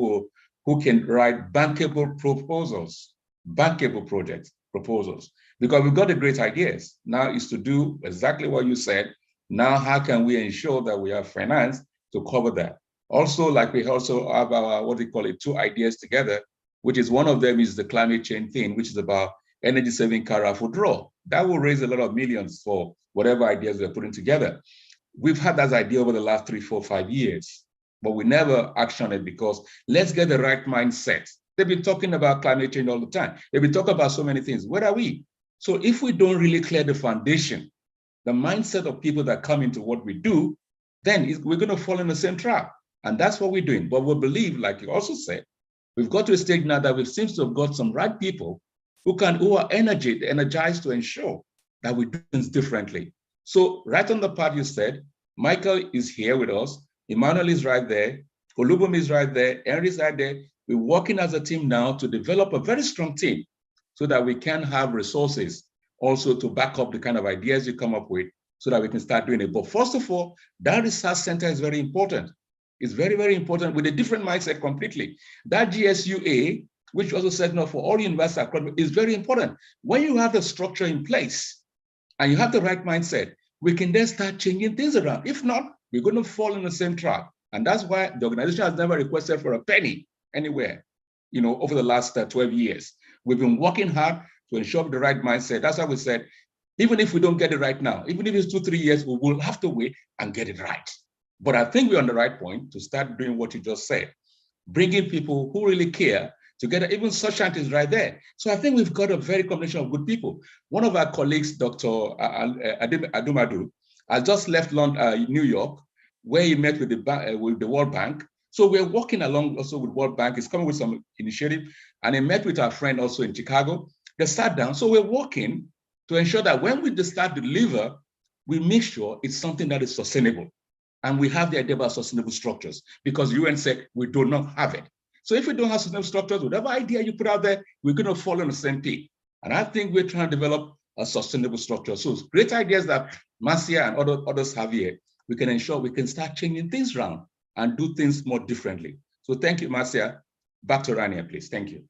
who can write bankable proposals, bankable project proposals, because we've got the great ideas. Now is to do exactly what you said. Now, how can we ensure that we have finance to cover that? Also, like we also have our, two ideas together, which is one of them is the climate change thing, which is about energy saving Carafu draw. That will raise a lot of millions for whatever ideas we're putting together. We've had that idea over the last 3, 4, 5 years, but we never action it, because let's get the right mindset. They've been talking about climate change all the time. They've been talking about so many things. Where are we? So if we don't really clear the foundation, the mindset of people that come into what we do, then we're going to fall in the same trap. And that's what we're doing. But we believe, like you also said, we've got to a stage now that we seem to have got some right people who are energized to ensure that we do things differently. So right on the part you said, Michael is here with us, Emmanuel is right there, Olubumi is right there, Henry is right there. We're working as a team now to develop a very strong team so that we can have resources also to back up the kind of ideas you come up with, so that we can start doing it. But first of all, that research center is very important. It's very, very important, with a different mindset completely. That GSUA, which also set up for all universities, is very important. When you have the structure in place and you have the right mindset, we can then start changing things around. If not, we're going to fall in the same trap. And that's why the organization has never requested for a penny anywhere, over the last 12 years. We've been working hard to ensure the right mindset. That's why we said, even if we don't get it right now, even if it's 2, 3 years, we will have to wait and get it right. But I think we're on the right point to start doing what you just said, bringing people who really care together. Even Sushant is right there. So I think we've got a very combination of good people. One of our colleagues, Dr. Adumadu, has just left New York, where he met with the World Bank. So we're working along also with World Bank. He's coming with some initiative, and he met with our friend also in Chicago. They sat down. So we're working to ensure that when we start to deliver, we make sure it's something that is sustainable. And we have the idea about sustainable structures, because UN said we do not have it. So if we don't have sustainable structures, whatever idea you put out there, we're going to fall on the same peak. And I think we're trying to develop a sustainable structure. So great ideas that Marcia and others have here, we can ensure we can start changing things around and do things more differently. So thank you, Marcia. Back to Rania, please. Thank you.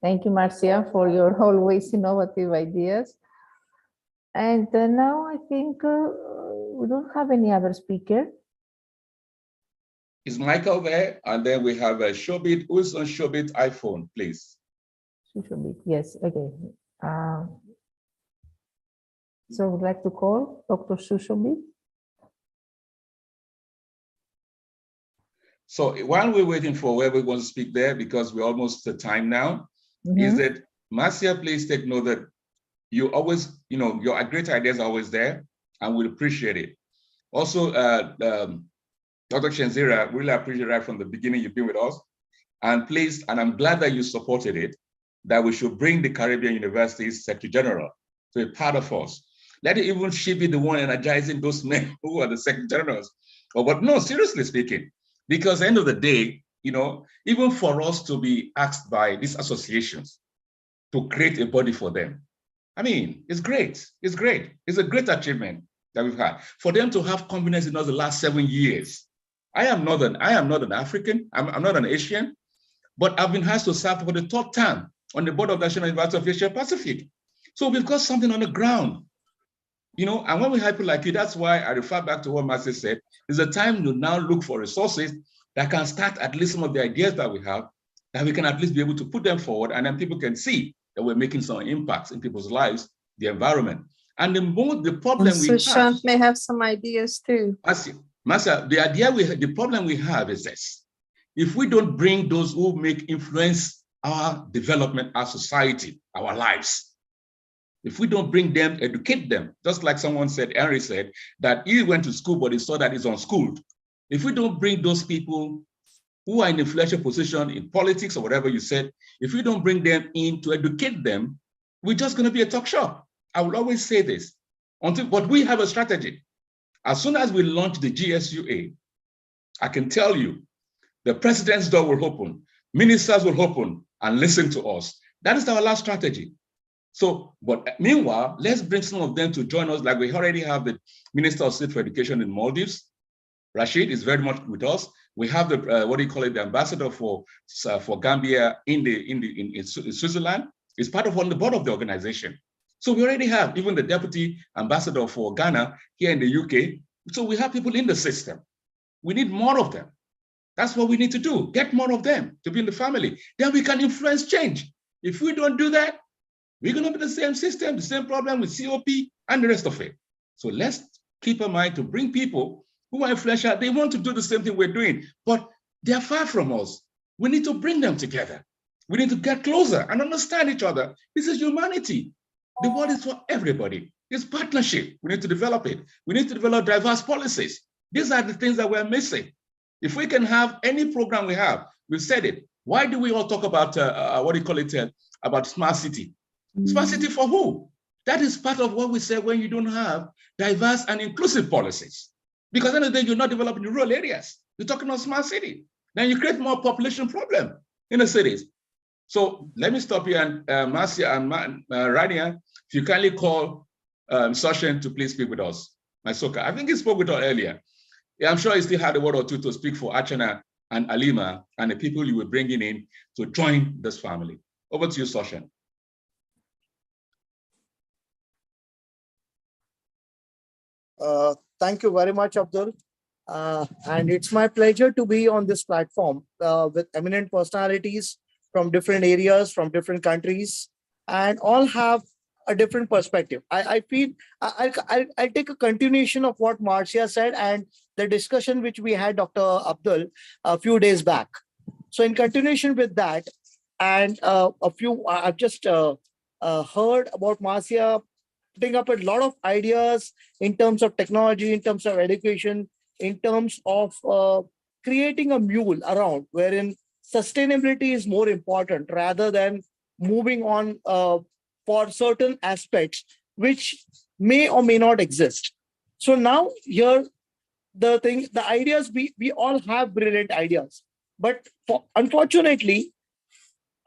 Thank you, Marcia, for your always innovative ideas. And now I think we don't have any other speaker. Is Michael there? And then we have Shobit. Who's on Shobit iPhone, please? Shobit, yes, okay. So would like to call Dr. Shobit. So while we're waiting for whoever wants to speak there, because we're almost to time now, is that Marcia, please take note that you always, your great ideas are always there, and we'll appreciate it. Also, Dr. Shenzira, really appreciate right from the beginning you've been with us. And please, and I'm glad that you supported it, that we should bring the Caribbean University's Secretary General to be part of us. Let it even she be the one energizing those men who are the Secretary Generals. But no, seriously speaking, because at the end of the day, even for us to be asked by these associations to create a body for them, I mean, it's great. It's great. It's a great achievement that we've had. For them to have confidence in us the last 7 years. I am not an African, I'm not an Asian, but I've been asked to serve for the 3rd time on the board of National University of Asia Pacific. So we've got something on the ground. And when we have people like you, that's why I refer back to what Marcia said, it's a time to now look for resources that can start at least some of the ideas that we have, that we can at least be able to put them forward, and then people can see that we're making some impacts in people's lives, the environment. And the problem we have— Sushant may have some ideas too. Marcia, the problem we have is this. If we don't bring those who influence our development, our society, our lives, if we don't bring them, educate them, just like someone said, Henry said, that he went to school, but he saw that he's unschooled. If we don't bring those people who are in influential position in politics or whatever you said, if we don't bring them in to educate them, we're just going to be a talk shop. I will always say this, but we have a strategy. As soon as we launch the GSUA, I can tell you, the president's door will open, ministers will open and listen to us. That is our last strategy. So, but meanwhile, let's bring some of them to join us. Like we already have the Minister of State for Education in Maldives. Rashid is very much with us. We have the the ambassador for Gambia in Switzerland. Is part of on the board of the organization. So we already have even the deputy ambassador for Ghana here in the UK. So we have people in the system. We need more of them. That's what we need to do. Get more of them to be in the family. Then we can influence change. If we don't do that, we're going to be the same system, the same problem with COP and the rest of it. So let's keep in mind to bring people who are influential. They want to do the same thing we're doing, but they're far from us. We need to bring them together. We need to get closer and understand each other. This is humanity. The world is for everybody. It's partnership. We need to develop it. We need to develop diverse policies. These are the things that we're missing. If we can have any program we have, we've said it. Why do we all talk about, about smart city? Smart city for who? That is part of what we say when you don't have diverse and inclusive policies. Because at the end of the day, you're not developing the rural areas. You're talking about smart city. Then you create more population problem in the cities. So let me stop here, and Marcia and Rania, if you kindly call Soshen to please speak with us. Mysoka, I think he spoke with us earlier. Yeah, I'm sure he still had a word or two to speak for Achana and Alima and the people you were bringing in to join this family. Over to you, Soshen. Thank you very much, Abdul. And it's my pleasure to be on this platform with eminent personalities from different areas, from different countries, and all have a different perspective. I feel I'll take a continuation of what Marcia said and the discussion which we had, Dr. Abdul, a few days back. So in continuation with that, and I've just heard about Marcia putting up a lot of ideas in terms of technology, in terms of education, in terms of creating a mule around wherein sustainability is more important rather than moving on for certain aspects which may or may not exist. So now here, the ideas, we all have brilliant ideas, but unfortunately,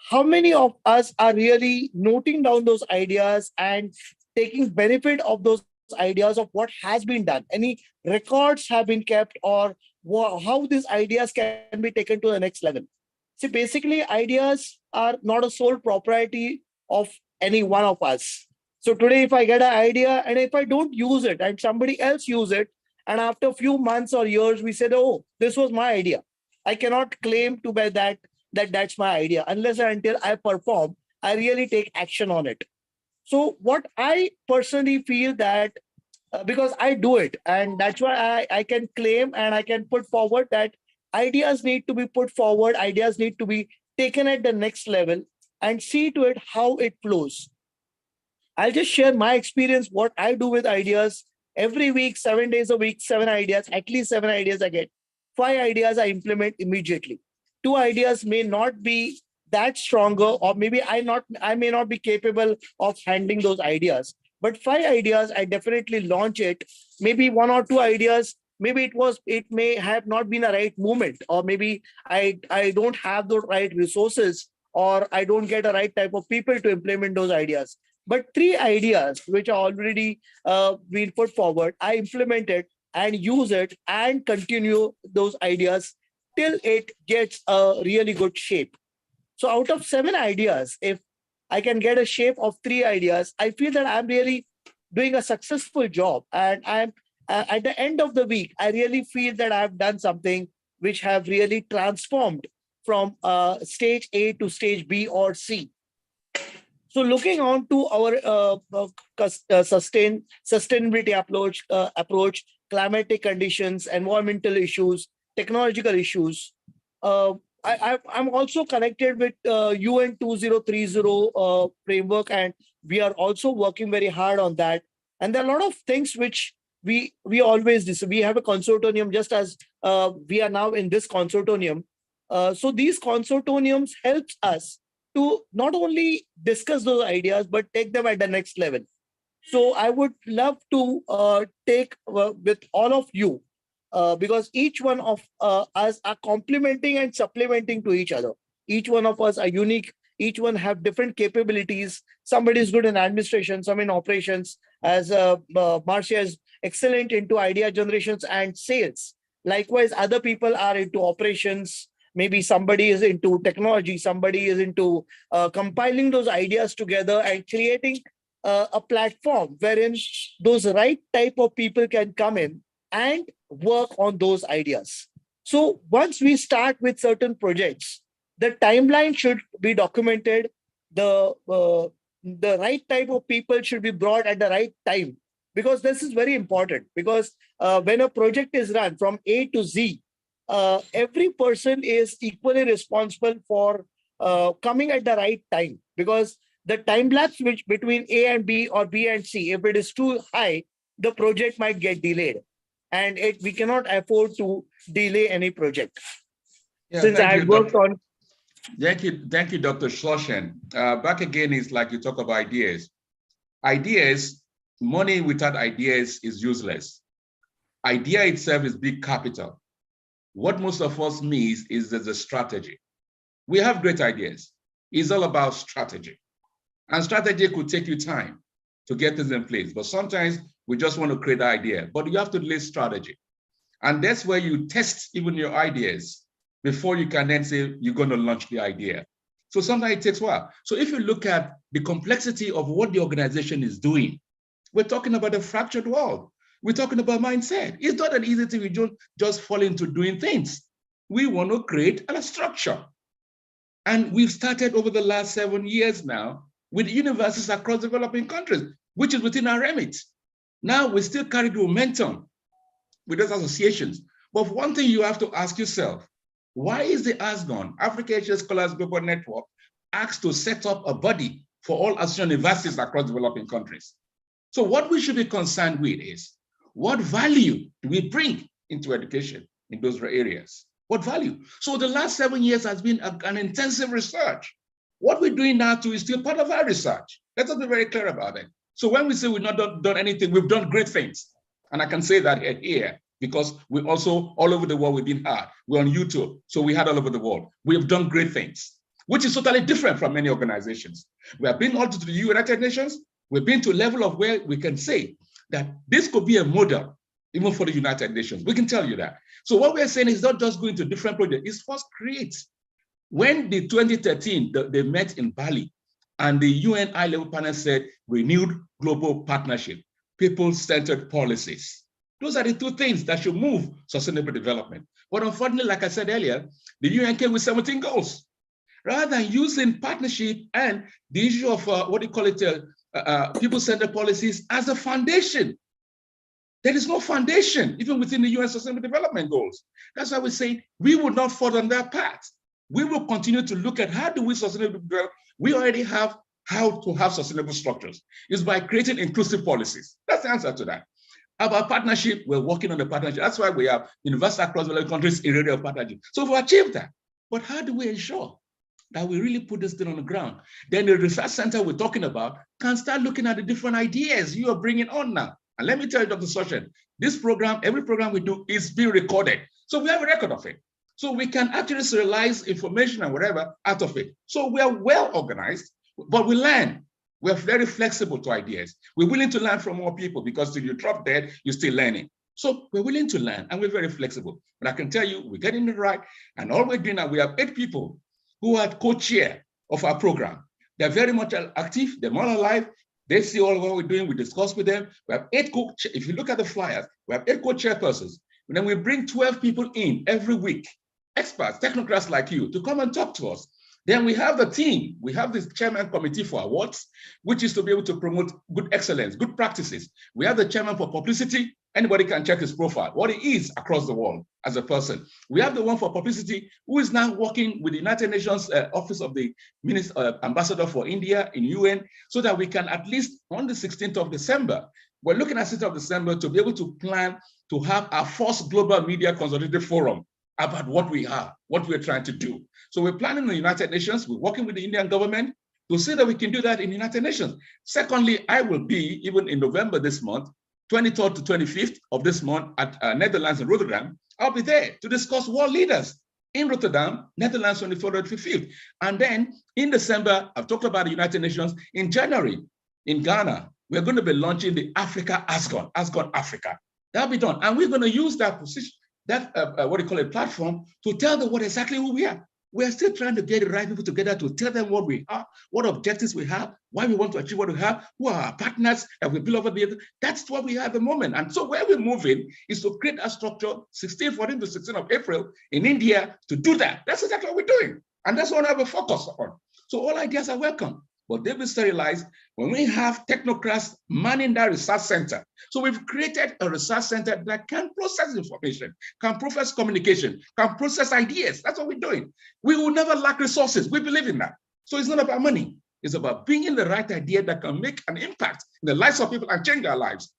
how many of us are really noting down those ideas and taking benefit of those ideas of what has been done? Any records have been kept, or how these ideas can be taken to the next level? See, basically, ideas are not a sole propriety of any one of us. So today, if I get an idea and if I don't use it and somebody else use it, and after a few months or years, we said, oh, this was my idea. I cannot claim to be that's my idea unless and until I perform, I really take action on it. So what I personally feel that because I do it, and that's why I can claim and I can put forward that ideas need to be put forward, ideas need to be taken at the next level and see to it how it flows. I'll just share my experience, what I do with ideas. Every week, 7 days a week, 7 ideas, at least 7 ideas I get. 5 ideas I implement immediately. 2 ideas may not be that stronger, or maybe I may not be capable of handling those ideas. But 5 ideas, I definitely launch it. Maybe 1 or 2 ideas, maybe it may have not been a right moment, or maybe I don't have the right resources, or I don't get the right type of people to implement those ideas. But 3 ideas which are already been put forward, I implement it and use it and continue those ideas till it gets a really good shape. So out of 7 ideas, if I can get a shape of 3 ideas, I feel that I'm really doing a successful job. And I'm at the end of the week, I really feel that I've done something which have really transformed from stage A to stage B or C. So looking on to our sustainability approach, climatic conditions, environmental issues, technological issues, I'm also connected with UN 2030 framework, and we are also working very hard on that. And there are a lot of things which we always do. So we have a consortium, just as we are now in this consortium. So these consortiums helps us to not only discuss those ideas, but take them at the next level. So I would love to take with all of you, because each one of us are complementing and supplementing to each other. Each one of us are unique. Each one have different capabilities. Somebody is good in administration, some in operations, as Marcia is excellent into idea generations and sales. Likewise, other people are into operations. Maybe somebody is into technology, somebody is into compiling those ideas together and creating a platform wherein those right type of people can come in and work on those ideas. So once we start with certain projects, the timeline should be documented. The right type of people should be brought at the right time, because this is very important. Because when a project is run from A to Z, every person is equally responsible for coming at the right time, because the time lapse which between A and B or B and C, if it is too high, the project might get delayed, and we cannot afford to delay any project. Yeah, Since I worked on. Thank you, Dr. Schlosser. Back again, is like you talk about ideas. Ideas, money without ideas is useless. Idea itself is big capital. What most of us miss is there's a strategy. We have great ideas. It's all about strategy. And strategy could take you time to get things in place. But sometimes we just want to create an idea, but you have to lay strategy. And that's where you test even your ideas before you can then say you're going to launch the idea. So sometimes it takes a while. So if you look at the complexity of what the organization is doing, we're talking about a fractured world. We're talking about mindset. It's not an easy thing. We don't just fall into doing things. We want to create a structure. And we've started over the last 7 years now with universities across developing countries, which is within our remit. Now we still carry the momentum with those associations. But one thing you have to ask yourself, why is the ASGON, Africa Asian Scholars Global Network, asked to set up a body for all association universities across developing countries? So what we should be concerned with is, what value do we bring into education in those areas? What value? So the last 7 years has been an intensive research. What we're doing now too is still part of our research. Let us be very clear about it. So when we say we've not done anything, we've done great things. And I can say that here because we also, all over the world, we've been hard. We're on YouTube, so we had all over the world. We have done great things, which is totally different from many organizations. We have been also to the United Nations. We've been to a level of where we can say that this could be a model, even for the United Nations. We can tell you that. So what we're saying is not just going to different projects, it's first create When the 2013, they met in Bali, and the UN high-level panel said, renewed global partnership, people-centered policies. Those are the two things that should move sustainable development. But unfortunately, like I said earlier, the UN came with 17 goals. Rather than using partnership and the issue of people-centered policies as a foundation. There is no foundation, even within the UN Sustainable Development Goals. That's why we say we will not fall on that path. We will continue to look at how do we sustainable develop. We already have how to have sustainable structures. It's by creating inclusive policies. That's the answer to that. About partnership, we're working on the partnership. That's why we have universities across developed countries in area of partnership. So we've achieved that. But how do we ensure that we really put this thing on the ground? Then the research center we're talking about can start looking at the different ideas you are bringing on now. And let me tell you, Dr. Soshen, this program, every program we do is being recorded. So we have a record of it. So we can actually serialize information and whatever out of it. So we are well organized, but we learn. We're very flexible to ideas. We're willing to learn from more people because if you drop dead, you're still learning. So we're willing to learn and we're very flexible. But I can tell you, we're getting it right. And all we're doing now, we have 8 people who are co-chair of our program. They're very much active, they're more alive. They see all what we're doing, we discuss with them. We have 8 if you look at the flyers, we have 8 co-chairpersons. And then we bring 12 people in every week, experts, technocrats like you, to come and talk to us. Then we have the team. We have this chairman committee for awards, which is to be able to promote good excellence, good practices. We have the chairman for publicity. Anybody can check his profile, what he is across the world as a person. We have the one for publicity, who is now working with the United Nations Office of the Ambassador for India in UN, so that we can at least on the 16th of December, we're looking at 16th of December to be able to plan to have our first global media consultative forum about what we are, what we're trying to do. So we're planning the United Nations, we're working with the Indian government to see that we can do that in the United Nations. Secondly, I will be, even in November this month, 23rd to 25th of this month at Netherlands in Rotterdam, I'll be there to discuss world leaders in Rotterdam, Netherlands 24th to 25th. And then in December, I've talked about the United Nations. In January, in Ghana, we're going to be launching the Africa ASGON Africa. That'll be done. And we're going to use that position, that platform to tell the world exactly who we are. We're still trying to get the right people together to tell them what we are, what objectives we have, why we want to achieve what we have, who are our partners that we build over the years. That's what we have at the moment. And so where we're moving is to create a structure 14 to 16 of April in India to do that. That's exactly what we're doing. And that's what I have a focus on. So all ideas are welcome. But they'll be sterilized when we have technocrats manning that research center. So we've created a research center that can process information, can process communication, can process ideas. That's what we're doing. We will never lack resources. We believe in that. So it's not about money. It's about bringing the right idea that can make an impact in the lives of people and change their lives.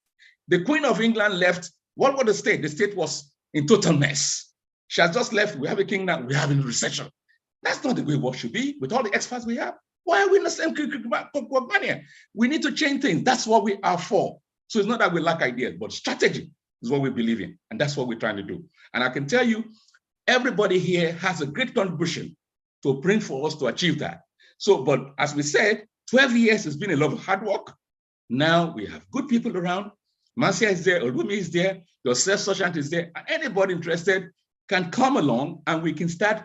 The Queen of England left. What was the state? The state was in total mess. She has just left. We have a king now. We have a recession. That's not the way what should be with all the experts we have. Why are we in the same manner? We need to change things. That's what we are for. So it's not that we lack ideas, but strategy is what we believe in. And that's what we're trying to do. And I can tell you, everybody here has a great contribution to bring for us to achieve that. So, but as we said, 12 years has been a lot of hard work. Now we have good people around. Marcia is there, Olumi is there, yourself, Soshant is there. And anybody interested can come along and we can start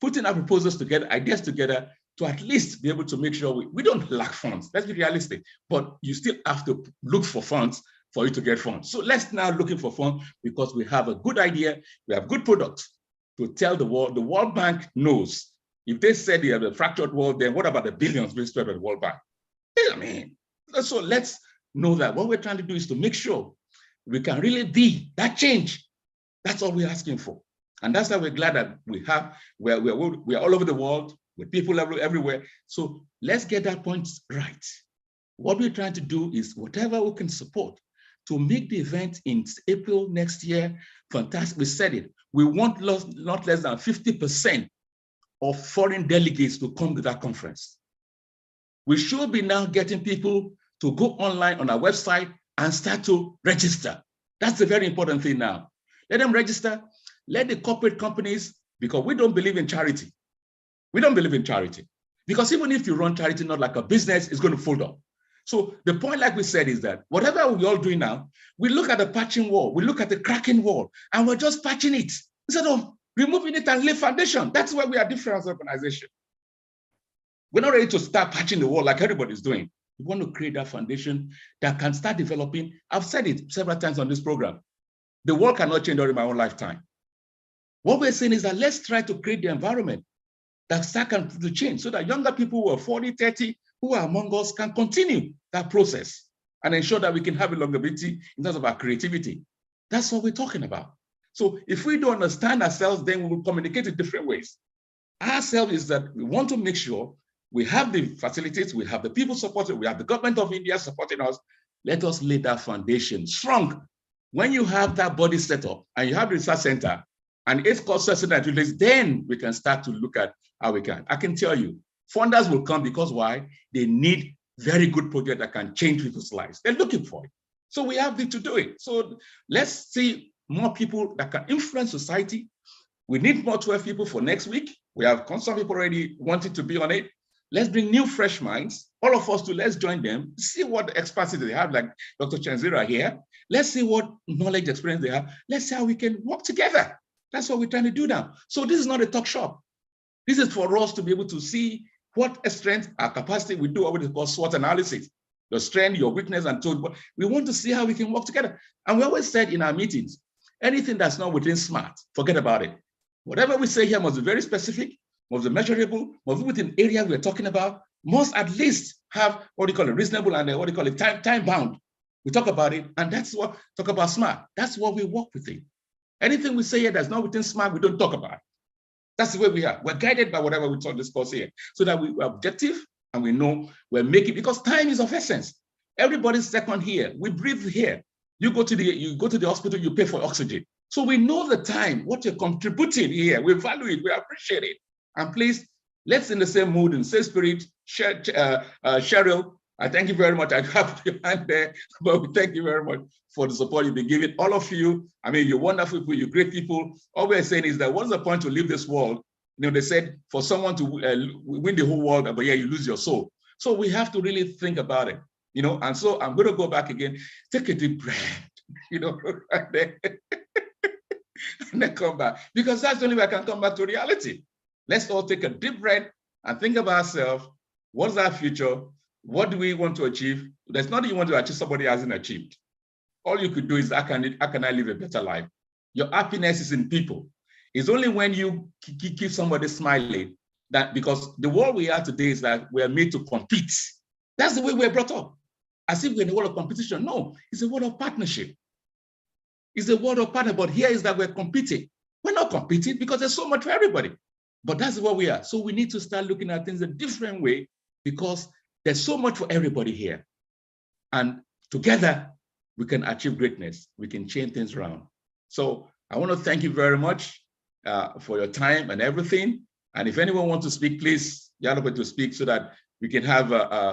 putting our proposals together, ideas together, to at least be able to make sure we don't lack funds. Let's be realistic, but you still have to look for funds for you to get funds. So let's now looking for funds because we have a good idea, we have good products to tell the world. The World Bank knows. If they said you have a fractured world, then what about the billions being spent by the World Bank? I mean, so let's know that what we're trying to do is to make sure we can really be that change. That's all we're asking for. And that's why we're glad that we're all over the world, with people everywhere. So let's get that point right. What we're trying to do is whatever we can support to make the event in April next year fantastic. We said it. We want not less than 50% of foreign delegates to come to that conference. We should be now getting people to go online on our website and start to register. That's the very important thing now. Let them register. Let the corporate companies, because we don't believe in charity. We don't believe in charity because even if you run charity not like a business, it's going to fold up. So the point, like we said, is that whatever we're all doing now, we look at the patching wall, we look at the cracking wall, and we're just patching it instead of removing it and lay foundation. That's why we are different as an organization. We're not ready to start patching the wall like everybody's doing. We want to create that foundation that can start developing. I've said it several times on this program. The world cannot change during my own lifetime. What we're saying is that let's try to create the environment that start to change so that younger people who are 40, 30, who are among us can continue that process and ensure that we can have a longevity in terms of our creativity. That's what we're talking about. So if we don't understand ourselves, then we will communicate in different ways. Ourselves is that we want to make sure we have the facilities, we have the people supporting, we have the government of India supporting us. Let us lay that foundation strong. When you have that body set up and you have the research center and 8 courses and activities, then we can start to look at how we can. I can tell you, funders will come because why? They need very good projects that can change people's lives. They're looking for it. So we have to do it. So let's see more people that can influence society. We need more 12 people for next week. We have some people already wanting to be on it. Let's bring new, fresh minds. All of us let's join them, see what expertise they have, like Dr. Chanzira here. Let's see what knowledge, experience they have. Let's see how we can work together. That's what we're trying to do now. So this is not a talk shop. This is for us to be able to see what strength, our capacity. We do what we call SWOT analysis. Your strength, your weakness, and so we want to see how we can work together. And we always said in our meetings, anything that's not within SMART, forget about it. Whatever we say here must be very specific, must be measurable, must be within area we're talking about, must at least have what do you call it, reasonable and what do you call it, time bound. We talk about it, and that's what, talk about SMART. That's what we work within. Anything we say here that's not within SMART, we don't talk about it. That's the way we are. We're guided by whatever we talk discuss here, so that we're objective and we know we're making, because time is of essence. Everybody's second here. We breathe here. You go to the hospital, you pay for oxygen. So we know the time, what you're contributing here. We value it, we appreciate it. And please, let's in the same mood and same spirit. Cheryl, I thank you very much. I have your hand there, but we thank you very much for the support you've been giving. All of you, I mean, you're wonderful people, you're great people. All we're saying is that what's the point to leave this world? You know, they said for someone to win the whole world, but yeah, you lose your soul. So we have to really think about it, you know, and so I'm going to go back again, take a deep breath, you know, right there. And then come back, because that's the only way I can come back to reality. Let's all take a deep breath and think about ourselves. What's our future? What do we want to achieve? There's nothing you want to achieve somebody hasn't achieved. All you could do is, how can I live a better life? Your happiness is in people. It's only when you keep somebody smiling that, because the world we are today is that we are made to compete. That's the way we're brought up. As if we're in a world of competition. No, it's a world of partnership. It's a world of partner, but here is that we're competing. We're not competing because there's so much for everybody. But that's what we are. So we need to start looking at things a different way, because there's so much for everybody here. And together, we can achieve greatness. We can change things around. So I want to thank you very much for your time and everything. And if anyone wants to speak, please, Yalope to speak, so that we can have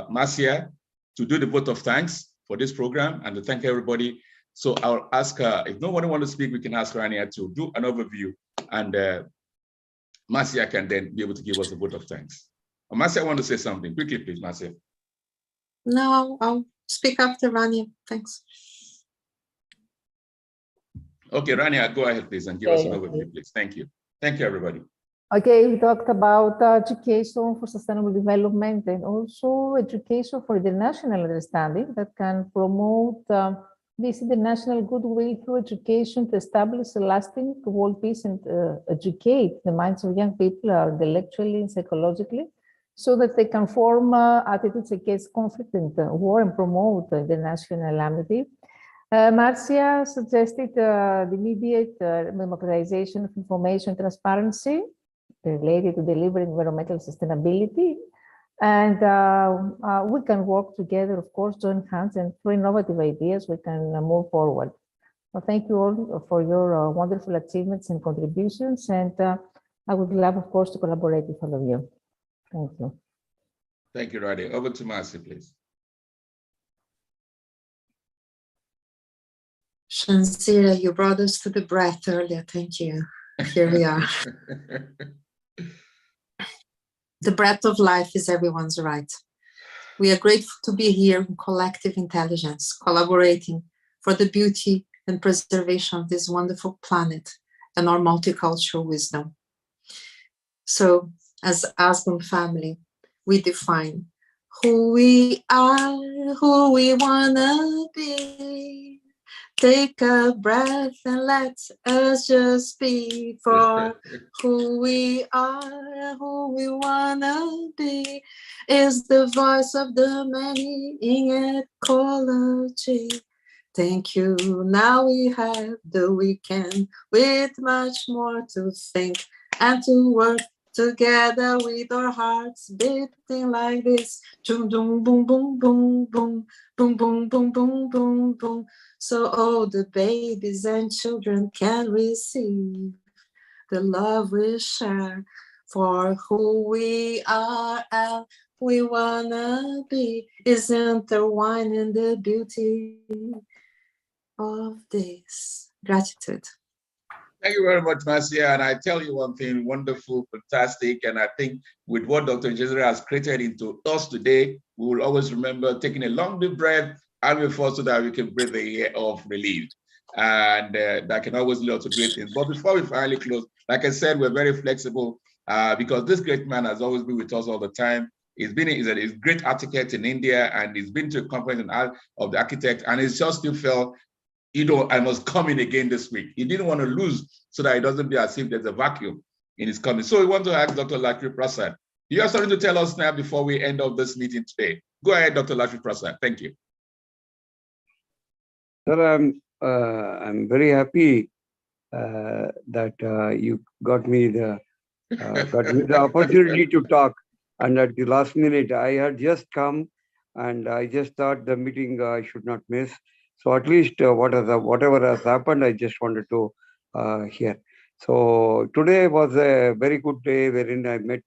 Marcia to do the vote of thanks for this program and to thank everybody. So I'll ask her, if nobody wants to speak, we can ask Rania to do an overview, and Marcia can then be able to give us a vote of thanks. Marcia, I want to say something. Quickly, please, Marcia. No, I'll speak after Rania. Thanks. Okay, Rania, go ahead, please, and give us an overview, please. Thank you. Thank you, everybody. Okay, we talked about education for sustainable development and also education for international understanding that can promote this international goodwill through education to establish a lasting world peace and educate the minds of young people intellectually and psychologically, so that they can form attitudes against conflict and war and promote international amity. Marcia suggested the immediate democratization of information transparency related to delivering environmental sustainability. And we can work together, of course, join hands, and through innovative ideas, we can move forward. Well, thank you all for your wonderful achievements and contributions. And I would love, of course, to collaborate with all of you. Thank you. Thank you, Radi. Over to Marcy, please. Shanzira, you brought us to the breath earlier. Thank you. Here we are. The breath of life is everyone's right. We are grateful to be here in collective intelligence, collaborating for the beauty and preservation of this wonderful planet and our multicultural wisdom. So as Aspen family, we define who we are, who we wanna be. Take a breath and let us just be for who we are, who we wanna be. Is the voice of the many in ecology. Thank you. Now we have the weekend with much more to think and to work together with our hearts beating like this. Boom, boom, boom, boom, boom, boom, boom, boom, boom, boom, boom, boom. So all the babies and children can receive the love we share for who we are and we wanna be is intertwined in the beauty of this. Gratitude. Thank you very much, Marcia. And I tell you one thing, wonderful, fantastic. And I think with what Dr. Jezera has created into us today, we will always remember taking a long deep breath and we force so that we can breathe a air of relief. And that can always lead to great things. But before we finally close, like I said, we're very flexible because this great man has always been with us all the time. He's a great architect in India, and he's been to a conference of the architect, and he's just still felt, I must come in again this week. He didn't want to lose so that it doesn't be as if there's a vacuum in his coming. So we want to ask Dr. Lakshmi Prasad. You have something to tell us now before we end up this meeting today. Go ahead, Dr. Lakshmi Prasad. Thank you. Sir, I'm very happy that you got me the opportunity to talk. And at the last minute, I had just come, and I just thought the meeting I should not miss. So at least whatever has happened, I just wanted to hear. So today was a very good day wherein I met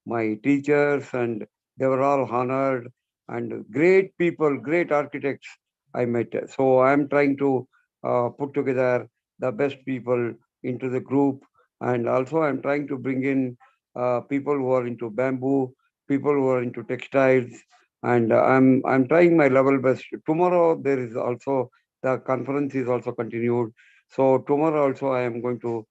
my teachers, and they were all honored, and great people, great architects I met. So I'm trying to put together the best people into the group, and also I'm trying to bring in people who are into bamboo, people who are into textiles, and I'm trying my level best. Tomorrow there is also the conference is also continued. So tomorrow also I am going to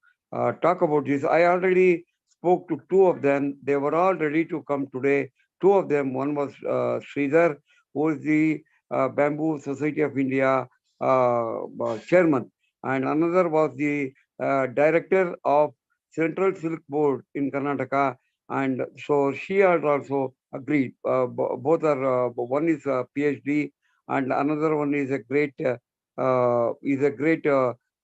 talk about this. I already spoke to two of them. They were all ready to come today. Two of them. One was Sridhar, who is the Bamboo Society of India chairman, and another was the director of Central Silk Board in Karnataka. And so she has also agreed. Both are, one is a PhD and another one is a great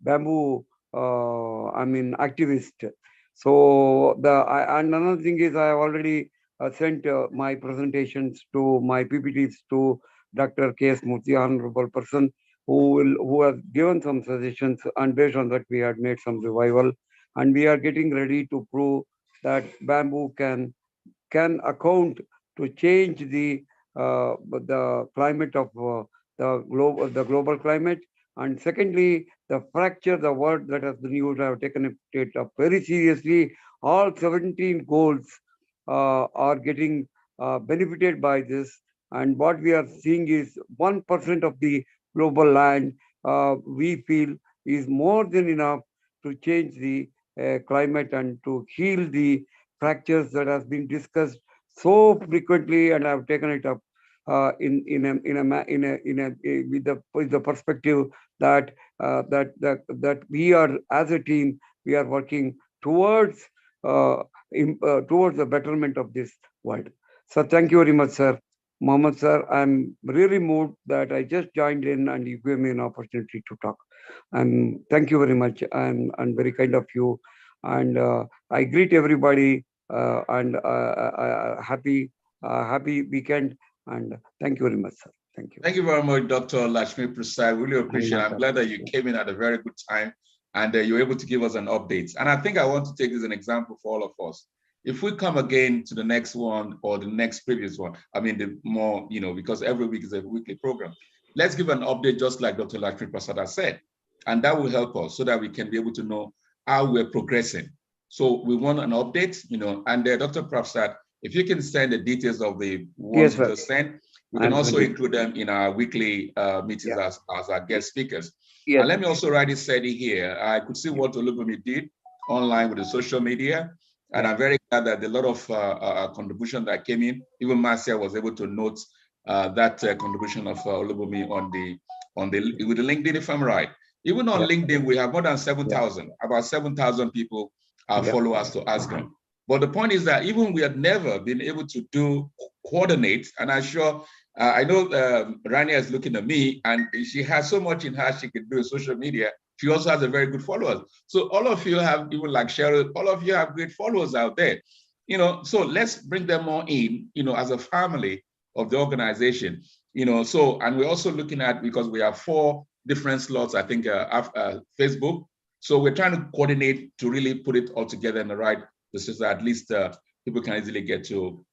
bamboo, activist. So and another thing is I have already sent my presentations to my PPTs to Dr. K.S. Murthy, honorable person, who has given some suggestions, and based on that we had made some revival, and we are getting ready to prove that bamboo can account to change the climate of the global climate. And secondly, the fracture, the word that has been used, I have taken it up very seriously. All 17 goals are getting benefited by this. And what we are seeing is 1% of the global land we feel is more than enough to change the climate and to heal the fractures that has been discussed so frequently, and I've taken it up with the perspective that that we are, as a team, we are working towards the betterment of this world. So thank you very much, sir. Mohammed sir, I'm really moved that I just joined in and you gave me an opportunity to talk. And thank you very much. And very kind of you. And I greet everybody and happy weekend. And thank you very much, sir. Thank you. Thank you very much, Dr. Lakshmi Prasad. Really appreciate it. I'm glad that you came in at a very good time and you were able to give us an update. And I think I want to take this as an example for all of us. If we come again to the next one or the next previous one, I mean, the more, because every week is a weekly program, let's give an update just like Dr. Lakshmi Prasad has said. And that will help us so that we can be able to know how we're progressing. So we want an update, and Dr. Prasad, if you can send the details of the ones you just sent, we can also include them in our weekly meetings as our guest speakers. Yes. And let me also write it steady here. I could see what Olubunmi did online with the social media. And I'm very glad that a lot of contribution that came in, even Marcia was able to note that contribution of Olubunmi with the LinkedIn, if I'm right. Even on LinkedIn, we have more than 7,000, about 7,000 people follow us to ASGAN. But the point is that even we had never been able to coordinate, and I'm sure, I know Rania is looking at me, and she has so much in her she can do in social media. She also has a very good followers. So all of you have, even like Cheryl, all of you have great followers out there. So let's bring them more in, as a family of the organization. So, and we're also looking at, because we have 4 different slots, I think, Facebook. So we're trying to coordinate to really put it all together in the right position, so at least people can easily get to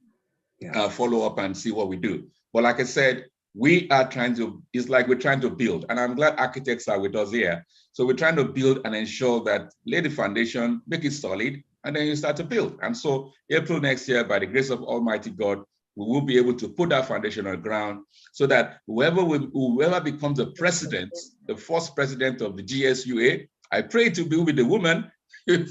follow up and see what we do. But like I said, we are trying to, it's like we're trying to build, and I'm glad architects are with us here. So we're trying to build and ensure that lay the foundation, make it solid, and then you start to build. And so April next year, by the grace of Almighty God, we will be able to put that foundation on the ground so that whoever becomes the president, the first president of the GSUA, I pray to be with the woman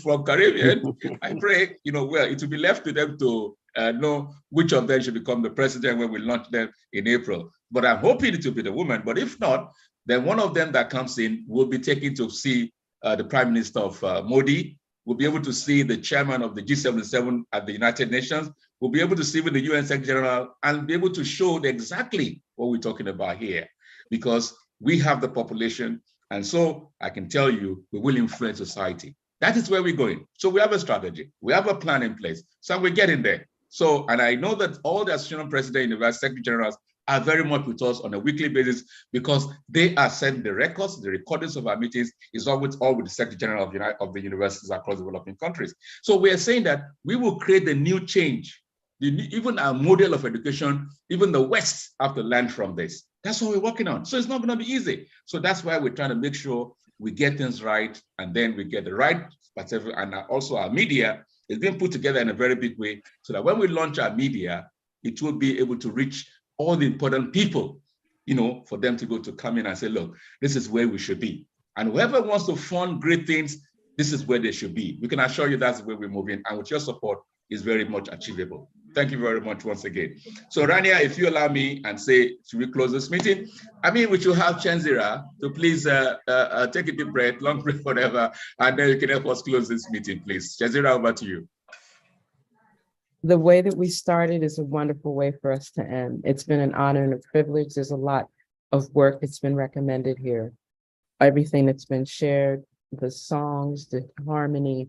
from Caribbean. I pray, well, it will be left to them to know which of them should become the president when we launch them in April. But I'm hoping it will be the woman. But if not, then one of them that comes in will be taken to see the Prime Minister of Modi. We'll be able to see the chairman of the G77 at the United Nations. We'll be able to see with the UN Secretary General and be able to show exactly what we're talking about here, because we have the population. And so I can tell you, we will influence society. That is where we're going. So we have a strategy. We have a plan in place. So we're getting there. So, and I know that all the association president, university secretary generals are very much with us on a weekly basis, because they are sending the records, the recordings of our meetings is all with the Secretary General of the universities across developing countries. So we are saying that we will create the new change. Even our model of education, even the West have to learn from this. That's what we're working on. So it's not going to be easy. So that's why we're trying to make sure we get things right, and then we get the right, and also our media is being put together in a very big way, so that when we launch our media, it will be able to reach all the important people, for them to go to come in and say, look, this is where we should be. And whoever wants to fund great things, this is where they should be. We can assure you that's where we're moving, and with your support, is very much achievable. Thank you very much once again. So Rania, if you allow me and say, should we close this meeting? I mean, we should have Chenzira to please take a deep breath, long breath, whatever, and then you can help us close this meeting, please. Chenzira, over to you. The way that we started is a wonderful way for us to end. It's been an honor and a privilege. There's a lot of work that's been recommended here. Everything that's been shared, the songs, the harmony.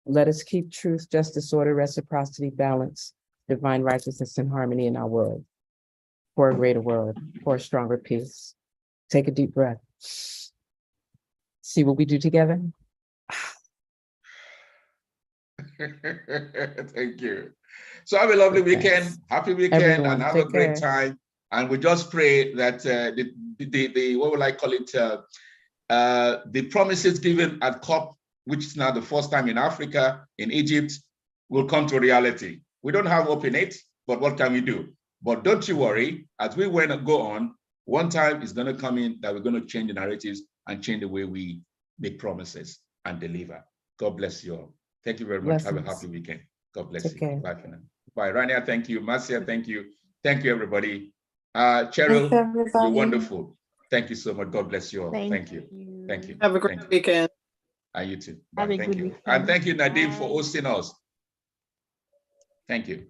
Let us keep truth, justice, order, reciprocity, balance, divine righteousness, and harmony in our world, for a greater world, for a stronger peace. Take a deep breath. See what we do together. Thank you. So have a lovely weekend, happy weekend, everyone, and have a great time. And we just pray that the what would I call it, the promises given at COP, which is now the first time in Africa, in Egypt, will come to reality. We don't have hope in it, but what can we do? But don't you worry, as we go on, one time is going to come in that we're going to change the narratives and change the way we make promises and deliver. God bless you all. Thank you very much. Blessings. Have a happy weekend. God bless you. Care. Bye for now. Bye. Rania, thank you. Marcia, thank you. Thank you, everybody. Cheryl, you're wonderful. Thank you so much. God bless you all. Thank you. Thank you. Have a great weekend. And you too. Bye. Thank you. And thank you, Nadim, for hosting us. Thank you.